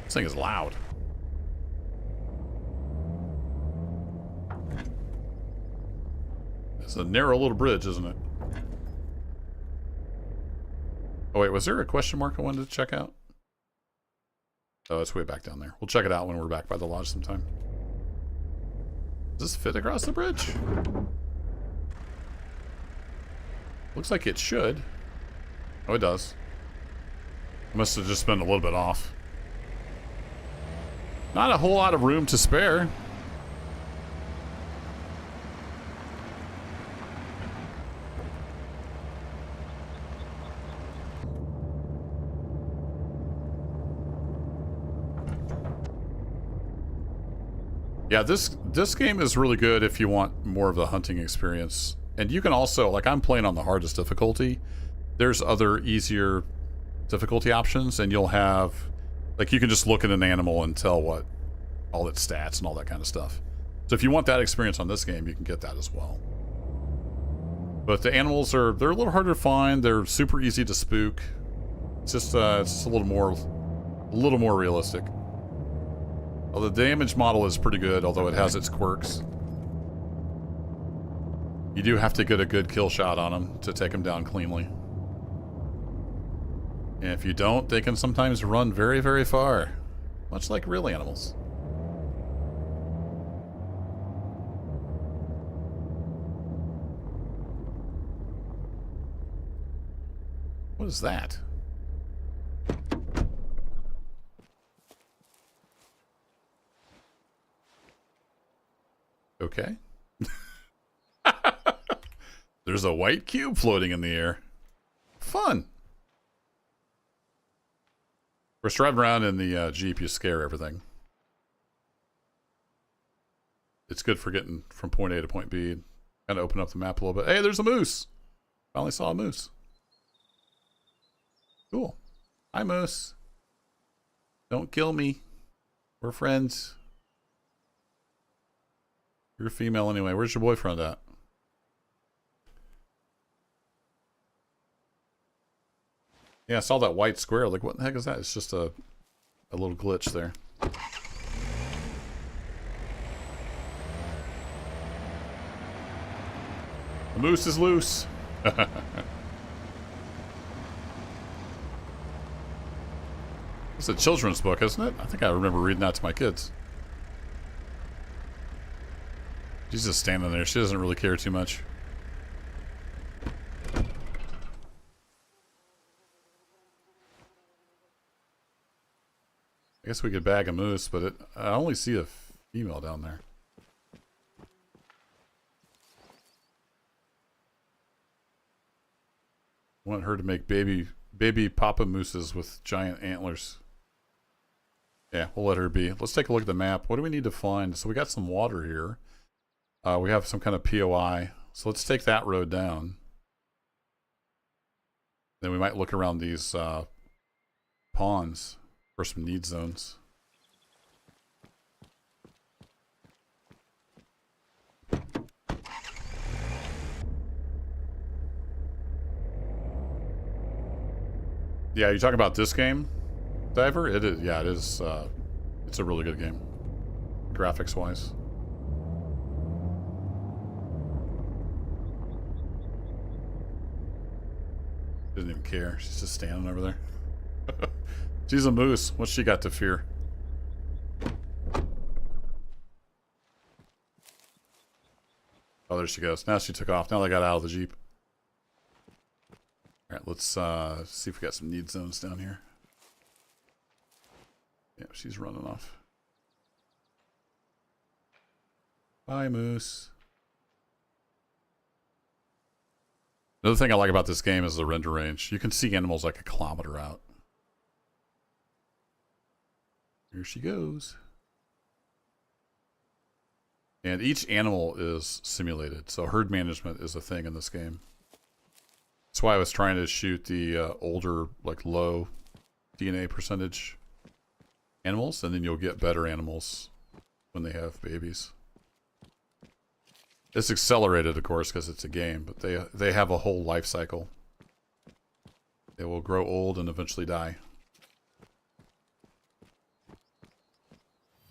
This thing is loud. It's a narrow little bridge, isn't it? Oh wait, was there a question mark I wanted to check out? Oh, it's way back down there. We'll check it out when we're back by the lodge sometime. Does this fit across the bridge? Looks like it should. Oh, it does. Must have just been a little bit off. Not a whole lot of room to spare. Yeah, this game is really good if you want more of the hunting experience. And you can also, like I'm playing on the hardest difficulty. There's other easier difficulty options, and you'll have, like you can just look at an animal and tell what, all its stats and all that kind of stuff. So if you want that experience on this game, you can get that as well. But the animals they're a little harder to find. They're super easy to spook. It's just a little more realistic. Well, the damage model is pretty good, although it has its quirks. You do have to get a good kill shot on them to take them down cleanly. And if you don't, they can sometimes run very, very far. Much like real animals. What is that? Okay. There's a white cube floating in the air. Fun. We're driving around in the Jeep, you scare everything. It's good for getting from point A to point B. Kind of open up the map a little bit. Hey, there's a moose. Finally saw a moose. Cool. Hi, moose. Don't kill me. We're friends. You're a female anyway. Where's your boyfriend at? Yeah, I saw that white square. Like, what the heck is that? It's just a little glitch there. The moose is loose. It's a children's book, isn't it? I think I remember reading that to my kids. She's just standing there. She doesn't really care too much. I guess we could bag a moose, but I only see a female down there. I want her to make baby papa mooses with giant antlers. Yeah, we'll let her be. Let's take a look at the map. What do we need to find? So we got some water here. We have some kind of POI. So let's take that road down. Then we might look around these ponds for some need zones. Yeah, you talking about this game, Diver? It is. Yeah, it is. It's a really good game, graphics-wise. Doesn't even care. She's just standing over there. She's a moose. What's she got to fear? Oh, there she goes. Now she took off. Now they got out of the Jeep. Alright, let's see if we got some need zones down here. Yeah, she's running off. Bye, moose. Another thing I like about this game is the render range. You can see animals like a kilometer out. Here she goes. And each animal is simulated, so herd management is a thing in this game. That's why I was trying to shoot the older, like low DNA percentage animals, and then you'll get better animals when they have babies. It's accelerated, of course, because it's a game, but they have a whole life cycle. They will grow old and eventually die.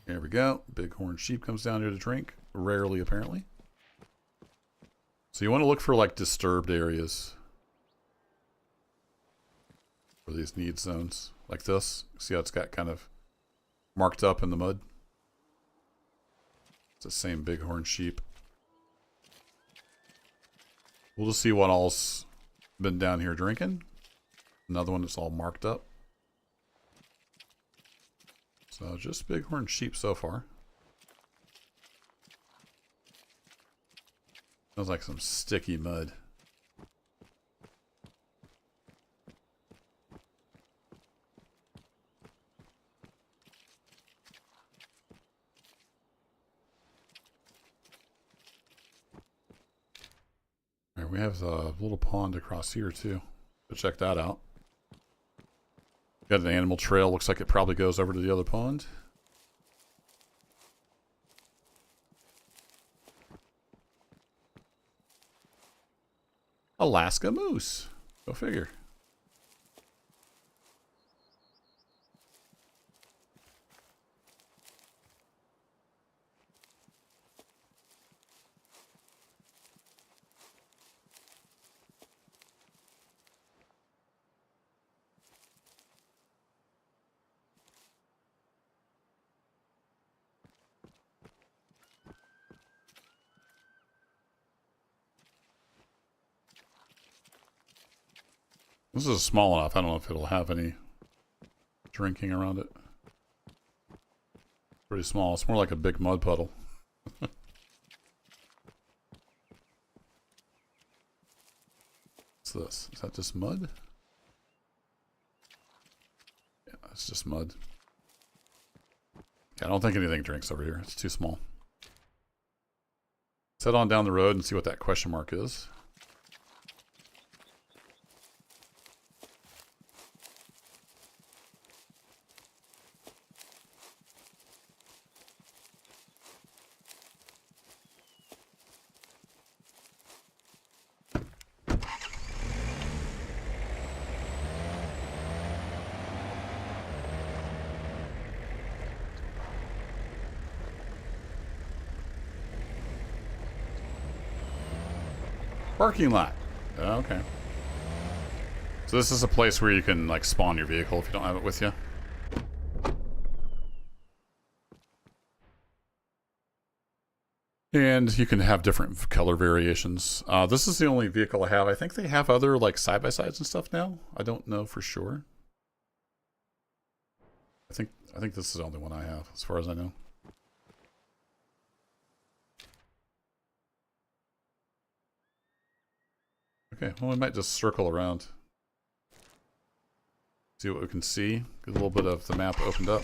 There we go. Bighorn sheep comes down here to drink. Rarely, apparently. So you want to look for, like, disturbed areas. For these need zones. Like this. See how it's got kind of marked up in the mud? It's the same bighorn sheep. We'll just see what all's been down here drinking. Another one that's all marked up. So just bighorn sheep so far. Smells like some sticky mud. Alright, we have a little pond across here too. So check that out. Got an animal trail. Looks like it probably goes over to the other pond. Alaska moose. Go figure. This is small enough. I don't know if it'll have any drinking around it. Pretty small. It's more like a big mud puddle. What's this? Is that just mud? it's just mud. Yeah, I don't think anything drinks over here. It's too small. Let's head on down the road and see what that question mark is. Parking lot. Okay. So this is a place where you can like spawn your vehicle if you don't have it with you. And you can have different color variations. This is the only vehicle I have. I think they have other like side-by-sides and stuff now. I don't know for sure. I think this is the only one I have, as far as I know. Okay, well, we might just circle around. See what we can see. Get a little bit of the map opened up.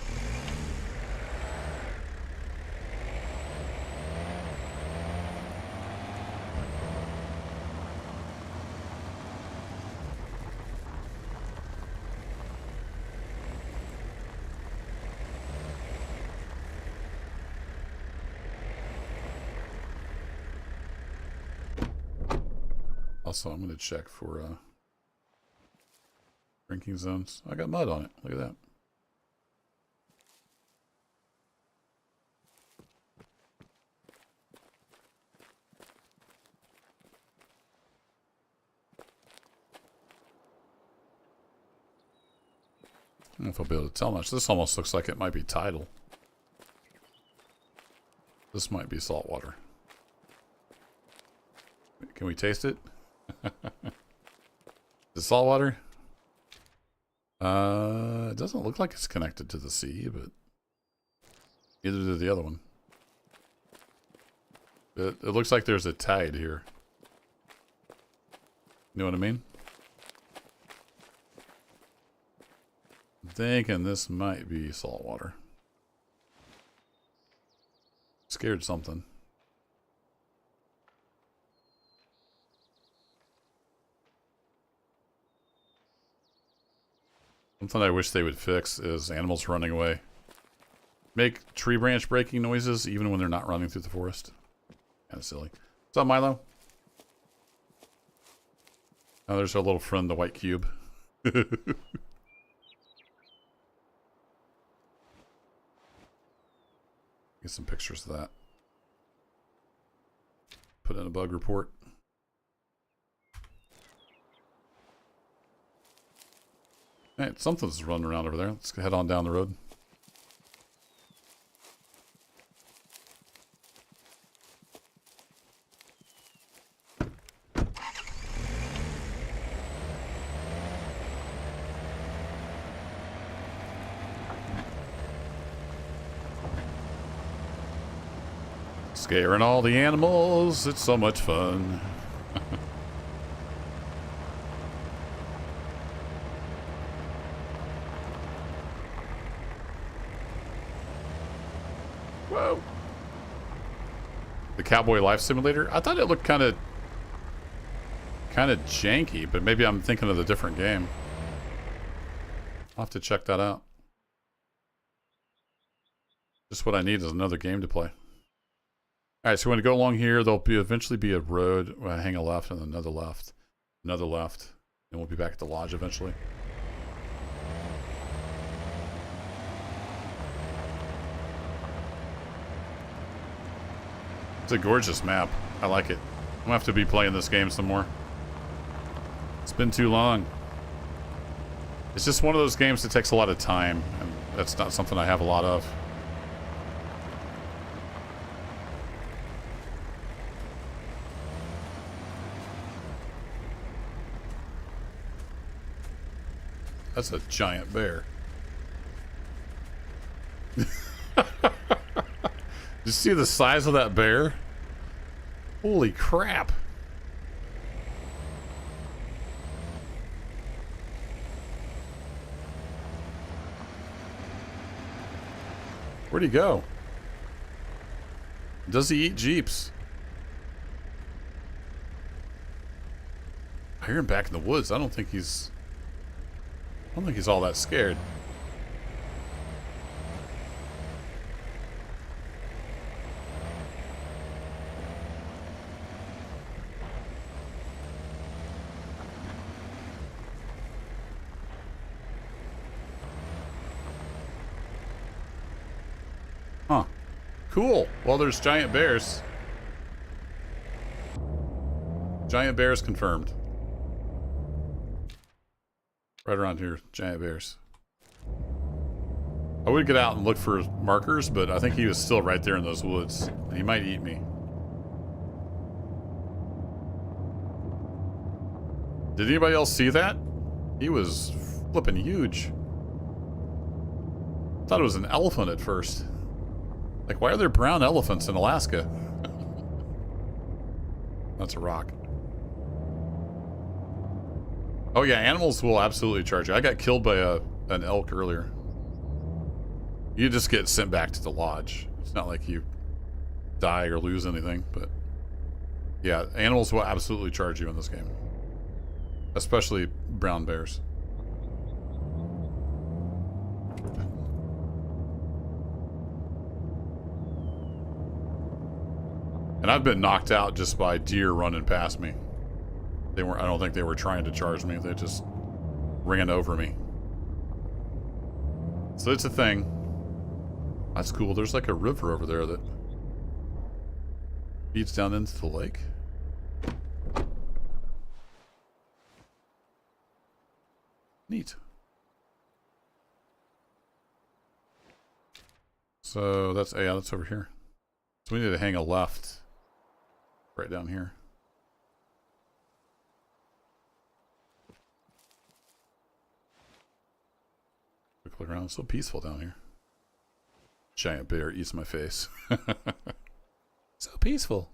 Also, I'm going to check for drinking zones. I got mud on it. Look at that. I don't know if I'll be able to tell much. This almost looks like it might be tidal. This might be salt water. Can we taste it? Is it salt water? It doesn't look like it's connected to the sea, but neither did the other one. It looks like there's a tide here. You know what I mean? I'm thinking this might be salt water. Scared something. Something I wish they would fix is animals running away. Make tree branch breaking noises even when they're not running through the forest. Kind of silly. What's up, Milo? Oh, there's our little friend, the white cube. Get some pictures of that. Put in a bug report. Hey, something's running around over there. Let's head on down the road. Scaring all the animals. It's so much fun. Whoa. The Cowboy Life Simulator? I thought it looked kind of janky, but maybe I'm thinking of a different game. I'll have to check that out. Just what I need is another game to play. Alright, so when we go along here, there'll eventually be a road. We'll hang a left and another left. Another left. And we'll be back at the lodge eventually. It's a gorgeous map. I like it. I'm gonna have to be playing this game some more. It's been too long. It's just one of those games that takes a lot of time, and that's not something I have a lot of. That's a giant bear. You see the size of that bear? Holy crap. Where'd he go? Does he eat Jeeps? I hear him back in the woods. I don't think he's all that scared. Huh. Cool. Well, there's giant bears. Giant bears confirmed. Right around here, giant bears. I would get out and look for markers, but I think he was still right there in those woods. He might eat me. Did anybody else see that? He was flipping huge. Thought it was an elephant at first. Like, why are there brown elephants in Alaska? That's a rock. Oh yeah, animals will absolutely charge you. I got killed by an elk earlier. You just get sent back to the lodge. It's not like you die or lose anything, but yeah, animals will absolutely charge you in this game. Especially brown bears. And I've been knocked out just by deer running past me. I don't think they were trying to charge me. They just ran over me. So it's a thing. That's cool. There's like a river over there that feeds down into the lake. Neat. So that's, yeah, that's over here. So we need to hang a left right down here. Quick look around. It's so peaceful down here. Giant bear eats my face. So peaceful.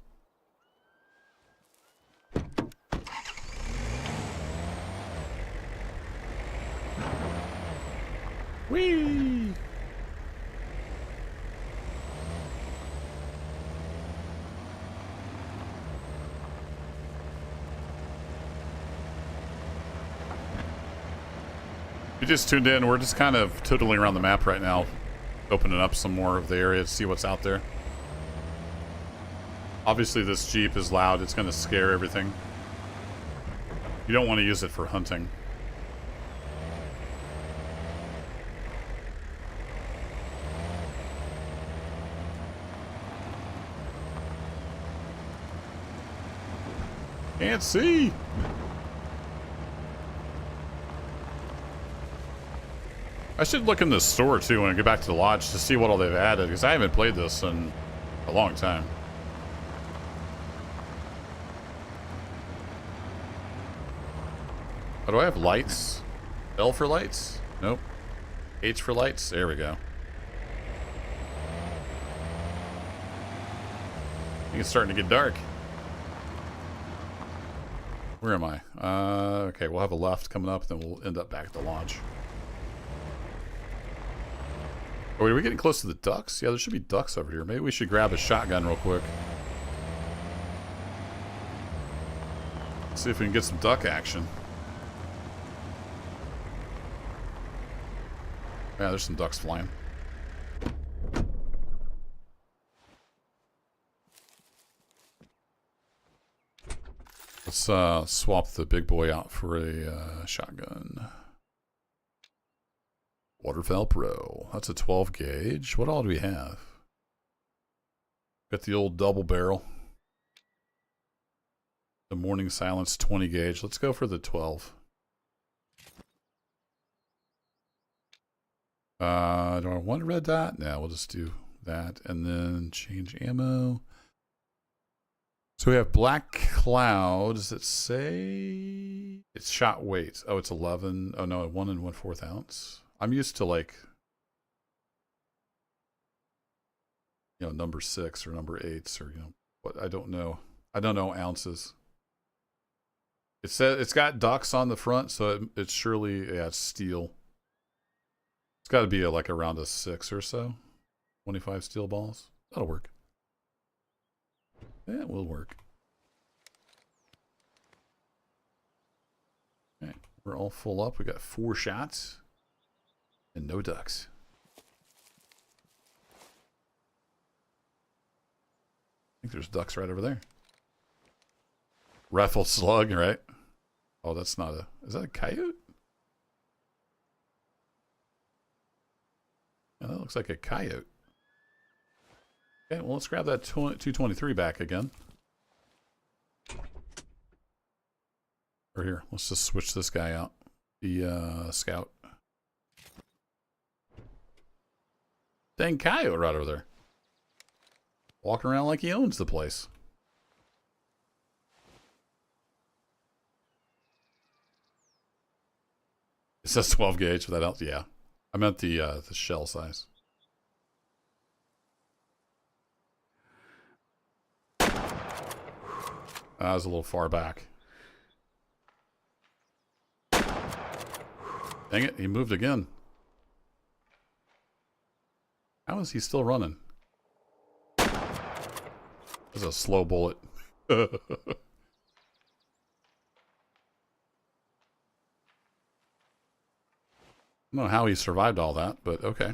Whee! You just tuned in. We're just kind of tootling around the map right now, opening up some more of the area to see what's out there. Obviously, this Jeep is loud. It's going to scare everything. You don't want to use it for hunting. Can't see. I should look in the store too when I get back to the lodge to see what all they've added, because I haven't played this in a long time. Oh, do I have lights? L for lights? Nope. H for lights? There we go. I think it's starting to get dark. Where am I? Okay, we'll have a left coming up, then we'll end up back at the lodge. Oh, are we getting close to the ducks? Yeah, there should be ducks over here. Maybe we should grab a shotgun real quick. See if we can get some duck action. Yeah, there's some ducks flying. Let's swap the big boy out for a shotgun. Waterfowl Pro. That's a 12 gauge. What all do we have? Got the old double barrel. The Morning Silence 20 gauge. Let's go for the 12. Do I want a red dot? No, we'll just do that. And then change ammo. So we have Black Cloud. Does it say? It's shot weight. Oh, it's 11. Oh, no, 1 1/4 ounce. I'm used to like, you know, number 6 or number 8s or, you know, what I don't know. I don't know ounces. It says it's got ducks on the front, so it's surely, yeah, it's steel. It's got to be like around a 6 or so. 25 steel balls. That'll work. That will work. Okay, we're all full up. We got 4 shots and no ducks. I think there's ducks right over there. Raffle slug, right? Oh, that's not a... Is that a coyote? Yeah, that looks like a coyote. Okay, well, let's grab that 223 back again. Or here, let's just switch this guy out. The scout. Dang coyote right over there. Walking around like he owns the place. It says 12 gauge, but that else, yeah. I meant the shell size. That was a little far back. Dang it, he moved again. How is he still running? That's a slow bullet. I don't know how he survived all that, but okay.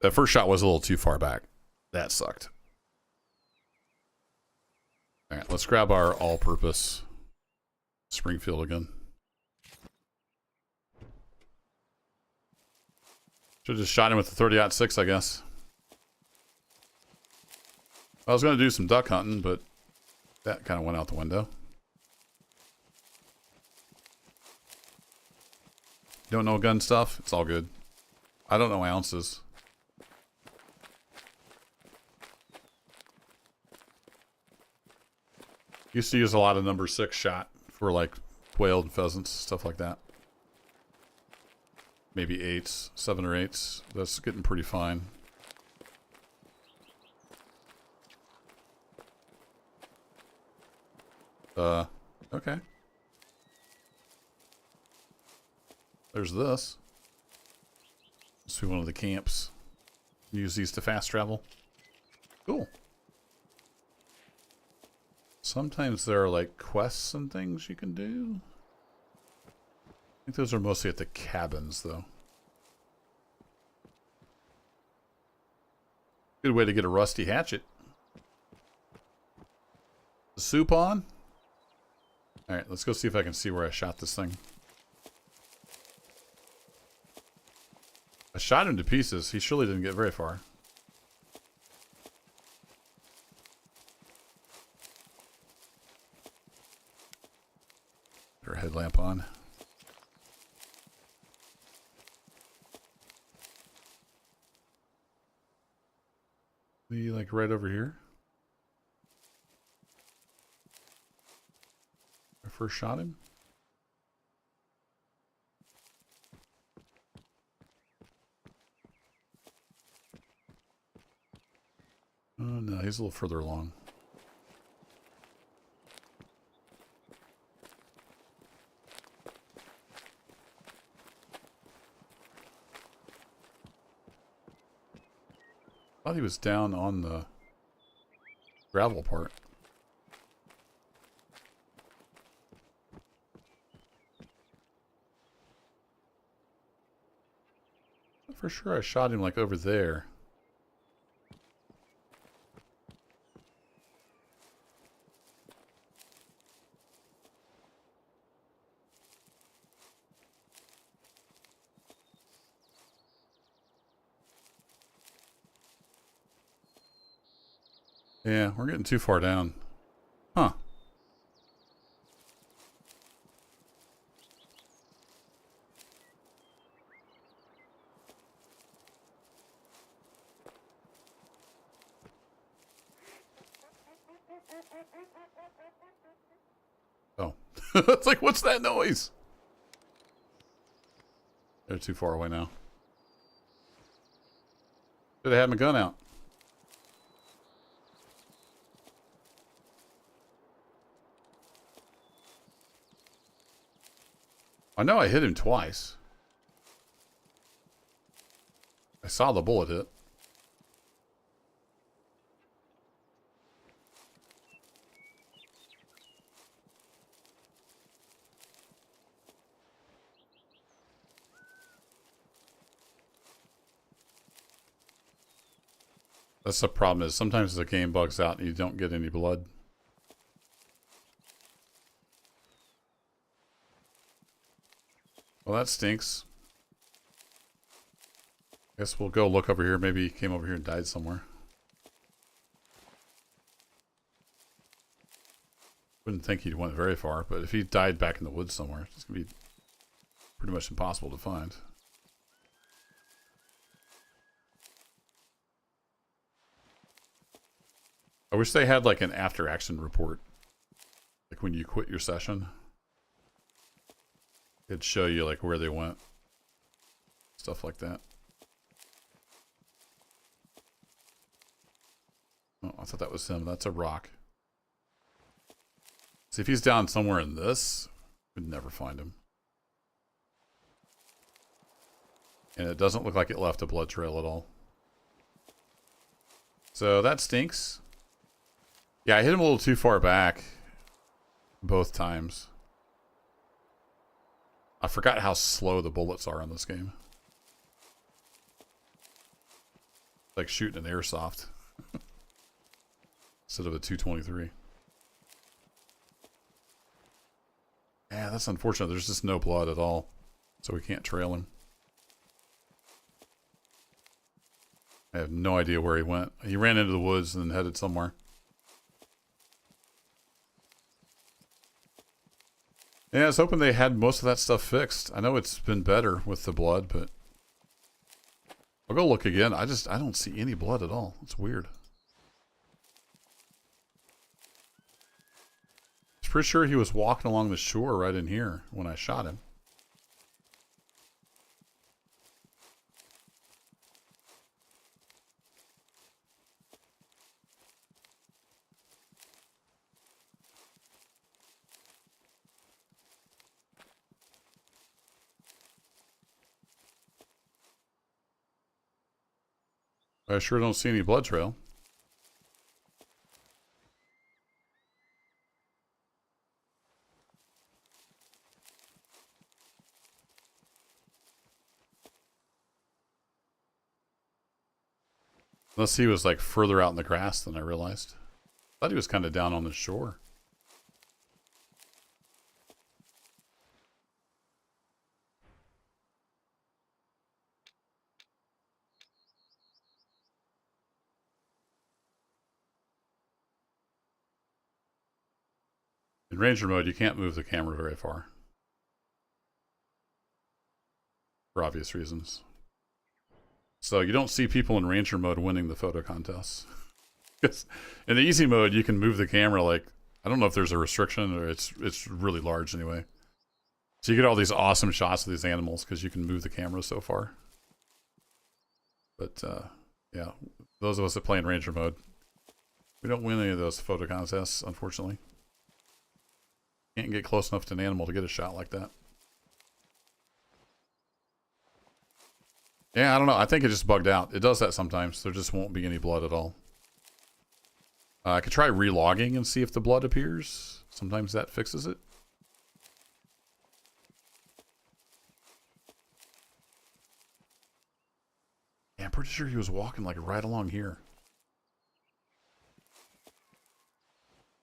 That first shot was a little too far back. That sucked. All right, let's grab our all-purpose Springfield again. Should have just shot him with the 30-06, I guess. I was going to do some duck hunting, but that kind of went out the window. Don't know gun stuff? It's all good. I don't know ounces. Used to use a lot of number 6 shot for like quail and pheasants, stuff like that. Maybe 8s, 7 or 8s. That's getting pretty fine. Okay. There's this. This will be one of the camps. Use these to fast travel. Cool. Sometimes there are like quests and things you can do. I think those are mostly at the cabins though. Good way to get a rusty hatchet. The soup on? Alright, let's go see if I can see where I shot this thing. I shot him to pieces. He surely didn't get very far. Put our headlamp on. Be like right over here. I first shot him. Oh no, he's a little further along. I thought he was down on the gravel part. For sure I shot him like over there. Yeah, we're getting too far down. Huh. Oh. It's like, what's that noise? They're too far away now. Should have had my gun out. I know I hit him twice. I saw the bullet hit. That's the problem, is sometimes the game bugs out and you don't get any blood. Well, that stinks. Guess we'll go look over here. Maybe he came over here and died somewhere. Wouldn't think he went very far, but if he died back in the woods somewhere, it's going to be pretty much impossible to find. I wish they had like an after action report. Like when you quit your session. It'd show you like where they went. Stuff like that. Oh, I thought that was him. That's a rock. See, if he's down somewhere in this, we'd never find him. And it doesn't look like it left a blood trail at all. So that stinks. Yeah, I hit him a little too far back. Both times. I forgot how slow the bullets are in this game. Like shooting an airsoft. Instead of a 223. Yeah, that's unfortunate. There's just no blood at all. So we can't trail him. I have no idea where he went. He ran into the woods and then headed somewhere. Yeah, I was hoping they had most of that stuff fixed. I know it's been better with the blood, but I'll go look again. I don't see any blood at all. It's weird. I'm pretty sure he was walking along the shore right in here when I shot him. I sure don't see any blood trail. Unless he was like further out in the grass than I realized. Thought he was kind of down on the shore. In Ranger mode, you can't move the camera very far. For obvious reasons. So you don't see people in Ranger mode winning the photo contests. In the easy mode, you can move the camera like, I don't know if there's a restriction or it's really large anyway. So you get all these awesome shots of these animals because you can move the camera so far. But yeah, those of us that play in Ranger mode, we don't win any of those photo contests, unfortunately. Can't get close enough to an animal to get a shot like that. Yeah, I don't know. I think it just bugged out. It does that sometimes. There just won't be any blood at all. I could try relogging and see if the blood appears. Sometimes that fixes it. Yeah, I'm pretty sure he was walking like right along here.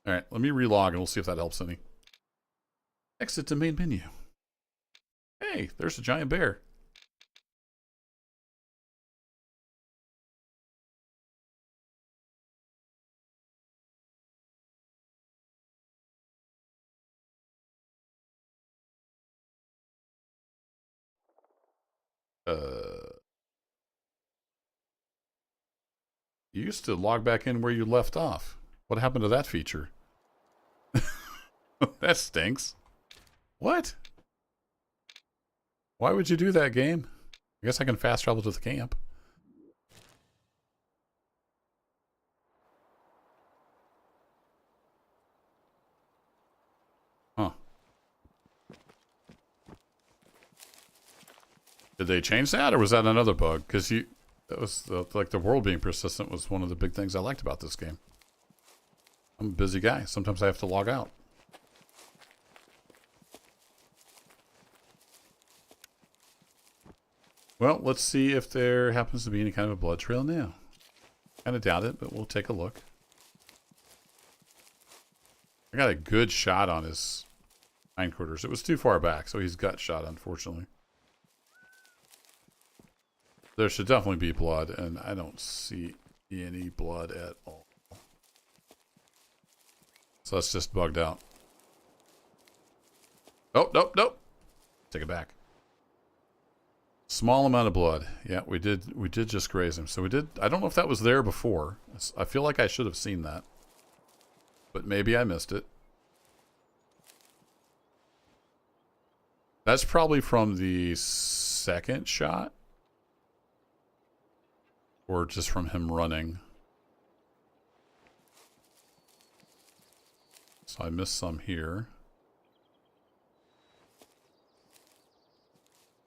Alright, let me relog and we'll see if that helps any. Exit to main menu. Hey, there's a giant bear. You used to log back in where you left off. What happened to that feature? That stinks. What? Why would you do that, game? I guess I can fast travel to the camp. Huh. Did they change that, or was that another bug? Because that was like the world being persistent was one of the big things I liked about this game. I'm a busy guy. Sometimes I have to log out. Well, let's see if there happens to be any kind of a blood trail now. Kind of doubt it, but we'll take a look. I got a good shot on his hindquarters. It was too far back, so he's gut shot, unfortunately. There should definitely be blood, and I don't see any blood at all. So that's just bugged out. Oh, nope, nope. Take it back. Small amount of blood. Yeah, we did just graze him. So we did. I don't know if that was there before. I feel like I should have seen that. But maybe I missed it. That's probably from the second shot. Or just from him running. So I missed some here.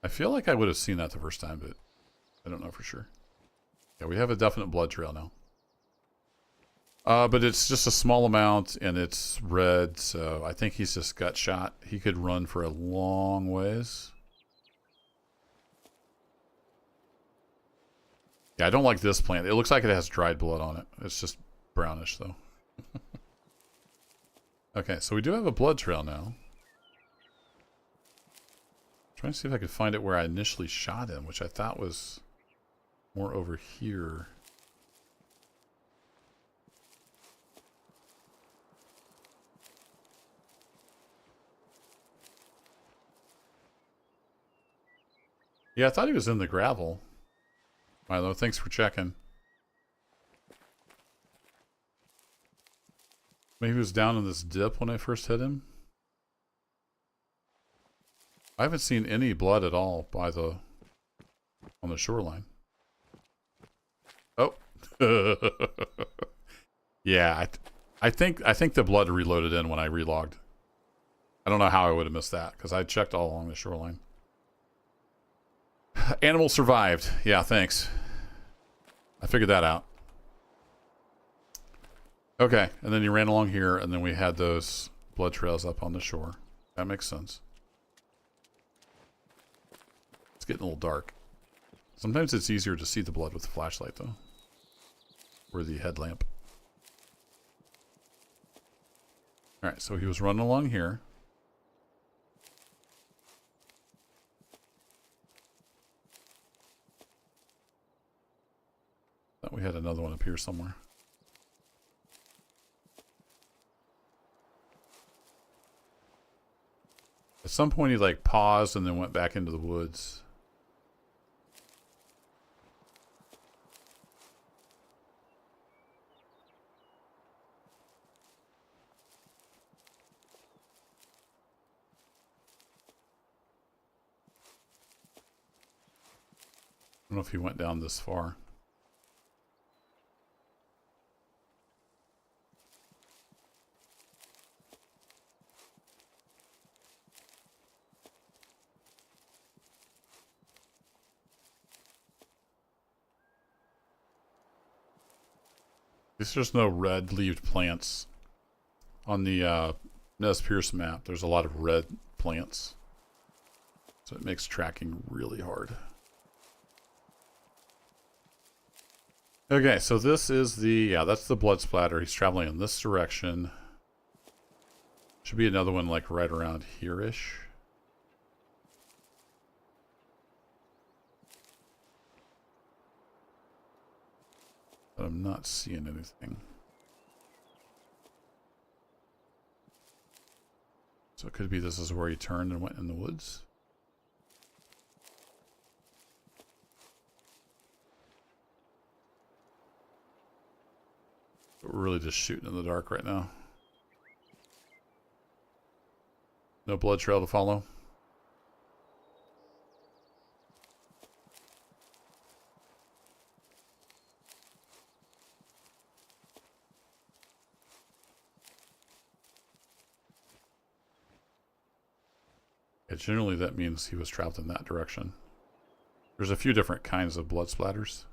I feel like I would have seen that the first time, but I don't know for sure. Yeah, we have a definite blood trail now. But it's just a small amount, and it's red, so I think he's just gut shot. He could run for a long ways. Yeah, I don't like this plant. It looks like it has dried blood on it. It's just brownish, though. Okay, so we do have a blood trail now. Trying to see if I could find it where I initially shot him, which I thought was more over here. Yeah, I thought he was in the gravel. Milo, thanks for checking. Maybe he was down in this dip when I first hit him. I haven't seen any blood at all on the shoreline. Oh. Yeah, I think the blood reloaded in when I relogged. I don't know how I would have missed that because I checked all along the shoreline. Animal survived. Yeah, thanks. I figured that out. Okay, and then you ran along here, and then we had those blood trails up on the shore. That makes sense. It's getting a little dark. Sometimes it's easier to see the blood with the flashlight, though. Or the headlamp. Alright, so he was running along here. Thought we had another one up here somewhere. At some point he like paused and then went back into the woods. I don't know if he went down this far. There's just no red-leaved plants on the Nez Perce map. There's a lot of red plants, so it makes tracking really hard. Okay, so this is that's the blood splatter. He's traveling in this direction. Should be another one like right around here-ish. But I'm not seeing anything. So it could be this is where he turned and went in the woods. But we're really just shooting in the dark right now. No blood trail to follow. Yeah, generally that means he was trapped in that direction. There's a few different kinds of blood splatters.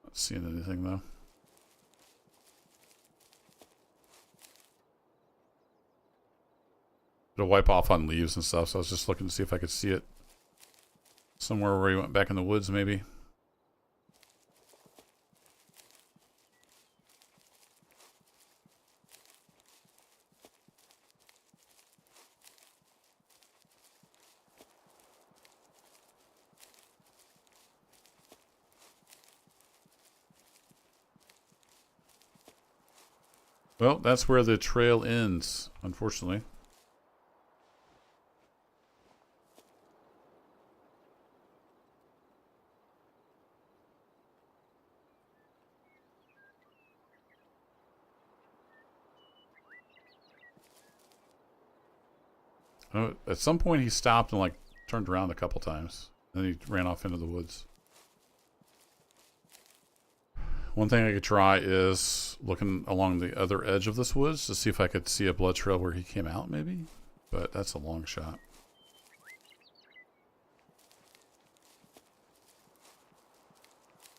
Not seeing anything though. To wipe off on leaves and stuff, so I was just looking to see if I could see it somewhere where he went back in the woods, maybe. Well, that's where the trail ends, unfortunately. At some point he stopped and like turned around a couple times. Then he ran off into the woods. One thing I could try is looking along the other edge of this woods to see if I could see a blood trail where he came out, maybe. But that's a long shot.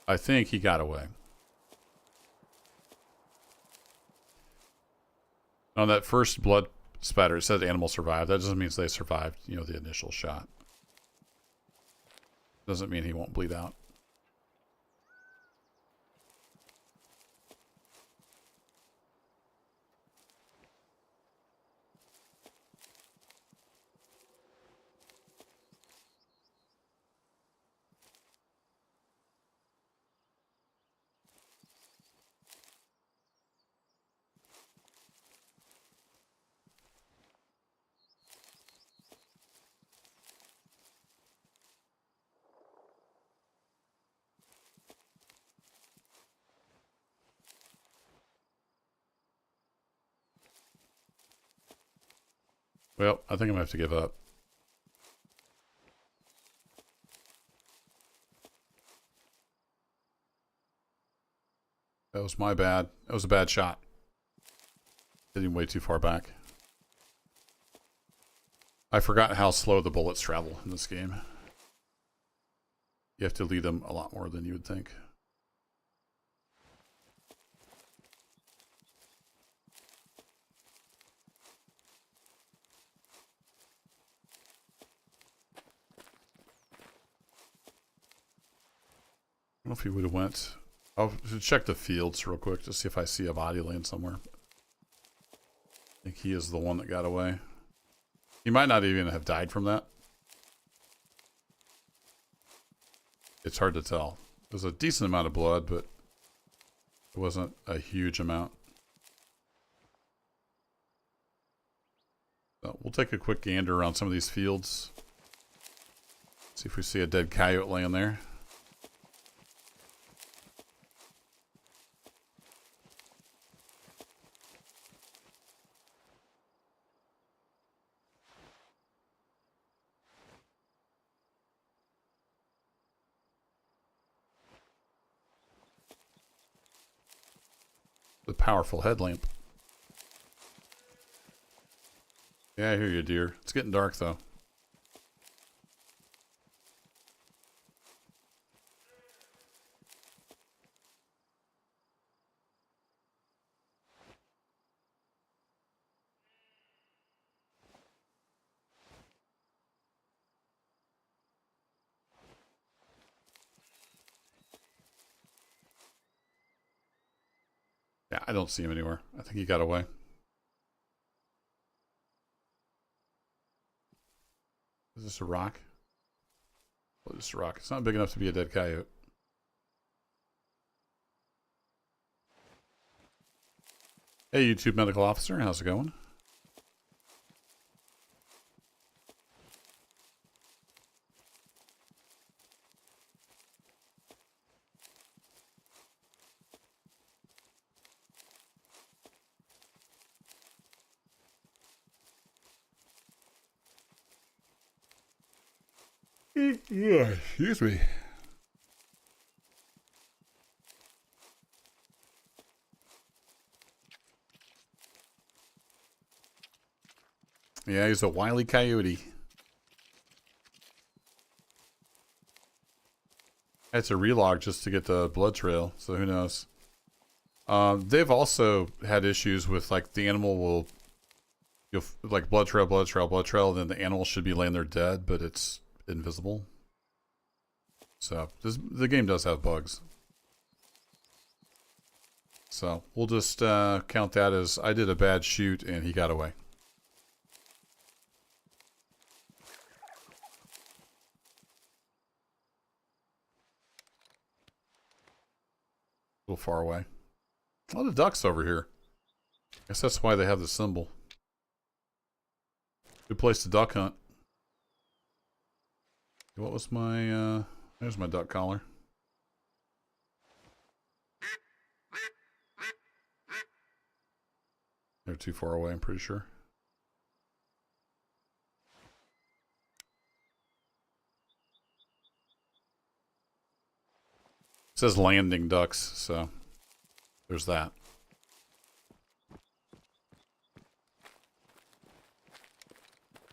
I think he got away. On that first blood spatter, it said animal survived. That doesn't mean they survived, you know, the initial shot. Doesn't mean he won't bleed out. Well, I think I'm going to have to give up. That was my bad. That was a bad shot. Hitting way too far back. I forgot how slow the bullets travel in this game. You have to lead them a lot more than you would think. I don't know if he would have went. I'll check the fields real quick to see if I see a body laying somewhere. I think he is the one that got away. He might not even have died from that. It's hard to tell. There's a decent amount of blood, but it wasn't a huge amount. So we'll take a quick gander around some of these fields. See if we see a dead coyote laying there. The powerful headlamp. Yeah, I hear you, dear. It's getting dark, though. Yeah, I don't see him anywhere. I think he got away. Is this a rock? Well, it's a rock. It's not big enough to be a dead coyote. Hey, YouTube medical officer. How's it going? Yeah, excuse me. Yeah, he's a wily coyote. I had to relog just to get the blood trail, so who knows. They've also had issues with, like, the animal will, you'll, like, blood trail, blood trail, blood trail, and then the animal should be laying there dead, but it's invisible. So, the game does have bugs. So, we'll just count that as I did a bad shoot and he got away. A little far away. A lot of ducks over here. I guess that's why they have the symbol. Good place to duck hunt. What was my, there's my duck collar. They're too far away, I'm pretty sure. It says landing ducks, so there's that.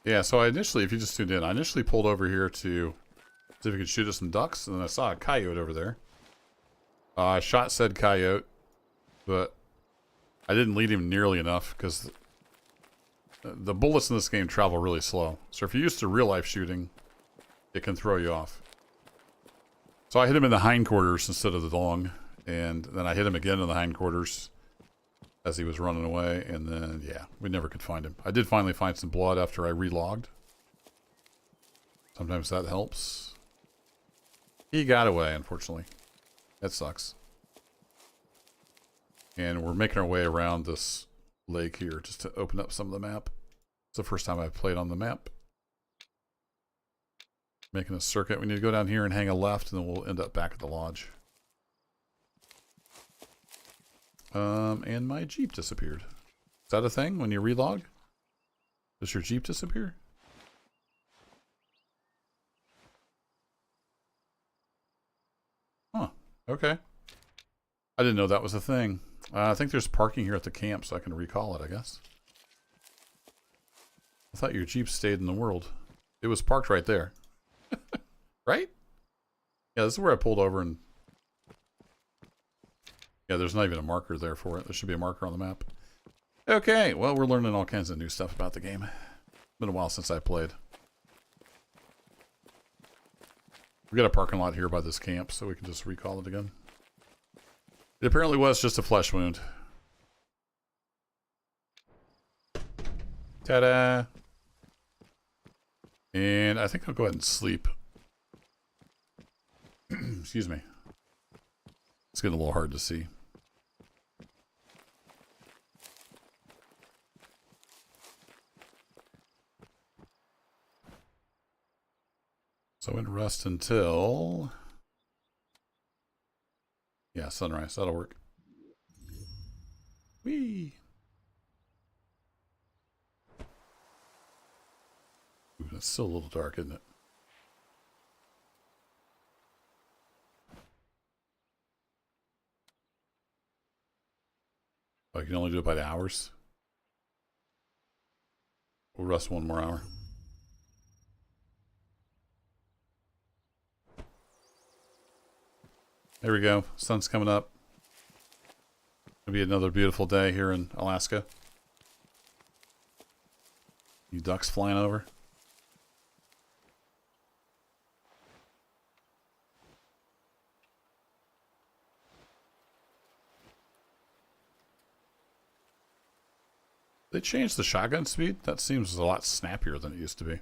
Yeah, so I initially, if you just tuned in, I initially pulled over here to see if we could shoot us some ducks, and then I saw a coyote over there. I shot said coyote, but I didn't lead him nearly enough because the bullets in this game travel really slow. So if you're used to real life shooting, it can throw you off. So I hit him in the hindquarters instead of the lung, and then I hit him again in the hindquarters as he was running away, and then, yeah, we never could find him. I did finally find some blood after I relogged. Sometimes that helps. He got away, unfortunately. That sucks. And we're making our way around this lake here just to open up some of the map. It's the first time I've played on the map. Making a circuit. We need to go down here and hang a left, and then we'll end up back at the lodge. And my Jeep disappeared. Is that a thing when you relog? Does your Jeep disappear? Huh. Okay. I didn't know that was a thing. I think there's parking here at the camp, so I can recall it, I guess. I thought your Jeep stayed in the world. It was parked right there. Right? Yeah, this is where I pulled over and... Yeah, there's not even a marker there for it. There should be a marker on the map. Okay, well, we're learning all kinds of new stuff about the game. It's been a while since I played. We got a parking lot here by this camp, so we can just recall it again. It apparently was just a flesh wound. Ta-da! And I think I'll go ahead and sleep. Excuse me. It's getting a little hard to see. So in rest until... Yeah, sunrise. That'll work. Whee! Ooh, it's still a little dark, isn't it? Oh, you can only do it by the hours? We'll rest one more hour. There we go. Sun's coming up. It'll be another beautiful day here in Alaska. You ducks flying over. They changed the shotgun speed? That seems a lot snappier than it used to be.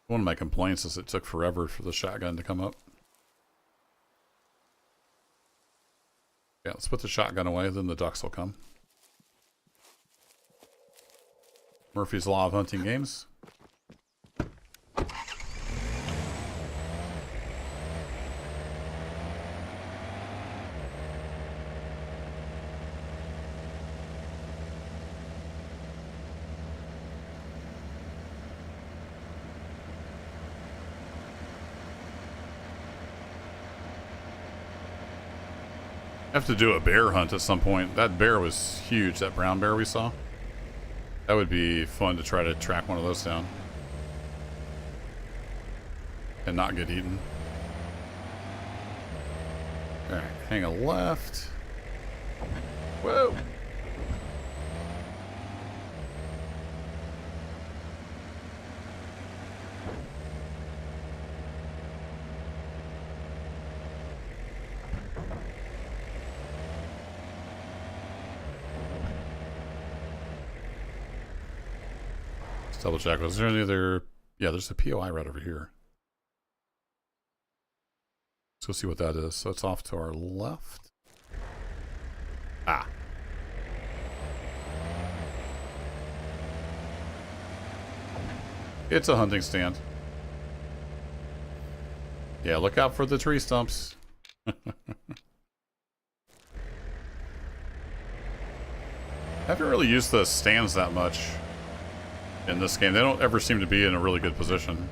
One of my complaints is it took forever for the shotgun to come up. Yeah, let's put the shotgun away, then the ducks will come. Murphy's Law of Hunting Games. I have to do a bear hunt at some point. That bear was huge, that brown bear we saw. That would be fun to try to track one of those down. And not get eaten. Alright, hang a left. Whoa! Let's double check. Was there any other... Yeah, there's a POI right over here. Let's go see what that is. So it's off to our left. Ah. It's a hunting stand. Yeah, look out for the tree stumps. I haven't really used the stands that much in this game. They don't ever seem to be in a really good position.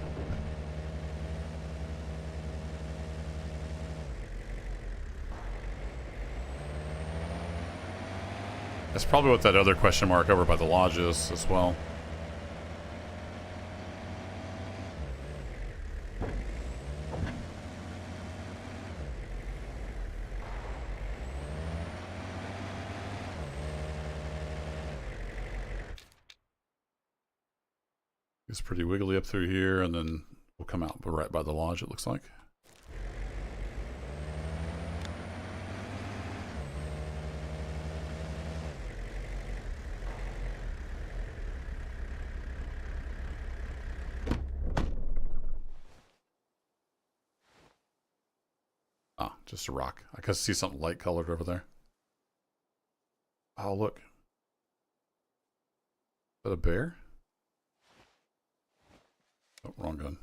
That's probably what that other question mark over by the lodge is as well. It's pretty wiggly up through here, and then we'll come out right by the lodge, it looks like. Ah, just a rock. I can see something light colored over there. Oh, look. Is that a bear? Oh, wrong gun.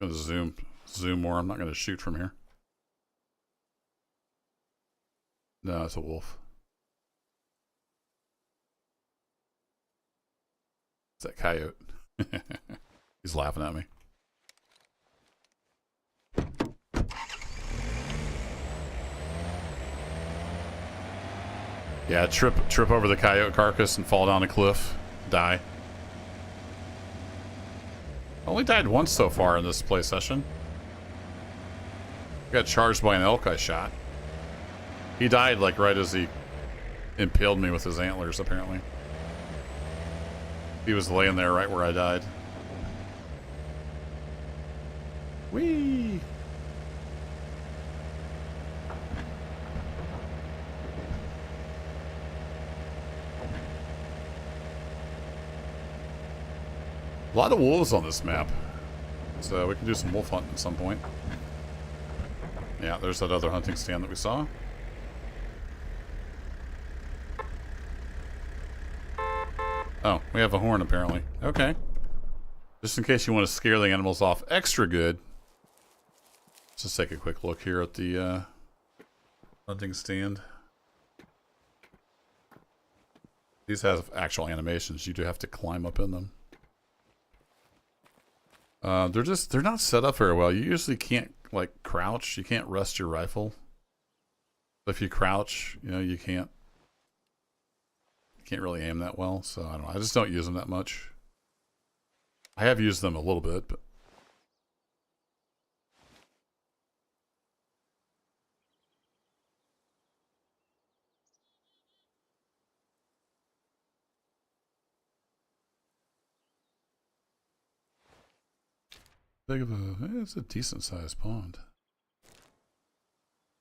I'm gonna zoom more. I'm not gonna shoot from here. No, it's a wolf. It's that coyote. He's laughing at me. Yeah, trip over the coyote carcass and fall down a cliff. Die. Only died once so far in this play session. Got charged by an elk I shot. He died like right as he impaled me with his antlers, apparently. He was laying there right where I died. Whee! A lot of wolves on this map, so we can do some wolf hunting at some point. Yeah, there's that other hunting stand that we saw. Oh, we have a horn apparently. Okay. Just in case you want to scare the animals off extra good. Let's just take a quick look here at the hunting stand. These have actual animations. You do have to climb up in them. They're not set up very well. You usually can't like crouch. You can't rest your rifle. If you crouch, you know, you can't really aim that well. So I don't know. I just don't use them that much. I have used them a little bit, but it's a decent sized pond.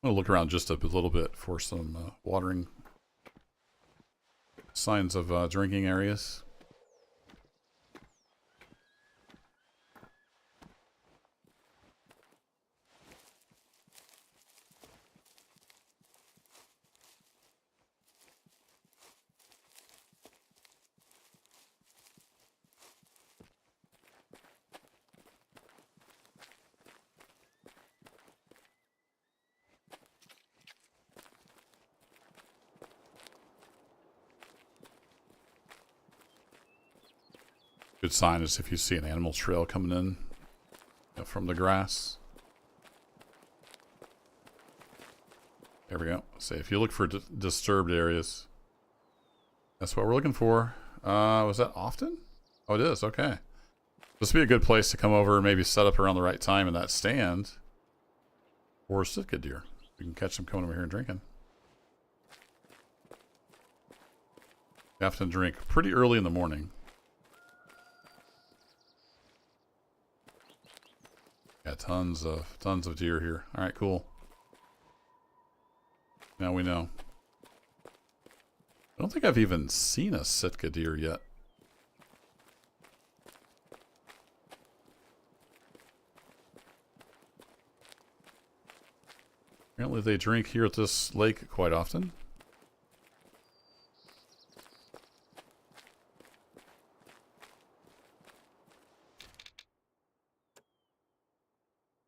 I'm gonna look around just a little bit for some watering signs of drinking areas. Good sign is if you see an animal trail coming in, you know, from the grass. There we go. So if you look for disturbed areas, that's what we're looking for. Was that often? Oh, it is. Okay. This would be a good place to come over and maybe set up around the right time in that stand. Or Sitka deer. We can catch them coming over here and drinking. You have to drink pretty early in the morning. Yeah, tons of deer here. All right, cool. Now we know. I don't think I've even seen a Sitka deer yet. Apparently they drink here at this lake quite often.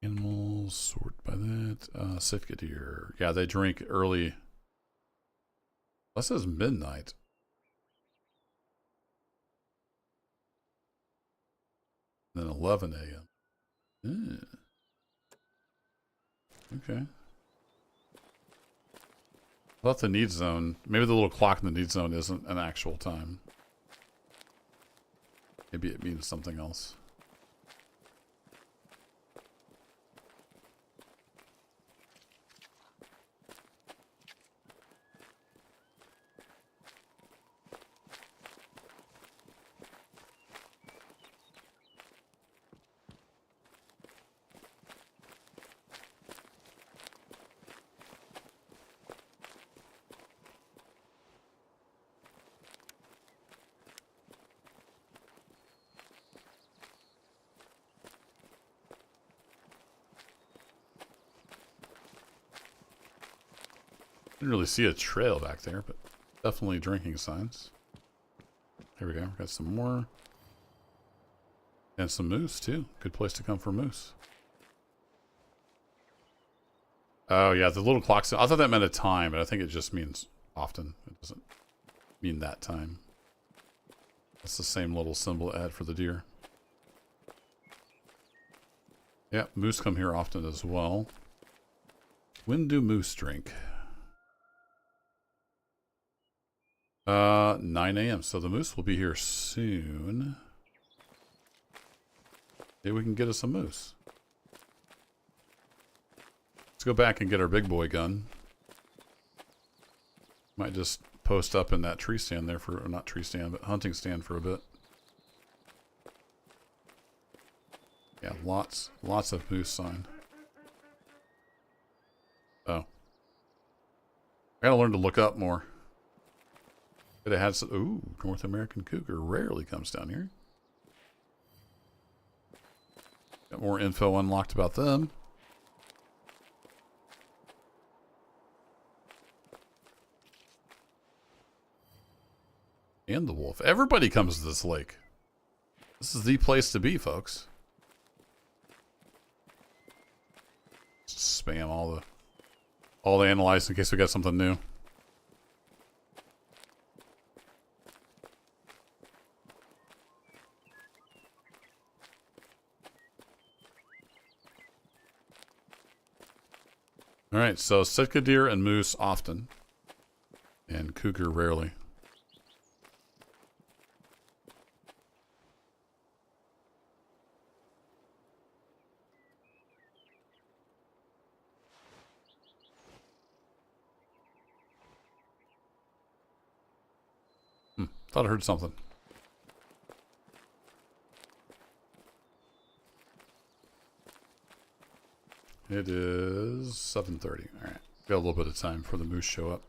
Animals, sort by that. Sitka deer. Yeah, they drink early. That says midnight. And then 11 a.m. Okay. I thought the need zone, maybe the little clock in the need zone isn't an actual time. Maybe it means something else. Didn't really see a trail back there, but definitely drinking signs. Here we go. Got some more. And some moose, too. Good place to come for moose. Oh, yeah. The little clock. I thought that meant a time, but I think it just means often. It doesn't mean that time. That's the same little symbol it had for the deer. Yeah, moose come here often as well. When do moose drink? 9 a.m. So the moose will be here soon. Maybe we can get us some moose. Let's go back and get our big boy gun. Might just post up in that tree stand there for, or not tree stand, but hunting stand for a bit. Yeah, lots of moose sign. Oh. I gotta learn to look up more. Could have had some, ooh, North American cougar rarely comes down here. Got more info unlocked about them. And the wolf. Everybody comes to this lake. This is the place to be, folks. Just spam all the analyze in case we got something new. All right, so Sitka deer and moose often, and cougar rarely. Thought I heard something. It is 7:30. All right, got a little bit of time before the moose show up.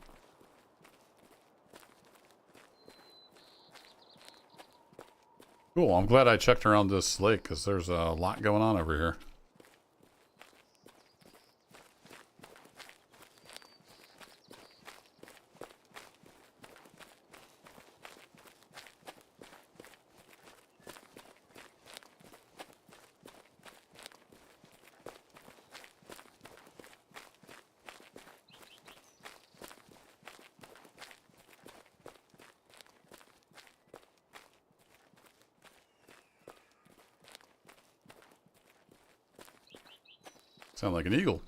Cool. I'm glad I checked around this lake because there's a lot going on over here. Sound like an eagle.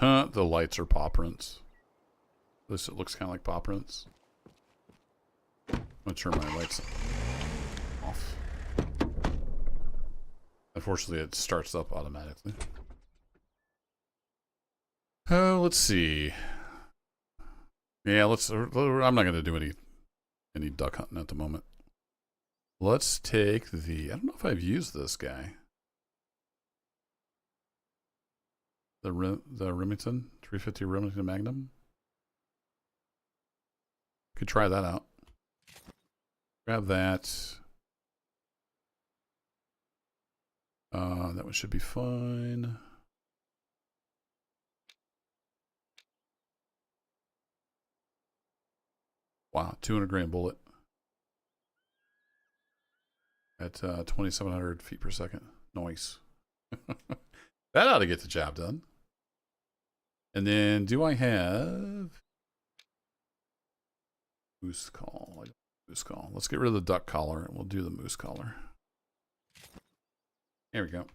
Huh, the lights are paw prints. At least it looks kind of like paw prints. I'm gonna turn my lights off. Unfortunately, it starts up automatically. Oh, let's see. Yeah, I'm not gonna do any duck hunting at the moment. Let's take the. I don't know if I've used this guy. The Remington 350 Remington Magnum. Could try that out. Grab that. That one should be fine. Wow, 200 grain bullet at 2,700 feet per second. Nice. That ought to get the job done. And then, do I have moose call? Moose call. Let's get rid of the duck collar and we'll do the moose collar. There we go.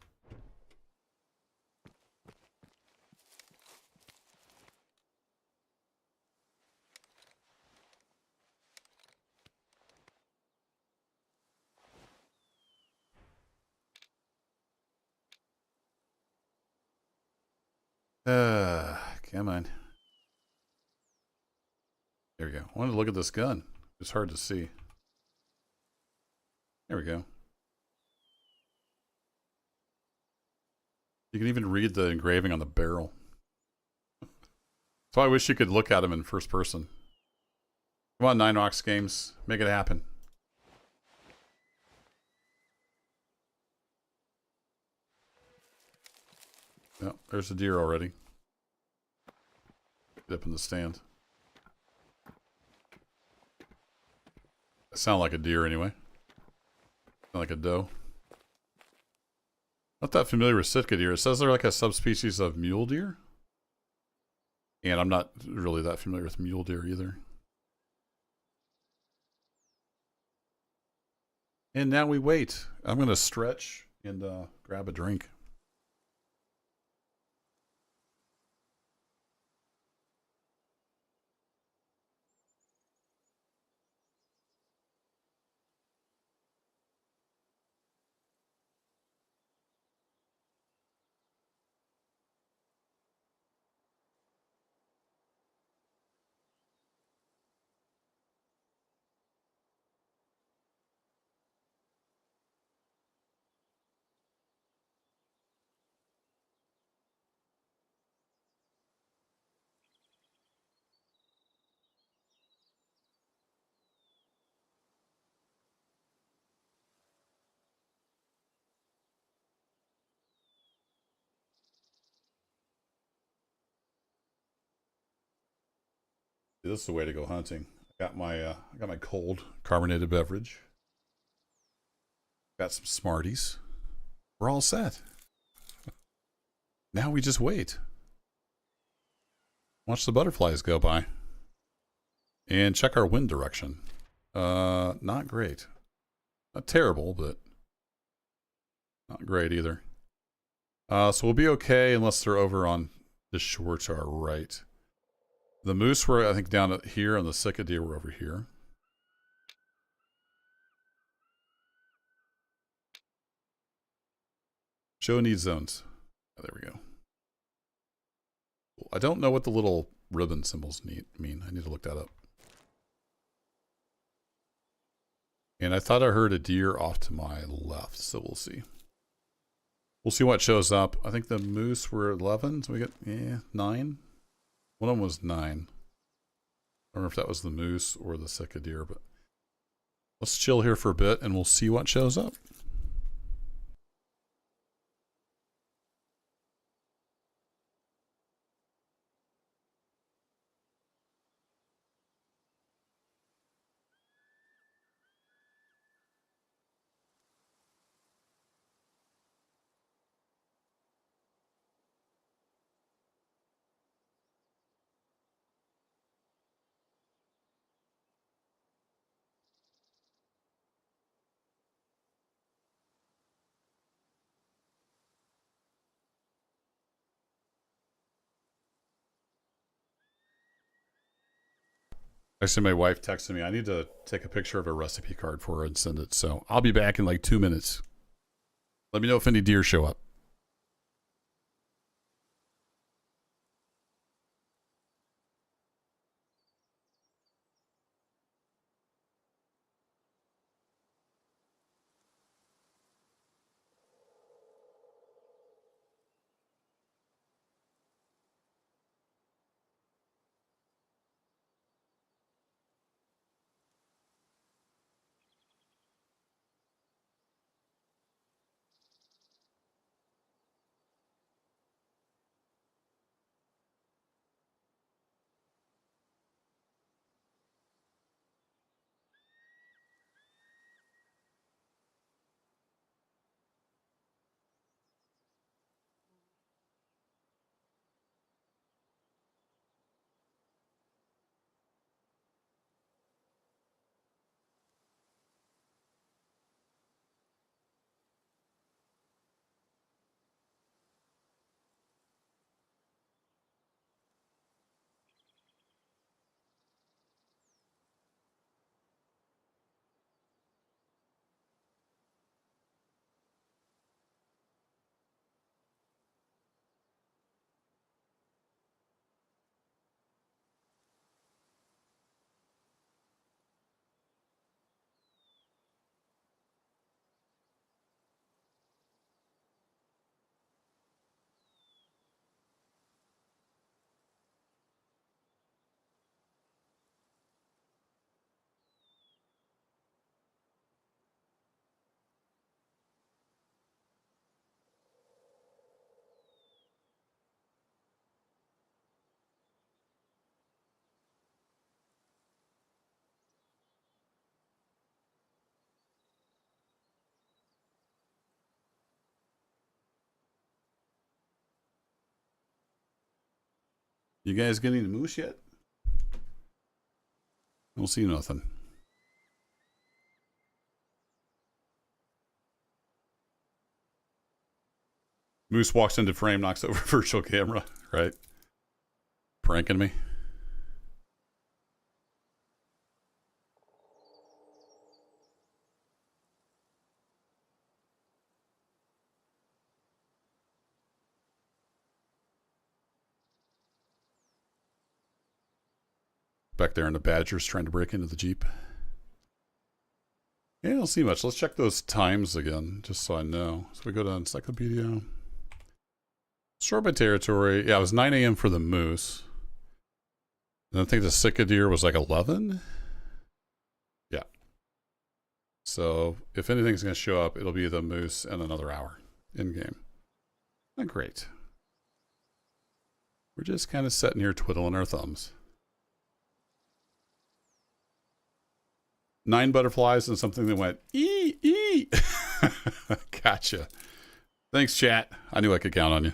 Come on. There we go. I wanted to look at this gun. It's hard to see. There we go. You can even read the engraving on the barrel. So I wish you could look at them in first person. Come on, 9ox Games. Make it happen. Yep, there's a deer already. Get up in the stand. I sound like a deer anyway. Sound like a doe. Not that familiar with Sitka deer. It says they're like a subspecies of mule deer. And I'm not really that familiar with mule deer either. And now we wait. I'm going to stretch and grab a drink. This is the way to go hunting. I got my cold carbonated beverage. Got some Smarties. We're all set. Now we just wait. Watch the butterflies go by. And check our wind direction. Not great. Not terrible, but not great either. So we'll be okay unless they're over on the shore to our right. The moose were, I think, down here, and the Sitka deer were over here. Show need zones. Oh, there we go. I don't know what the little ribbon symbols mean. I need to look that up. And I thought I heard a deer off to my left, so we'll see. We'll see what shows up. I think the moose were 11, so we get 9. One of them was 9. I don't know if that was the moose or the Sitka deer, but let's chill here for a bit and we'll see what shows up. Actually, my wife texted me. I need to take a picture of a recipe card for her and send it. So I'll be back in like 2 minutes. Let me know if any deer show up. You guys getting the moose yet? Don't see nothing. Moose walks into frame, knocks over virtual camera, right? Pranking me. Back there in the Badgers trying to break into the Jeep. Yeah, I don't see much. Let's check those times again, just so I know. So we go to Encyclopedia. Sort by territory. Yeah, it was 9 a.m. for the moose. And I think the Sika deer was like 11. Yeah. So if anything's going to show up, it'll be the moose in another hour in game. Not great. We're just kind of sitting here twiddling our thumbs. 9 butterflies and something that went ee. Gotcha. Thanks, chat. I knew I could count on you.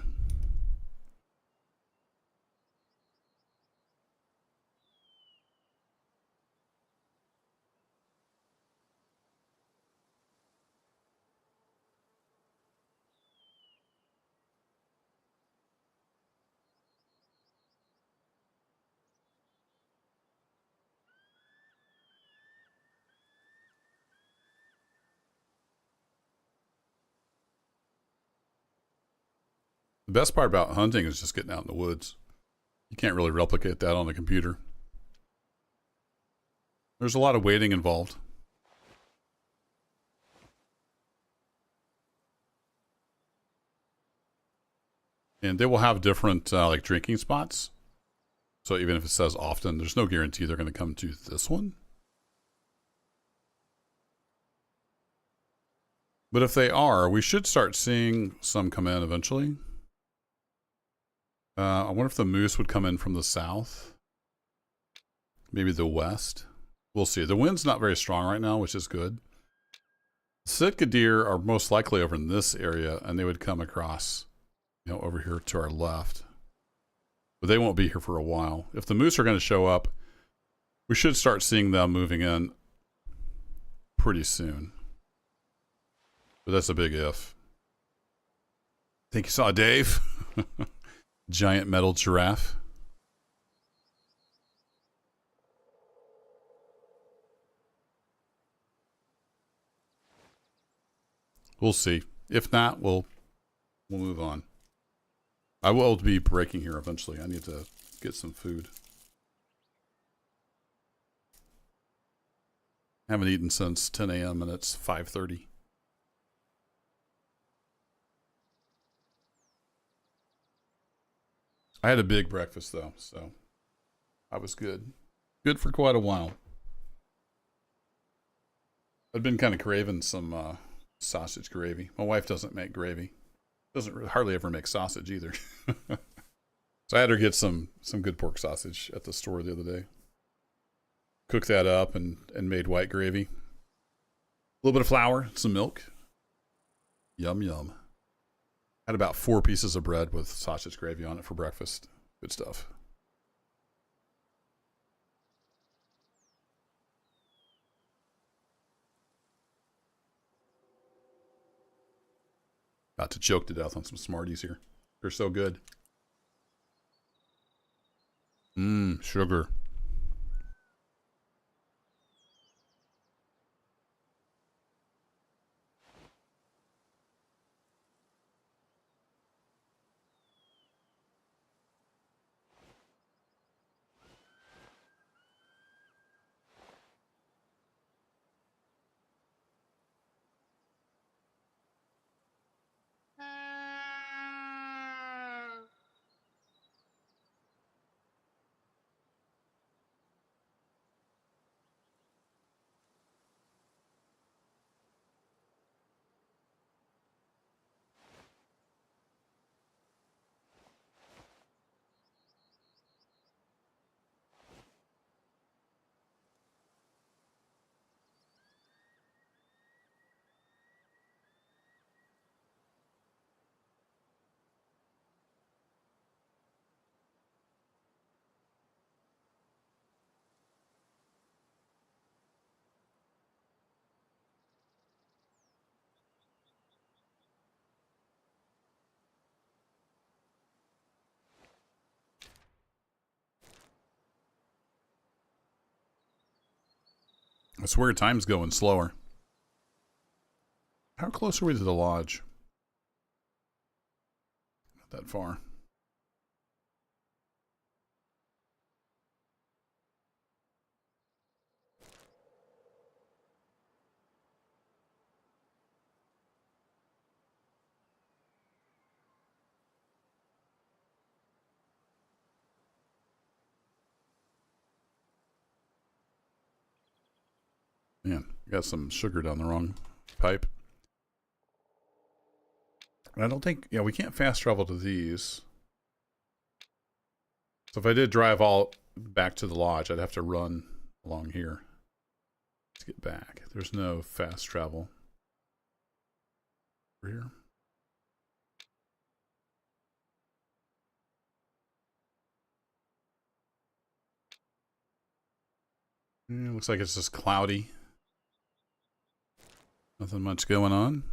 The best part about hunting is just getting out in the woods. You can't really replicate that on the computer. There's a lot of waiting involved. And they will have different like drinking spots. So even if it says often, there's no guarantee they're going to come to this one. But if they are, we should start seeing some come in eventually. I wonder if the moose would come in from the south. Maybe the west. We'll see. The wind's not very strong right now, which is good. Sitka deer are most likely over in this area, and they would come across, over here to our left. But they won't be here for a while. If the moose are going to show up, we should start seeing them moving in pretty soon. But that's a big if. I think you saw Dave. Giant metal giraffe. We'll see. If not, we'll move on. I will be breaking here eventually. I need to get some food. Haven't eaten since 10 a.m. and it's 5:30. I had a big breakfast though, so I was good. Good for quite a while. I've been kind of craving some sausage gravy. My wife doesn't make gravy. Doesn't hardly ever make sausage either. So I had her get some good pork sausage at the store the other day. Cooked that up and made white gravy. A little bit of flour, some milk. Yum yum. Had about 4 pieces of bread with sausage gravy on it for breakfast. Good stuff. About to choke to death on some Smarties here. They're so good. Sugar. I swear time's going slower. How close are we to the lodge? Not that far. Man, got some sugar down the wrong pipe. I don't think, yeah, we can't fast travel to these. So if I did drive all back to the lodge, I'd have to run along here to get back. There's no fast travel over here. Looks like it's just cloudy. Nothing much going on.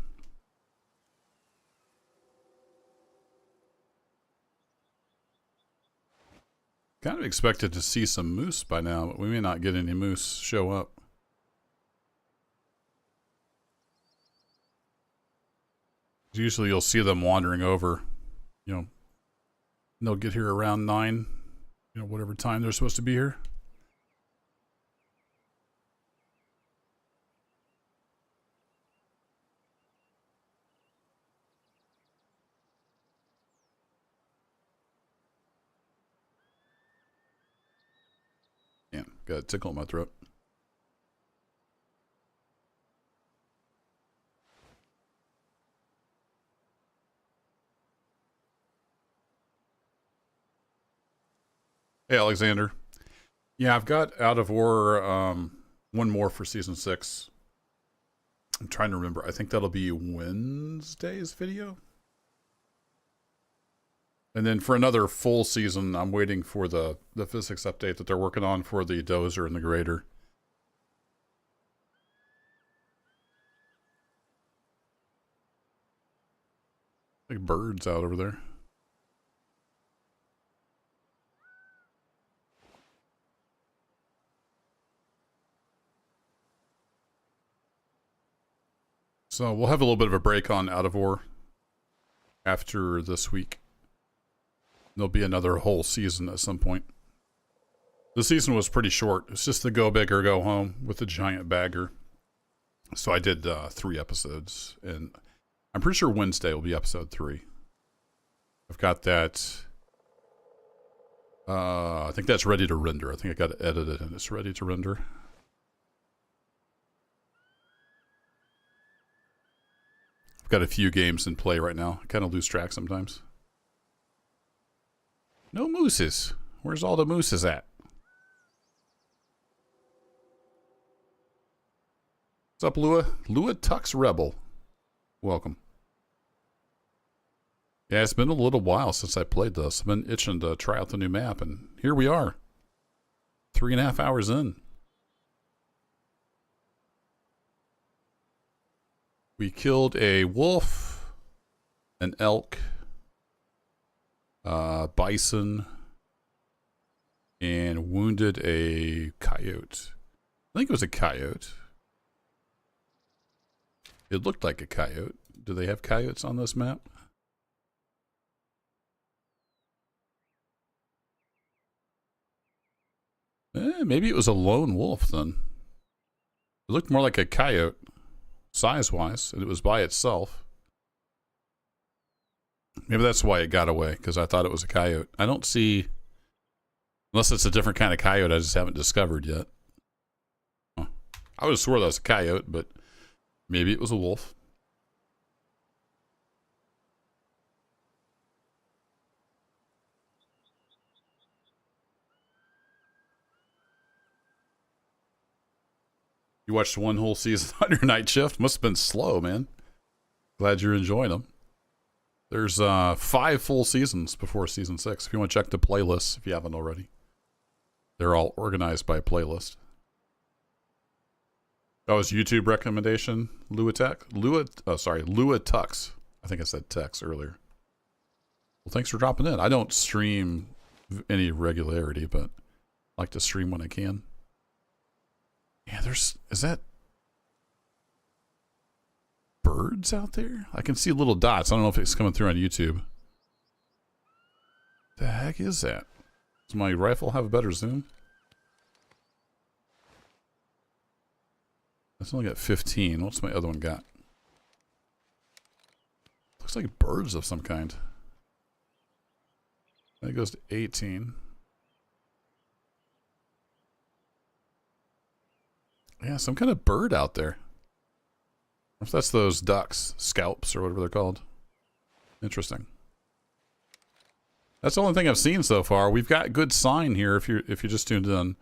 Kind of expected to see some moose by now, but we may not get any moose show up. Usually you'll see them wandering over, you know, and they'll get here around 9, you know, whatever time they're supposed to be here. Yeah, got a tickle in my throat. Hey, Alexander. Yeah, I've got Out of War one more for season 6. I'm trying to remember. I think that'll be Wednesday's video. And then for another full season, I'm waiting for the physics update that they're working on for the dozer and the grader. Like birds out over there. So we'll have a little bit of a break on Out of War after this week. There'll be another whole season at some point. The season was pretty short. It's just the go big or go home with the giant bagger. So I did 3 episodes, and I'm pretty sure Wednesday will be episode 3. I've got that. I think that's ready to render. I think I got it edited and it's ready to render. I've got a few games in play right now. I kind of lose track sometimes. No mooses. Where's all the mooses at? What's up, Lua? Lua Tux Rebel. Welcome. Yeah, it's been a little while since I played this. I've been itching to try out the new map, and here we are. 3.5 hours in. We killed a wolf, an elk, bison, and wounded a coyote. I think it was a coyote. It looked like a coyote. Do they have coyotes on this map? Maybe it was a lone wolf then. It looked more like a coyote, size-wise, and it was by itself. Maybe that's why it got away, because I thought it was a coyote. I don't see... Unless it's a different kind of coyote I just haven't discovered yet. Huh. I would have swore that was a coyote, but maybe it was a wolf. You watched one whole season on your night shift? Must have been slow, man. Glad you're enjoying them. There's 5 full seasons before season 6. If you want to check the playlists, if you haven't already. They're all organized by playlist. That was YouTube recommendation. Lua Tux. I think I said Tex earlier. Well, thanks for dropping in. I don't stream any regularity, but I like to stream when I can. Yeah, is that birds out there? I can see little dots. I don't know if it's coming through on YouTube. The heck is that? Does my rifle have a better zoom? That's only got 15. What's my other one got? Looks like birds of some kind. That goes to 18. Yeah, some kind of bird out there. If that's those ducks, scalps, or whatever they're called. Interesting. That's the only thing I've seen so far. We've got good sign here. If you just tuned in,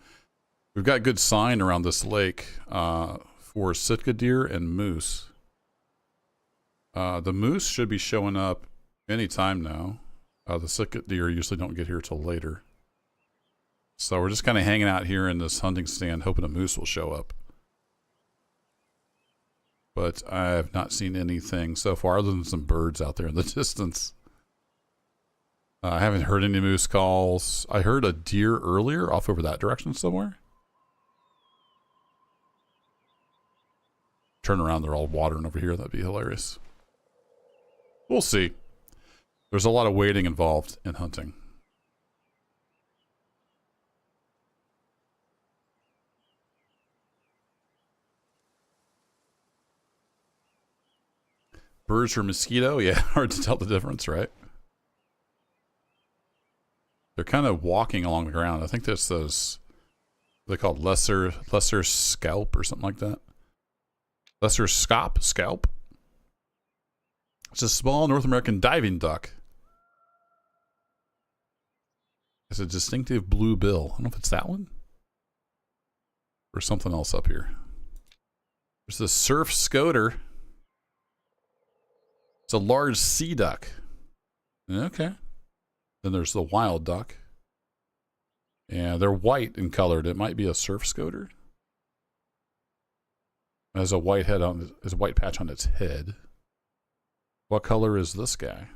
we've got good sign around this lake for Sitka deer and moose. The moose should be showing up any time now. The Sitka deer usually don't get here till later. So we're just kind of hanging out here in this hunting stand, hoping a moose will show up. But I have not seen anything so far other than some birds out there in the distance. I haven't heard any moose calls. I heard a deer earlier off over that direction somewhere. Turn around, they're all watering over here. That'd be hilarious. We'll see. There's a lot of waiting involved in hunting. Birds or mosquito? Yeah, hard to tell the difference, right? They're kind of walking along the ground. I think that's those, they're called lesser scalp or something like that. Lesser scalp. It's a small North American diving duck. It's a distinctive blue bill. I don't know if it's that one or something else up here. There's the surf scoter. It's a large sea duck. Okay. Then there's the wild duck. And they're white and colored. It might be a surf scoter. It has a white head on. There's a white patch on its head. What color is this guy?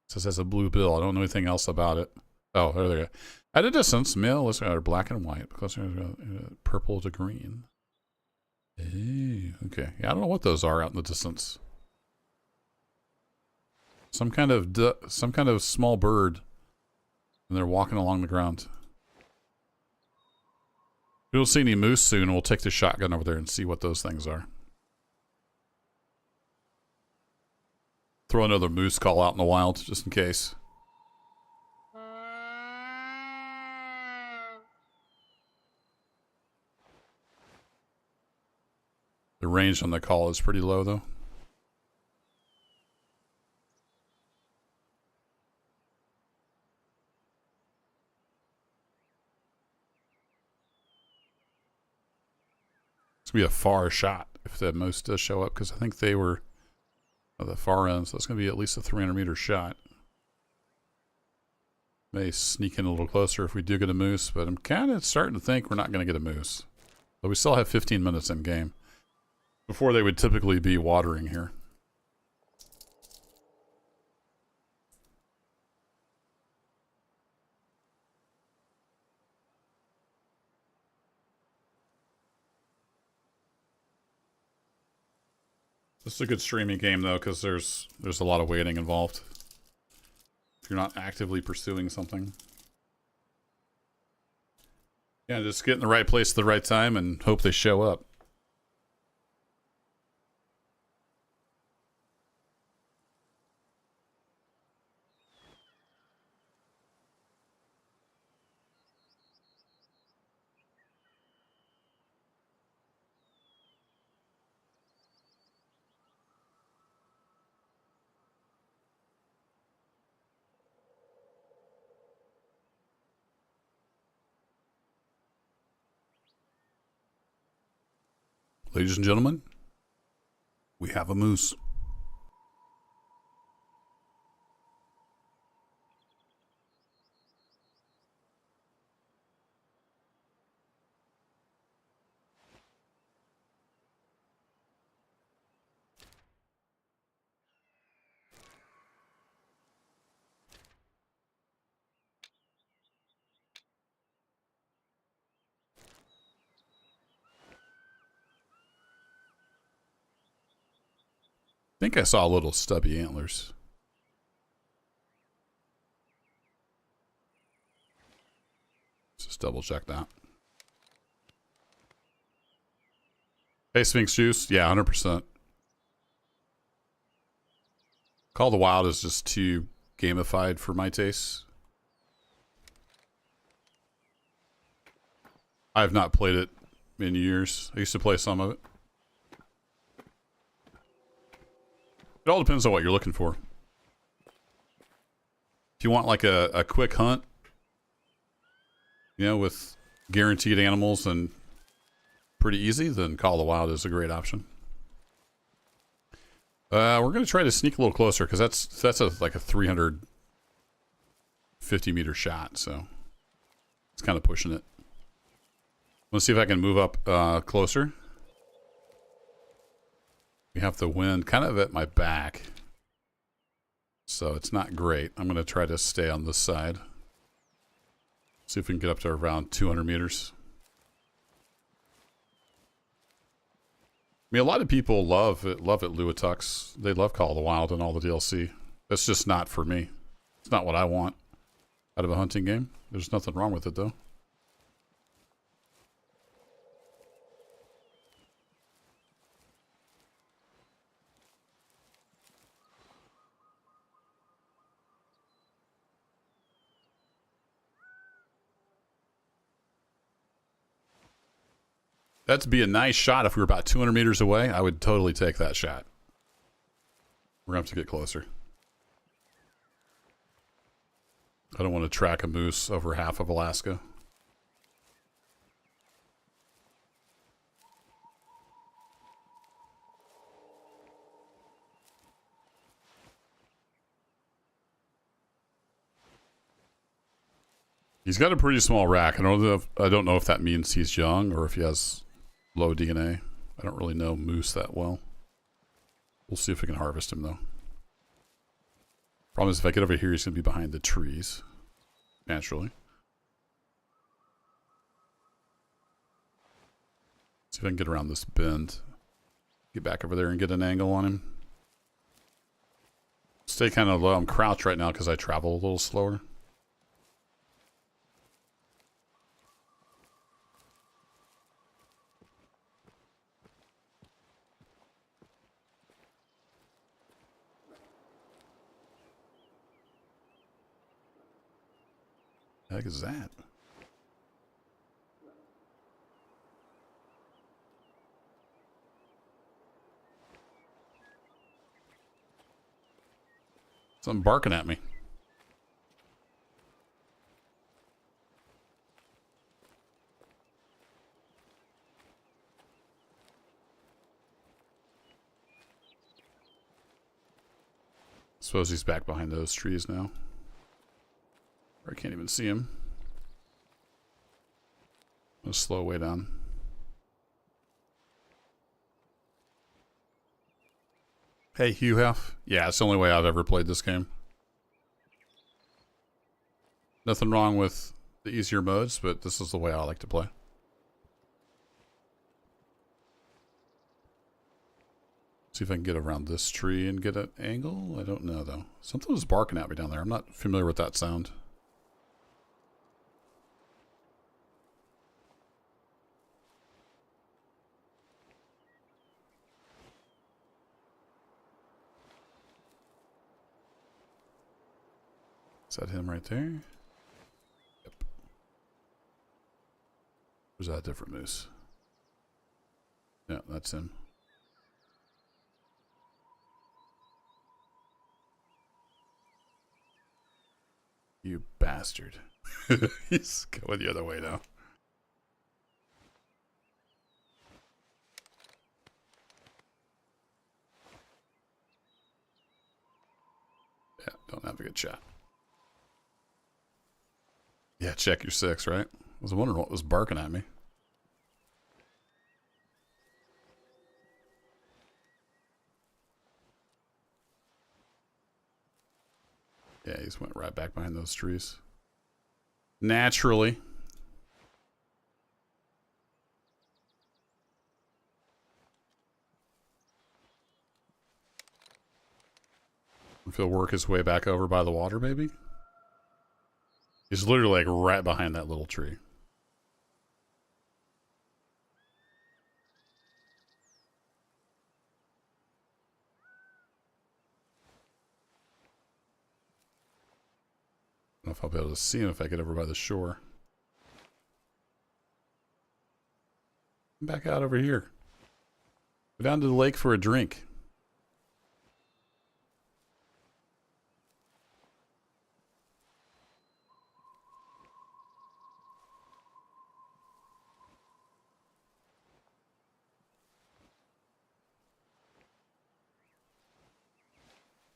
It says it has a blue bill. I don't know anything else about it. Oh, there they go. At a distance, male are black and white. Purple to green. Hey, okay. Yeah, I don't know what those are out in the distance. Some kind of small bird, and they're walking along the ground. We don't see any moose soon. We'll take the shotgun over there and see what those things are. Throw another moose call out in the wild, just in case. The range on the call is pretty low, though. It's going to be a far shot if the moose does show up, because I think they were at the far end, so it's going to be at least a 300-meter shot. May sneak in a little closer if we do get a moose, but I'm kind of starting to think we're not going to get a moose. But we still have 15 minutes in game before they would typically be watering here. This is a good streaming game, though, because there's a lot of waiting involved. If you're not actively pursuing something. Yeah, just get in the right place at the right time and hope they show up. Ladies and gentlemen, we have a moose. I think I saw little stubby antlers. Let's just double check that. Hey, Sphinx Juice. Yeah, 100%. Call of the Wild is just too gamified for my taste. I have not played it in years. I used to play some of it. It all depends on what you're looking for. If you want like a quick hunt, you know, with guaranteed animals and pretty easy, then Call of the Wild is a great option. We're going to try to sneak a little closer because that's like a 350-meter shot, so it's kind of pushing it. Let's see if I can move up closer. We have the wind kind of at my back, so it's not great. I'm going to try to stay on this side. See if we can get up to around 200 meters. I mean, a lot of people love Luatux. They love Call of the Wild and all the DLC. That's just not for me. It's not what I want out of a hunting game. There's nothing wrong with it, though. That'd be a nice shot if we were about 200 meters away. I would totally take that shot. We're going to have to get closer. I don't want to track a moose over half of Alaska. He's got a pretty small rack. I don't know if that means he's young or if he has low DNA. I don't really know moose that well. We'll see if we can harvest him, though. Problem is, if I get over here, he's going to be behind the trees. Naturally. See if I can get around this bend. Get back over there and get an angle on him. Stay kind of low. I'm crouched right now because I travel a little slower. The heck is that? Something barking at me. Suppose he's back behind those trees now. Or I can't even see him. I'm gonna slow way down. Hey, Hugh Huff. Yeah, it's the only way I've ever played this game. Nothing wrong with the easier modes, but this is the way I like to play. See if I can get around this tree and get an angle. I don't know, though. Something was barking at me down there. I'm not familiar with that sound. Is that him right there? Yep. Or is that a different moose? Yeah, that's him. You bastard. He's going the other way now. Yeah, don't have a good shot. Yeah, check your 6, right? I was wondering what was barking at me. Yeah, he just went right back behind those trees. Naturally. If he'll work his way back over by the water, maybe? He's literally like right behind that little tree. I don't know if I'll be able to see him if I get over by the shore. Come back out over here. Go down to the lake for a drink.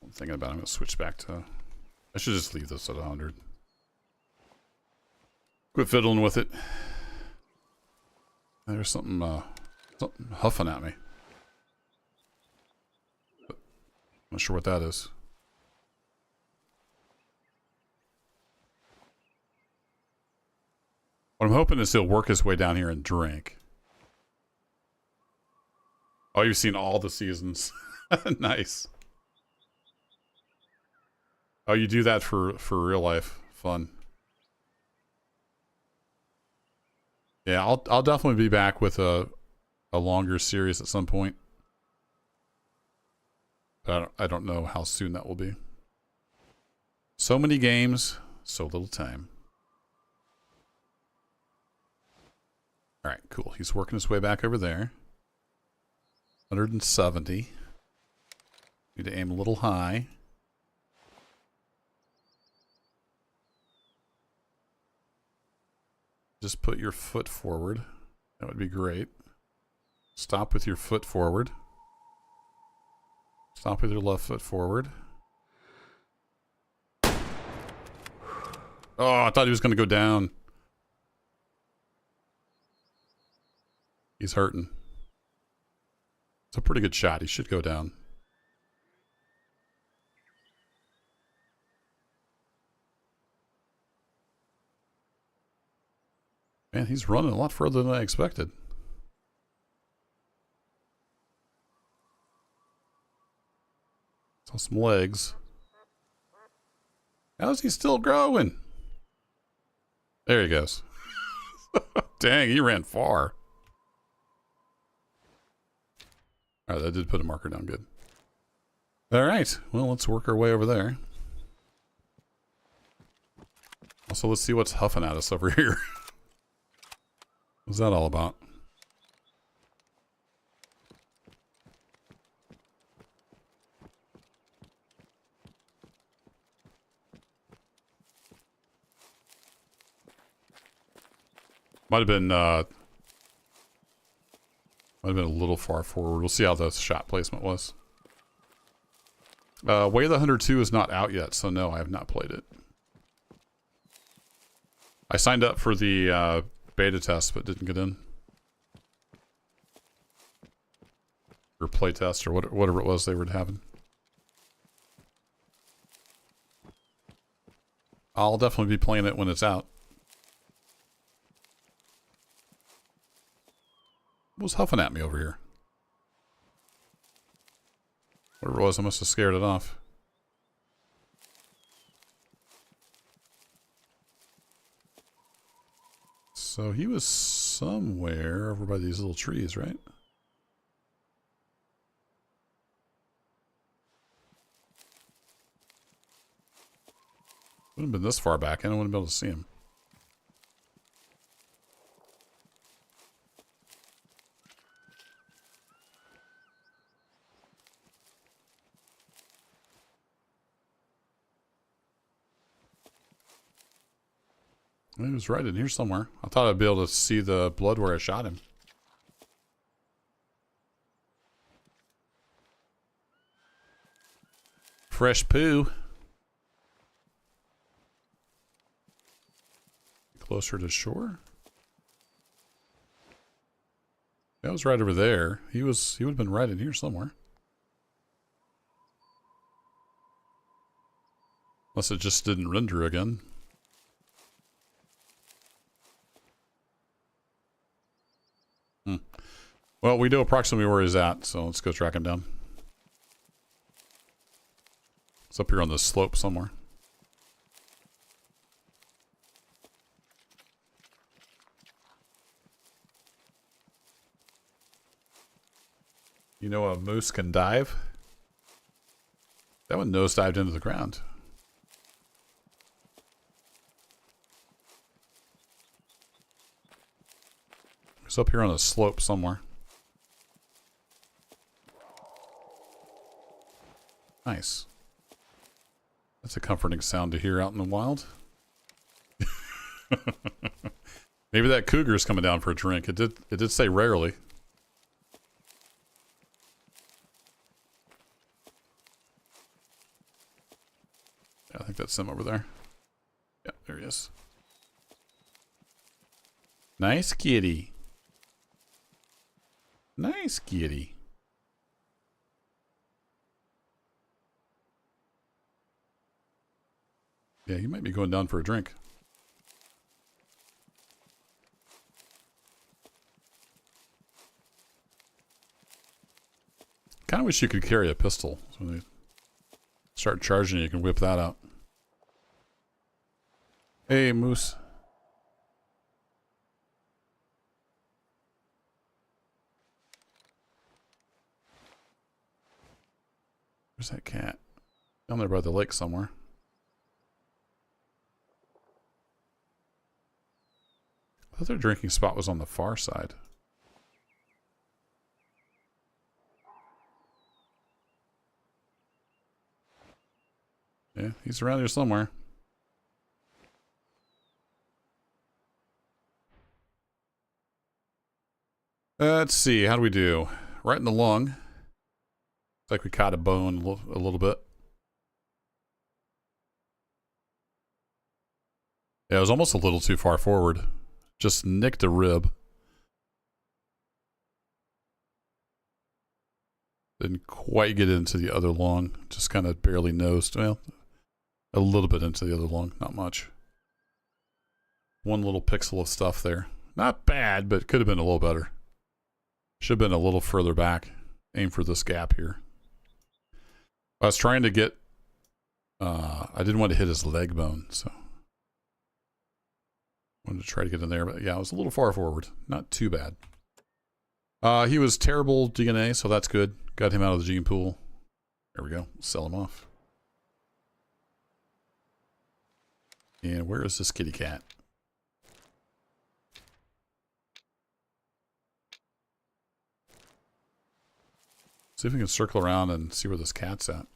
I'm thinking about it. I'm going to switch back to... I should just leave this at 100. Quit fiddling with it. There's something huffing at me. Not sure what that is. What I'm hoping is he'll work his way down here and drink. Oh, you've seen all the seasons. Nice. Oh, you do that for real life fun. Yeah, I'll definitely be back with a longer series at some point. But I don't know how soon that will be. So many games, so little time. All right, cool. He's working his way back over there. 170. Need to aim a little high. Just put your foot forward. That would be great. Stop with your foot forward. Stop with your left foot forward. Oh, I thought he was going to go down. He's hurting. It's a pretty good shot. He should go down. Man, he's running a lot further than I expected. Saw some legs. How's he still growing? There he goes. Dang, he ran far. All right, that did put a marker down good. All right, well, let's work our way over there. Also, let's see what's huffing at us over here. What's that all about? Might have been a little far forward. We'll see how the shot placement was. Way of the Hunter 2 is not out yet, so no, I have not played it. I signed up for the beta test, but didn't get in. Or play test, or whatever it was they were having. I'll definitely be playing it when it's out. What was huffing at me over here? Whatever it was, I must have scared it off. So he was somewhere over by these little trees, right? Wouldn't have been this far back, and I wouldn't be able to see him. He was right in here somewhere. I thought I'd be able to see the blood where I shot him. Fresh poo. Closer to shore. That was right over there. He would have been right in here somewhere. Unless it just didn't render again. Well, we know approximately where he's at, so let's go track him down. It's up here on the slope somewhere. You know a moose can dive? That one nosedived into the ground. It's up here on a slope somewhere. Nice. That's a comforting sound to hear out in the wild. Maybe that cougar is coming down for a drink. It did say rarely. Yeah, I think that's him over there. Yeah, there he is. Nice kitty. Nice kitty. Yeah, he might be going down for a drink. Kind of wish you could carry a pistol. So when they start charging, you can whip that out. Hey, moose. Where's that cat? Down there by the lake somewhere. I thought their drinking spot was on the far side. Yeah, he's around here somewhere. Let's see, how do we do? Right in the lung. Looks like we caught a bone a little bit. Yeah, it was almost a little too far forward. Just nicked a rib. Didn't quite get into the other lung. Just kind of barely nosed. Well, a little bit into the other lung. Not much. One little pixel of stuff there. Not bad, but could have been a little better. Should have been a little further back. Aim for this gap here. I was trying to get, I didn't want to hit his leg bone, so I wanted to try to get in there, but yeah, I was a little far forward. Not too bad. He was terrible DNA, so that's good. Got him out of the gene pool. There we go. Sell him off. And where is this kitty cat? See if we can circle around and see where this cat's at.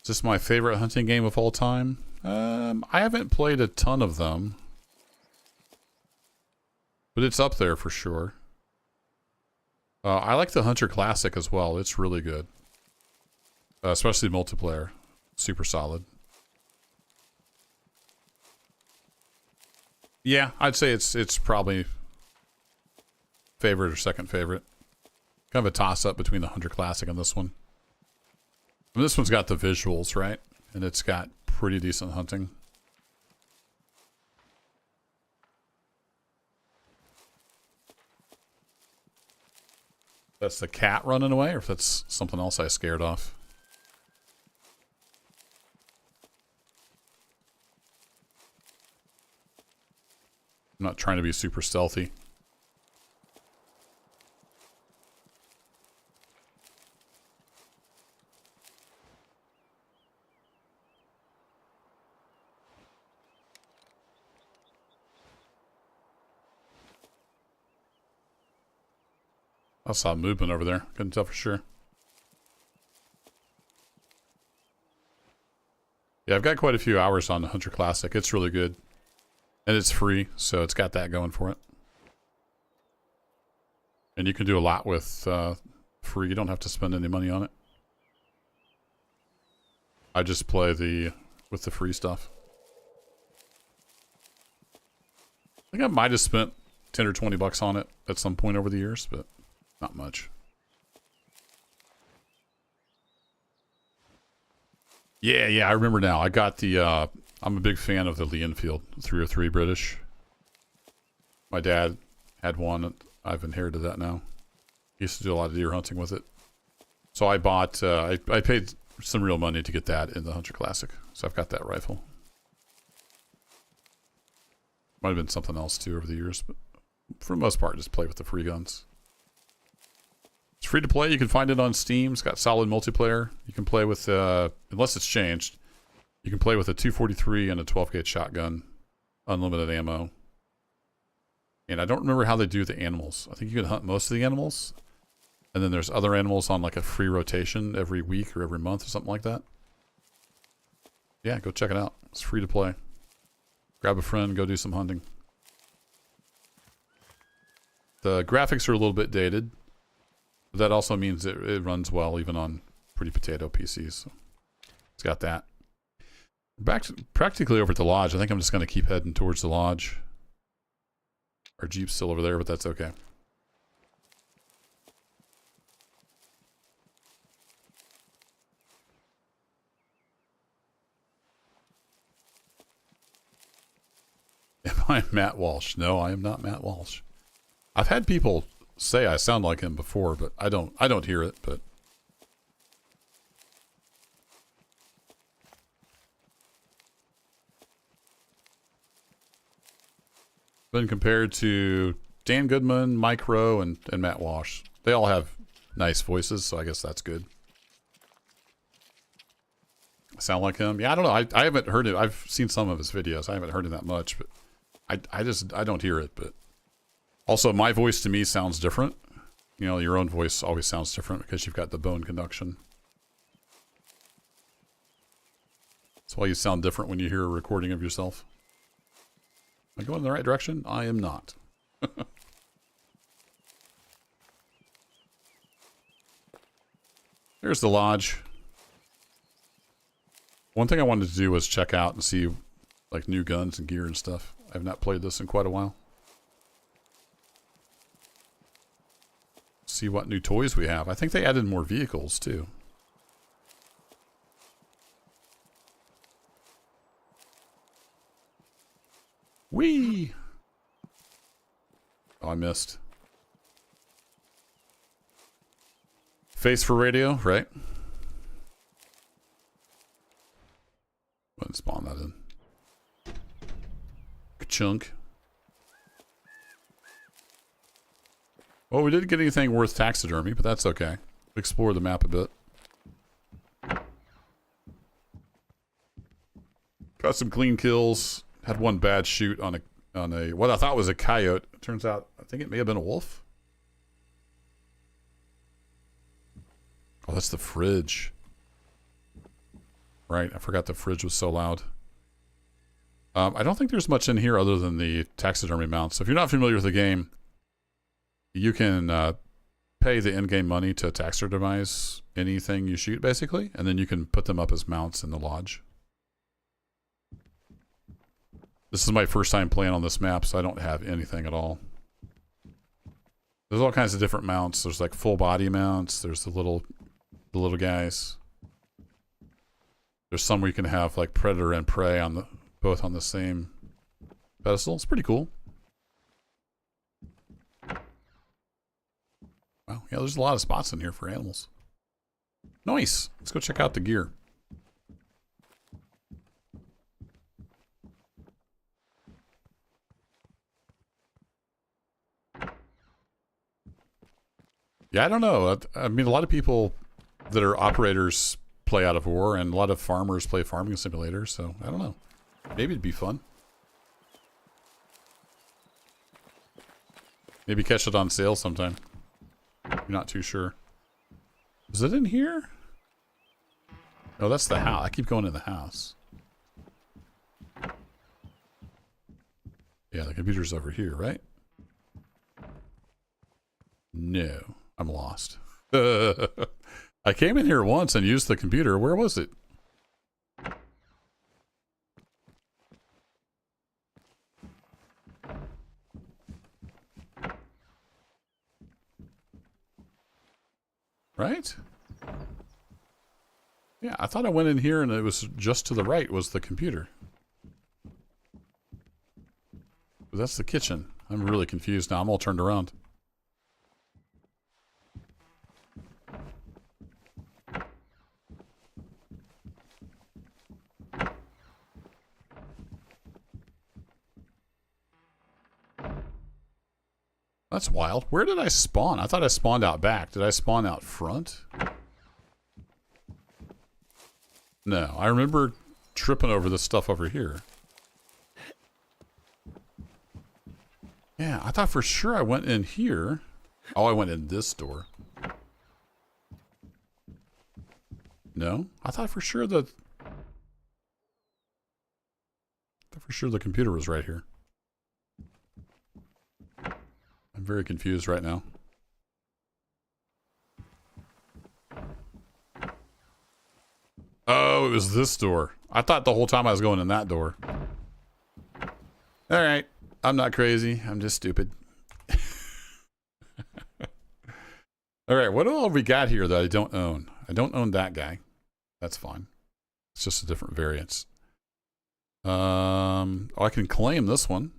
Is this my favorite hunting game of all time? I haven't played a ton of them, but it's up there for sure. I like the Hunter Classic as well. It's really good. Especially multiplayer. Super solid. Yeah, I'd say it's probably favorite or second favorite. Kind of a toss-up between the Hunter Classic and this one. And this one's got the visuals, right? And it's got pretty decent hunting. That's the cat running away, or if that's something else I scared off. I'm not trying to be super stealthy. I saw movement over there. Couldn't tell for sure. Yeah, I've got quite a few hours on the Hunter Classic. It's really good. And it's free, so it's got that going for it. And you can do a lot with free. You don't have to spend any money on it. I just play with the free stuff. I think I might have spent 10 or 20 bucks on it at some point over the years, but not much. Yeah, I remember now. I got the, I'm a big fan of the Lee Enfield 303 British. My dad had one. I've inherited that now. He used to do a lot of deer hunting with it. So I bought, I paid some real money to get that in the Hunter Classic. So I've got that rifle. Might have been something else too over the years, but for the most part, just play with the free guns. It's free to play. You can find it on Steam. It's got solid multiplayer. You can play with, unless it's changed, you can play with a 243 and a 12-gauge shotgun, unlimited ammo. And I don't remember how they do the animals. I think you can hunt most of the animals. And then there's other animals on like a free rotation every week or every month or something like that. Yeah, go check it out. It's free to play. Grab a friend, go do some hunting. The graphics are a little bit dated. But that also means it runs well even on pretty potato PCs. So it's got that. Back to, practically over at the lodge. I think I'm just going to keep heading towards the lodge. Our Jeep's still over there, but that's okay. Am I Matt Walsh? No, I am not Matt Walsh. I've had people say I sound like him before, but I don't hear it, but been compared to Dan Goodman, Mike Rowe, and Matt Walsh. They all have nice voices, so I guess that's good. I sound like him? Yeah, I don't know. I haven't heard it. I've seen some of his videos. I haven't heard him that much, but I don't hear it, but also my voice to me sounds different. You know, your own voice always sounds different because you've got the bone conduction. That's why you sound different when you hear a recording of yourself. Am I going in the right direction? I am not. There's the lodge. One thing I wanted to do was check out and see like new guns and gear and stuff. I have not played this in quite a while. See what new toys we have. I think they added more vehicles too. Whee! Oh, I missed. Face for radio, right? Let's spawn that in. Chunk. Well, we didn't get anything worth taxidermy, but that's okay. Explore the map a bit. Got some clean kills. Had one bad shoot on a what I thought was a coyote. Turns out I think it may have been a wolf. Oh, that's the fridge. Right, I forgot the fridge was so loud. I don't think there's much in here other than the taxidermy mounts. So if you're not familiar with the game, you can pay the in-game money to taxidermize anything you shoot, basically, and then you can put them up as mounts in the lodge. This is my first time playing on this map, so I don't have anything at all. There's all kinds of different mounts. There's like full body mounts. There's the little guys. There's some where you can have like predator and prey on both on the same pedestal. It's pretty cool. Wow, yeah, there's a lot of spots in here for animals. Nice. Let's go check out the gear. Yeah, I don't know. I mean, a lot of people that are operators play out of war, and a lot of farmers play farming simulators, so I don't know. Maybe it'd be fun. Maybe catch it on sale sometime. I'm not too sure. Is it in here? Oh, that's the house. I keep going in the house. Yeah, the computer's over here, right? No, I'm lost. I came in here once and used the computer. Where was it? Right? Yeah, I thought I went in here and it was just to the right was the computer. But that's the kitchen. I'm really confused now. I'm all turned around. That's wild. Where did I spawn? I thought I spawned out back. Did I spawn out front? No, I remember tripping over this stuff over here. Yeah, I thought for sure I went in here. Oh, I went in this door. No, I thought for sure the computer was right here. I'm very confused right now. Oh, it was this door. I thought the whole time I was going in that door. All right. I'm not crazy. I'm just stupid. All right. What all have we got here that I don't own? I don't own that guy. That's fine. It's just a different variance. Oh, I can claim this one.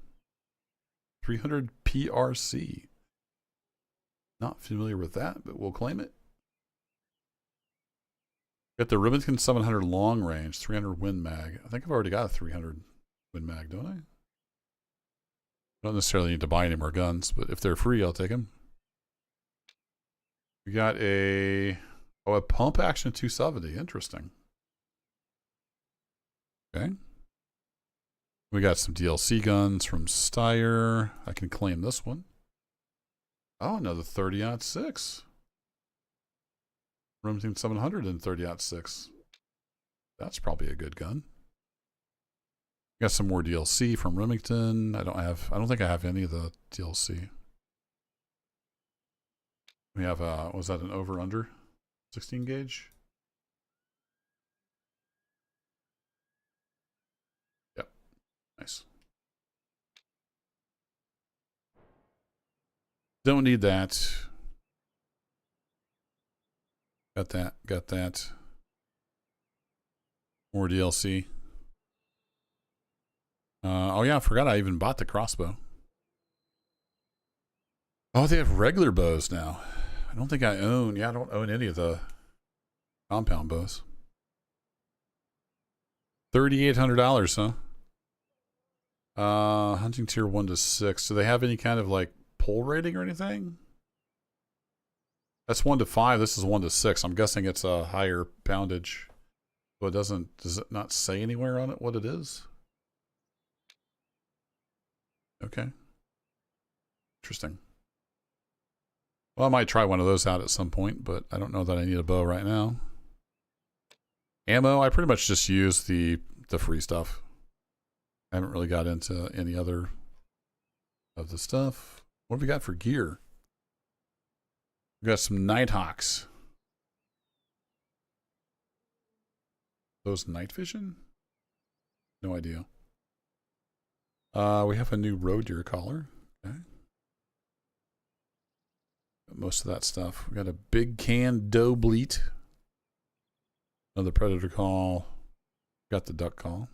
300 PRC. Not familiar with that, but we'll claim it. Got the Remington 700 long range, 300 Win Mag. I think I've already got a 300 Win Mag, don't I? Don't necessarily need to buy any more guns, but if they're free, I'll take them. We got a pump action 270. Interesting. Okay. We got some DLC guns from Steyr. I can claim this one. Oh, another 30-06. Remington 700 and 30-06. That's probably a good gun. Got some more DLC from Remington. I don't think I have any of the DLC. We have was that an over-under? 16 gauge? Yep. Nice. Don't need that. Got that. More DLC. Oh yeah, I forgot I even bought the crossbow. Oh, they have regular bows now. I don't think I own. Yeah, I don't own any of the compound bows. $3,800, huh? Hunting tier 1 to 6. Do they have any kind of like pull rating or anything? That's 1 to 5. This is 1 to 6. I'm guessing it's a higher poundage. So it doesn't. Does it not say anywhere on it what it is? Okay. Interesting. Well, I might try one of those out at some point, but I don't know that I need a bow right now. Ammo, I pretty much just use the free stuff. I haven't really got into any other of the stuff. What have we got for gear? We got some Nighthawks. Those night vision? No idea. We have a new road deer collar. Okay. Most of that stuff. We got a big can doe bleat. Another predator call. Got the duck call.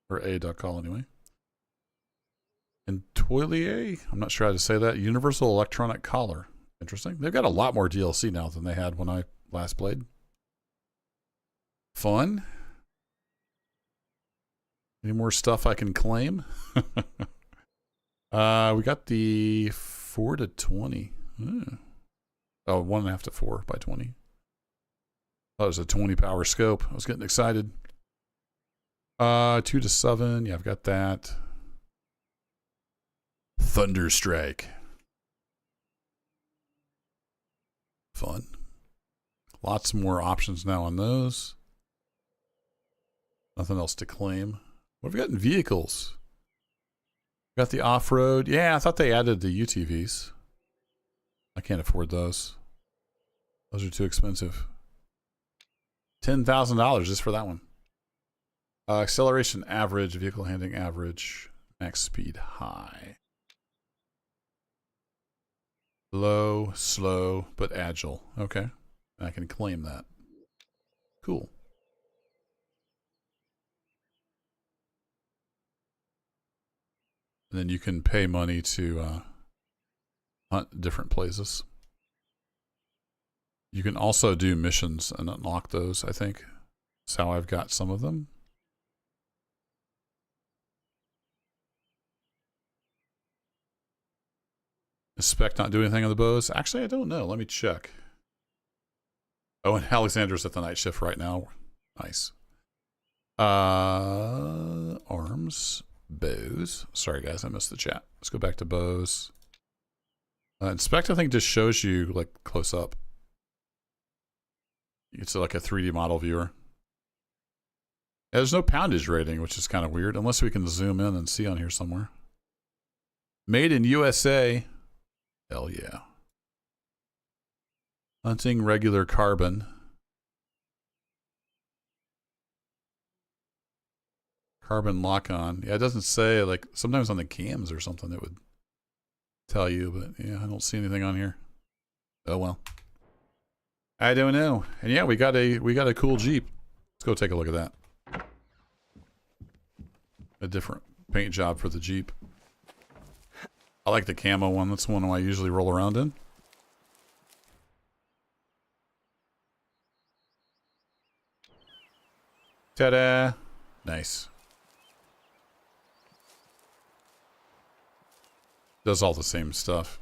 Or a duck call anyway. And Toilier, I'm not sure how to say that. Universal electronic collar. Interesting. They've got a lot more DLC now than they had when I last played. Fun. Any more stuff I can claim? We got the 4 to 20. Oh, 1.5 to 4 by 20. That was a 20 power scope. I was getting excited. 2 to 7. Yeah, I've got that. Thunderstrike. Fun. Lots more options now on those. Nothing else to claim. What have we got in vehicles? Got the off-road. Yeah, I thought they added the UTVs. I can't afford those. Those are too expensive. $10,000 just for that one. Acceleration average, vehicle handling average, max speed high. Low, slow, but agile. Okay. I can claim that. Cool. And then you can pay money to hunt different places. You can also do missions and unlock those, I think. That's how I've got some of them. Is Spec not doing anything on the bows? Actually, I don't know. Let me check. Oh, and Alexander's at the night shift right now. Nice. Arms. Bows. Sorry, guys. I missed the chat. Let's go back to bows. Inspect, I think, just shows you, like, close up. It's like a 3D model viewer. Yeah, there's no poundage rating, which is kind of weird, unless we can zoom in and see on here somewhere. Made in USA. Hell yeah. Hunting regular carbon. Carbon lock-on. Yeah, it doesn't say, like, sometimes on the cams or something it would tell you, but yeah, I don't see anything on here. Oh well. I don't know. And yeah, we got a cool Jeep. Let's go take a look at that. A different paint job for the Jeep. I like the camo one. That's the one I usually roll around in. Ta-da! Nice. Does all the same stuff.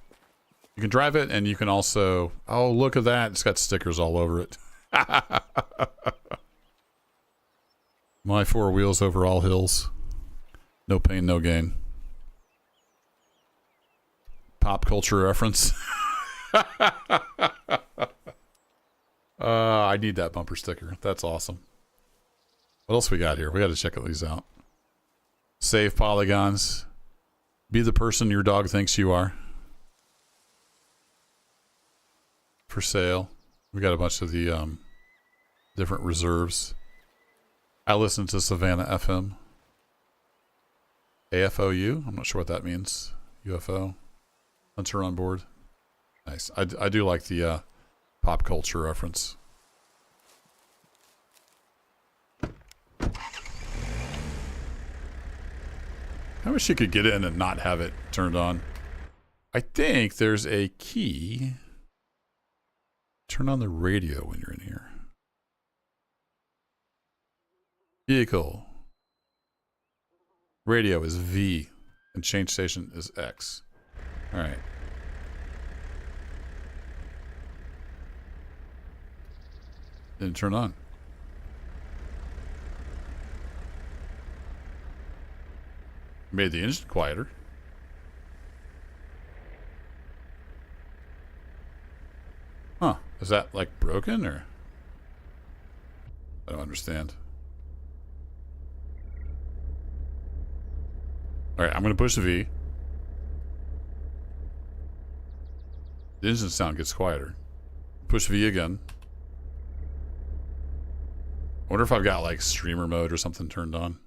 You can drive it, and you can also... Oh, look at that. It's got stickers all over it. My four wheels over all hills. No pain, no gain. Pop culture reference. I need that bumper sticker. That's awesome. What else we got here? We got to check these out. Save polygons. Be the person your dog thinks you are. For sale. We got a bunch of the different reserves. I listen to Savannah FM. AFOU? I'm not sure what that means. UFO. Hunter on board. Nice. I do like the pop culture reference. I wish you could get in and not have it turned on. I think there's a key Turn on the radio when you're in here. Vehicle. Radio is V. And change station is X. Alright. Didn't turn on. Made the engine quieter. Huh. Is that like broken or? I don't understand. Alright, I'm going to push the V. The engine sound gets quieter. Push V again. I wonder if I've got like streamer mode or something turned on.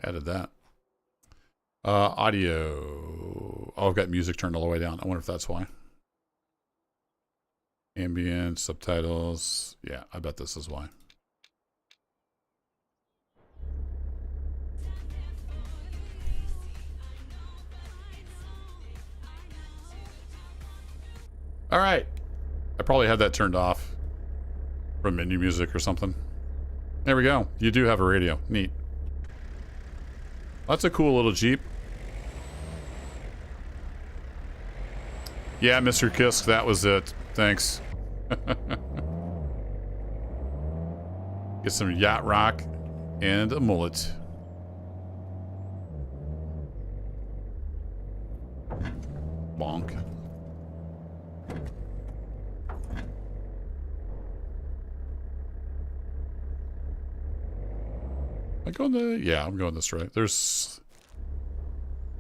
Added that. Audio. Oh, I've got music turned all the way down. I wonder if that's why. Ambient, subtitles. Yeah, I bet this is why. All right. I probably had that turned off from menu music or something. There we go. You do have a radio. Neat. That's a cool little Jeep. Yeah, Mr. Kisk, that was it. Thanks. Get some yacht rock and a mullet. Bonk. Am I going the... Yeah, I'm going this right. There's...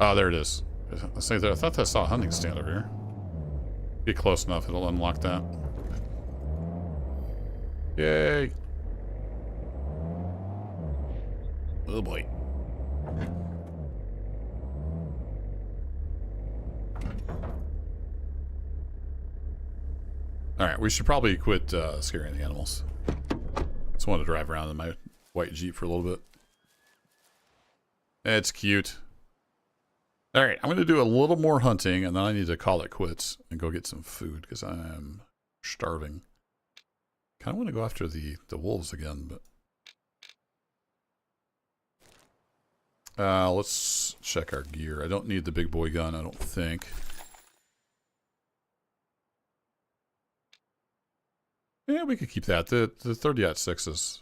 Oh, there it is. I thought I saw a hunting stand over here. Get close enough, it'll unlock that. Yay! Oh boy. Alright, we should probably quit scaring the animals. Just want to drive around in my white Jeep for a little bit. It's cute. Alright, I'm going to do a little more hunting, and then I need to call it quits and go get some food, because I am starving. Kind of want to go after the wolves again, but... let's check our gear. I don't need the big boy gun, I don't think. Yeah, we could keep that. The 30-06 is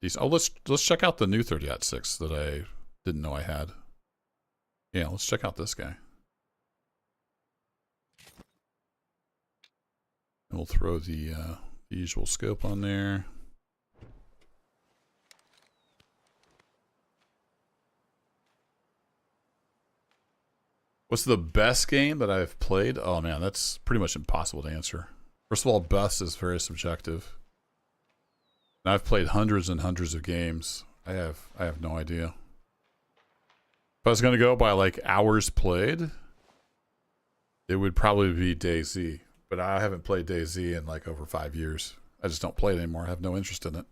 decent. Oh, let's check out the new 30-06 that I didn't know I had. Yeah, let's check out this guy. And we'll throw the usual scope on there. What's the best game that I've played? Oh man, that's pretty much impossible to answer. First of all, best is very subjective. And I've played hundreds and hundreds of games. I have no idea. If I was going to go by like hours played, it would probably be DayZ. But I haven't played DayZ in like over 5 years. I just don't play it anymore. I have no interest in it.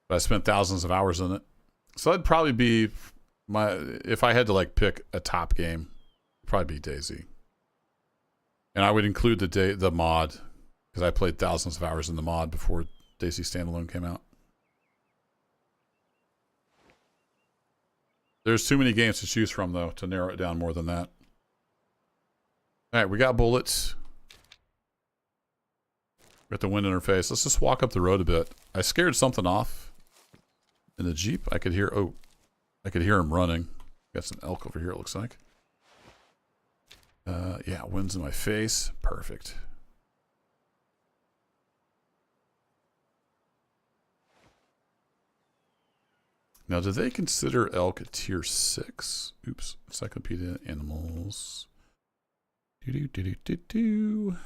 But I spent thousands of hours in it. So that'd probably be my... If I had to like pick a top game, it'd probably be DayZ. And I would include the mod, because I played thousands of hours in the mod before DayZ Standalone came out. There's too many games to choose from, though, to narrow it down more than that. Alright, we got bullets. Got the wind in our face. Let's just walk up the road a bit. I scared something off in the Jeep. I could hear... Oh, I could hear him running. Got some elk over here, it looks like. Yeah, wind's in my face. Perfect. Now, do they consider elk a tier 6? Oops. Encyclopedia Animals. Do-do-do-do-do-do.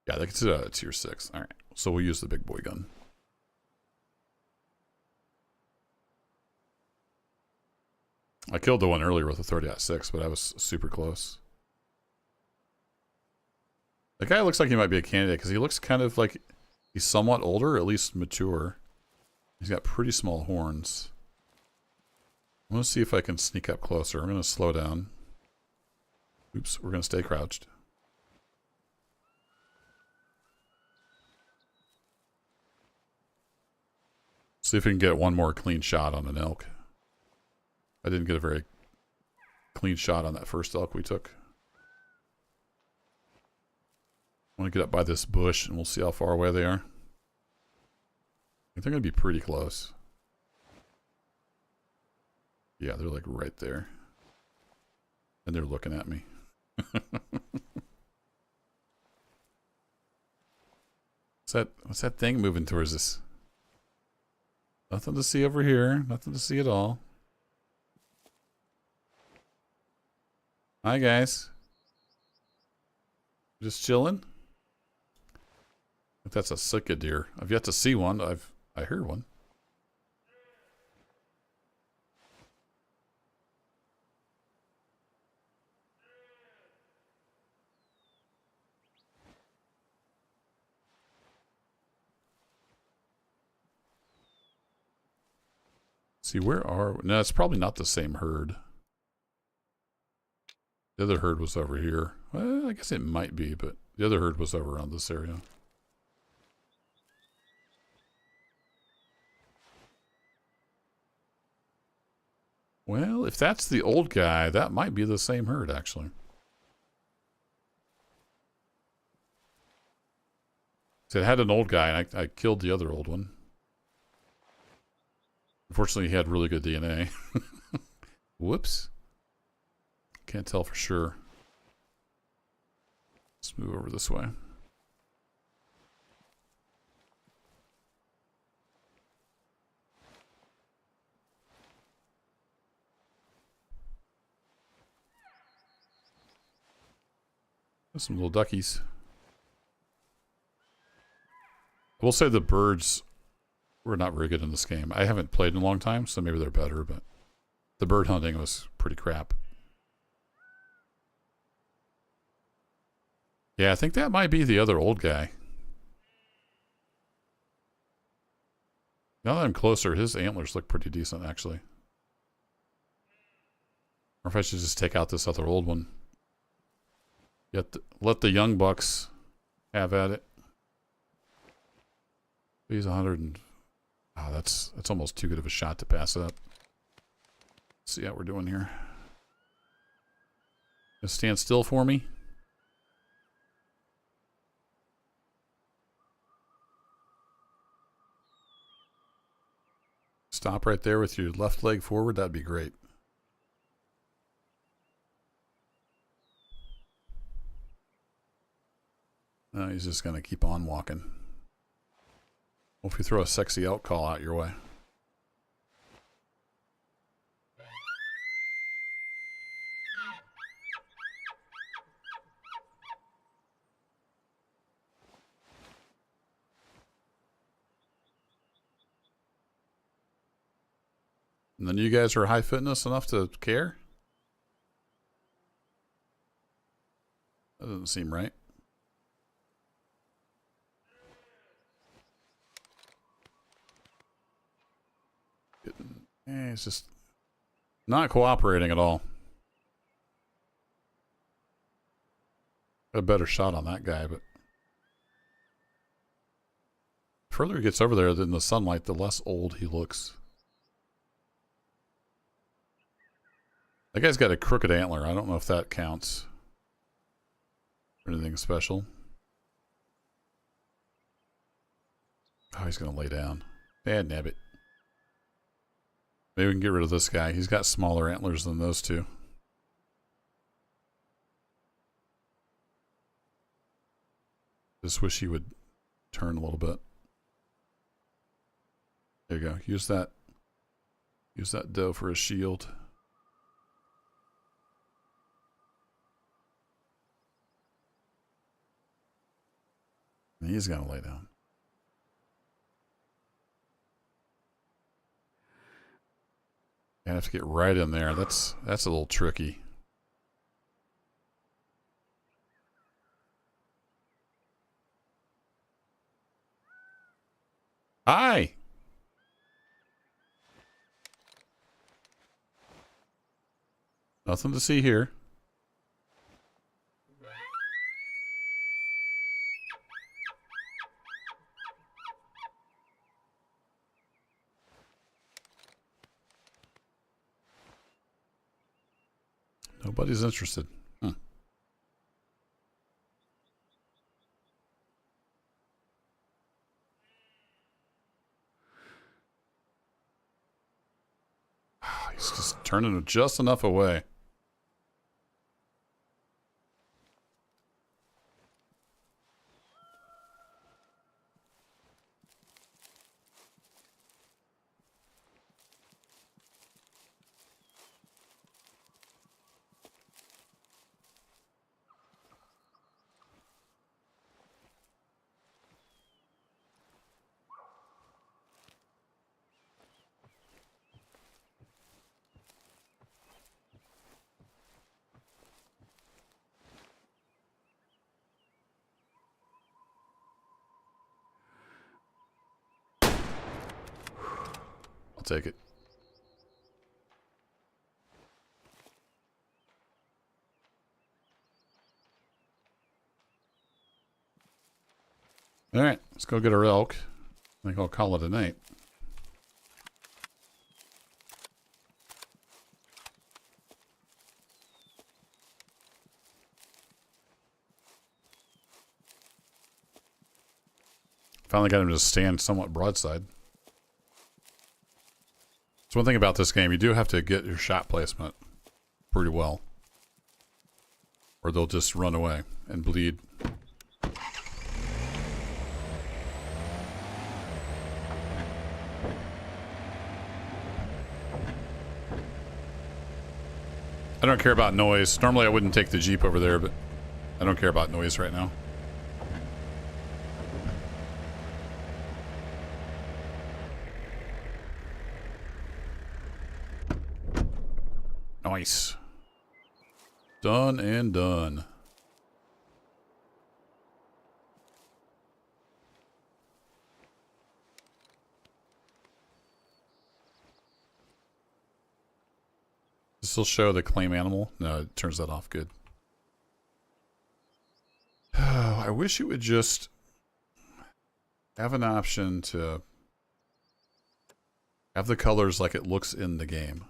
Yeah, they consider that a tier 6. All right. So we'll use the big boy gun. I killed the one earlier with a 30-06, but I was super close. The guy looks like he might be a candidate because he looks kind of like he's somewhat older, at least mature. He's got pretty small horns. I'm going to see if I can sneak up closer. I'm going to slow down. Oops, we're going to stay crouched. See if we can get one more clean shot on an elk. I didn't get a very clean shot on that first elk we took. I want to get up by this bush and we'll see how far away they are. I think they're going to be pretty close. Yeah, they're like right there. And they're looking at me. What's that thing moving towards us? Nothing to see over here. Nothing to see at all. Hi, guys. Just chilling? If that's a Sika deer. I've yet to see one. I heard one. See, where are we? No, it's probably not the same herd. The other herd was over here. Well, I guess it might be, but the other herd was over around this area. Well, if that's the old guy, that might be the same herd, actually. So it had an old guy, and I killed the other old one. Unfortunately, he had really good DNA. Whoops. Can't tell for sure. Let's move over this way. There's some little duckies. I will say the birds were not very good in this game. I haven't played in a long time, so maybe they're better, but the bird hunting was pretty crap. Yeah, I think that might be the other old guy. Now that I'm closer, his antlers look pretty decent, actually. Or if I should just take out this other old one. Let the young bucks have at it. He's 100 and... Oh, that's almost too good of a shot to pass up. Let's see how we're doing here. Just stand still for me. Stop right there with your left leg forward. That'd be great. No, he's just going to keep on walking. Hope you throw a sexy elk call out your way. And then you guys are high fitness enough to care? That doesn't seem right. It's just not cooperating at all. Got a better shot on that guy, but the further he gets over there in the sunlight, the less old he looks. That guy's got a crooked antler. I don't know if that counts for anything special. Oh, he's going to lay down. Bad nabbit. Maybe we can get rid of this guy. He's got smaller antlers than those two. Just wish he would turn a little bit. There you go. Use that doe for a shield. And he's gonna lay down. I have to get right in there. That's a little tricky. Hi. Nothing to see here. Nobody's interested. Huh. He's just turning just enough away. I'll take it. All right, let's go get our elk. I think I'll call it a night. Finally got him to stand somewhat broadside. So one thing about this game, you do have to get your shot placement pretty well, or they'll just run away and bleed. I don't care about noise. Normally I wouldn't take the Jeep over there, but I don't care about noise right now. Nice. Done and done. This will show the claim animal. No, it turns that off. Good. Oh, I wish it would just have an option to have the colors like it looks in the game.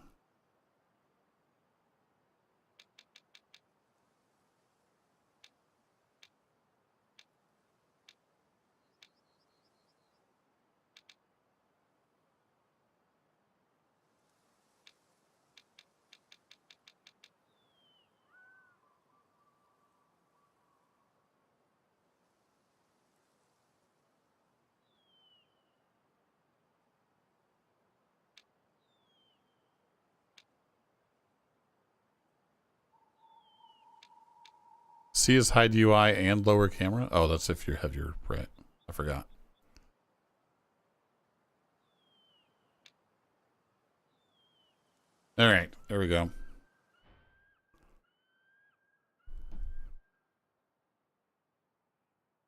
See his hide UI and lower camera? Oh, that's if you have your right. I forgot. All right, there we go.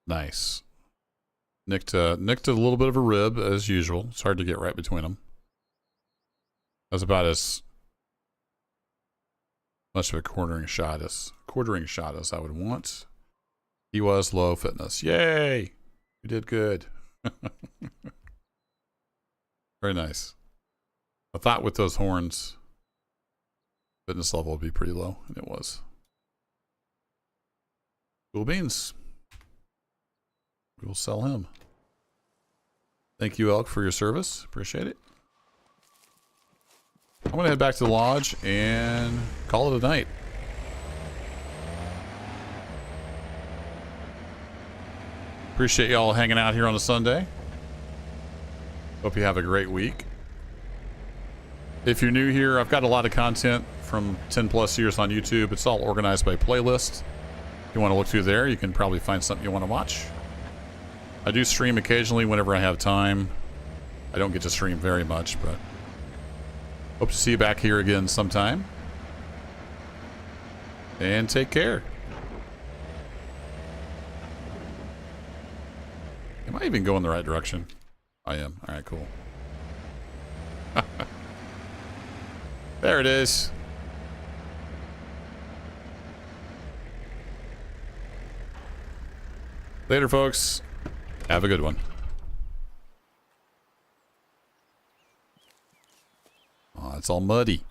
Nice. Nicked a little bit of a rib as usual. It's hard to get right between them. That's about as much of a quartering shot as I would want. He was low fitness. Yay! You did good. Very nice. I thought with those horns, fitness level would be pretty low, and it was. Cool beans. We will sell him. Thank you, Elk, for your service. Appreciate it. I'm going to head back to the lodge and call it a night. Appreciate y'all hanging out here on a Sunday. Hope you have a great week. If you're new here, I've got a lot of content from 10 plus years on YouTube. It's all organized by playlist. If you want to look through there, you can probably find something you want to watch. I do stream occasionally whenever I have time. I don't get to stream very much, but hope to see you back here again sometime. And take care. Am I even going the right direction? I am. All right, cool. There it is. Later, folks. Have a good one. Oh, it's all muddy.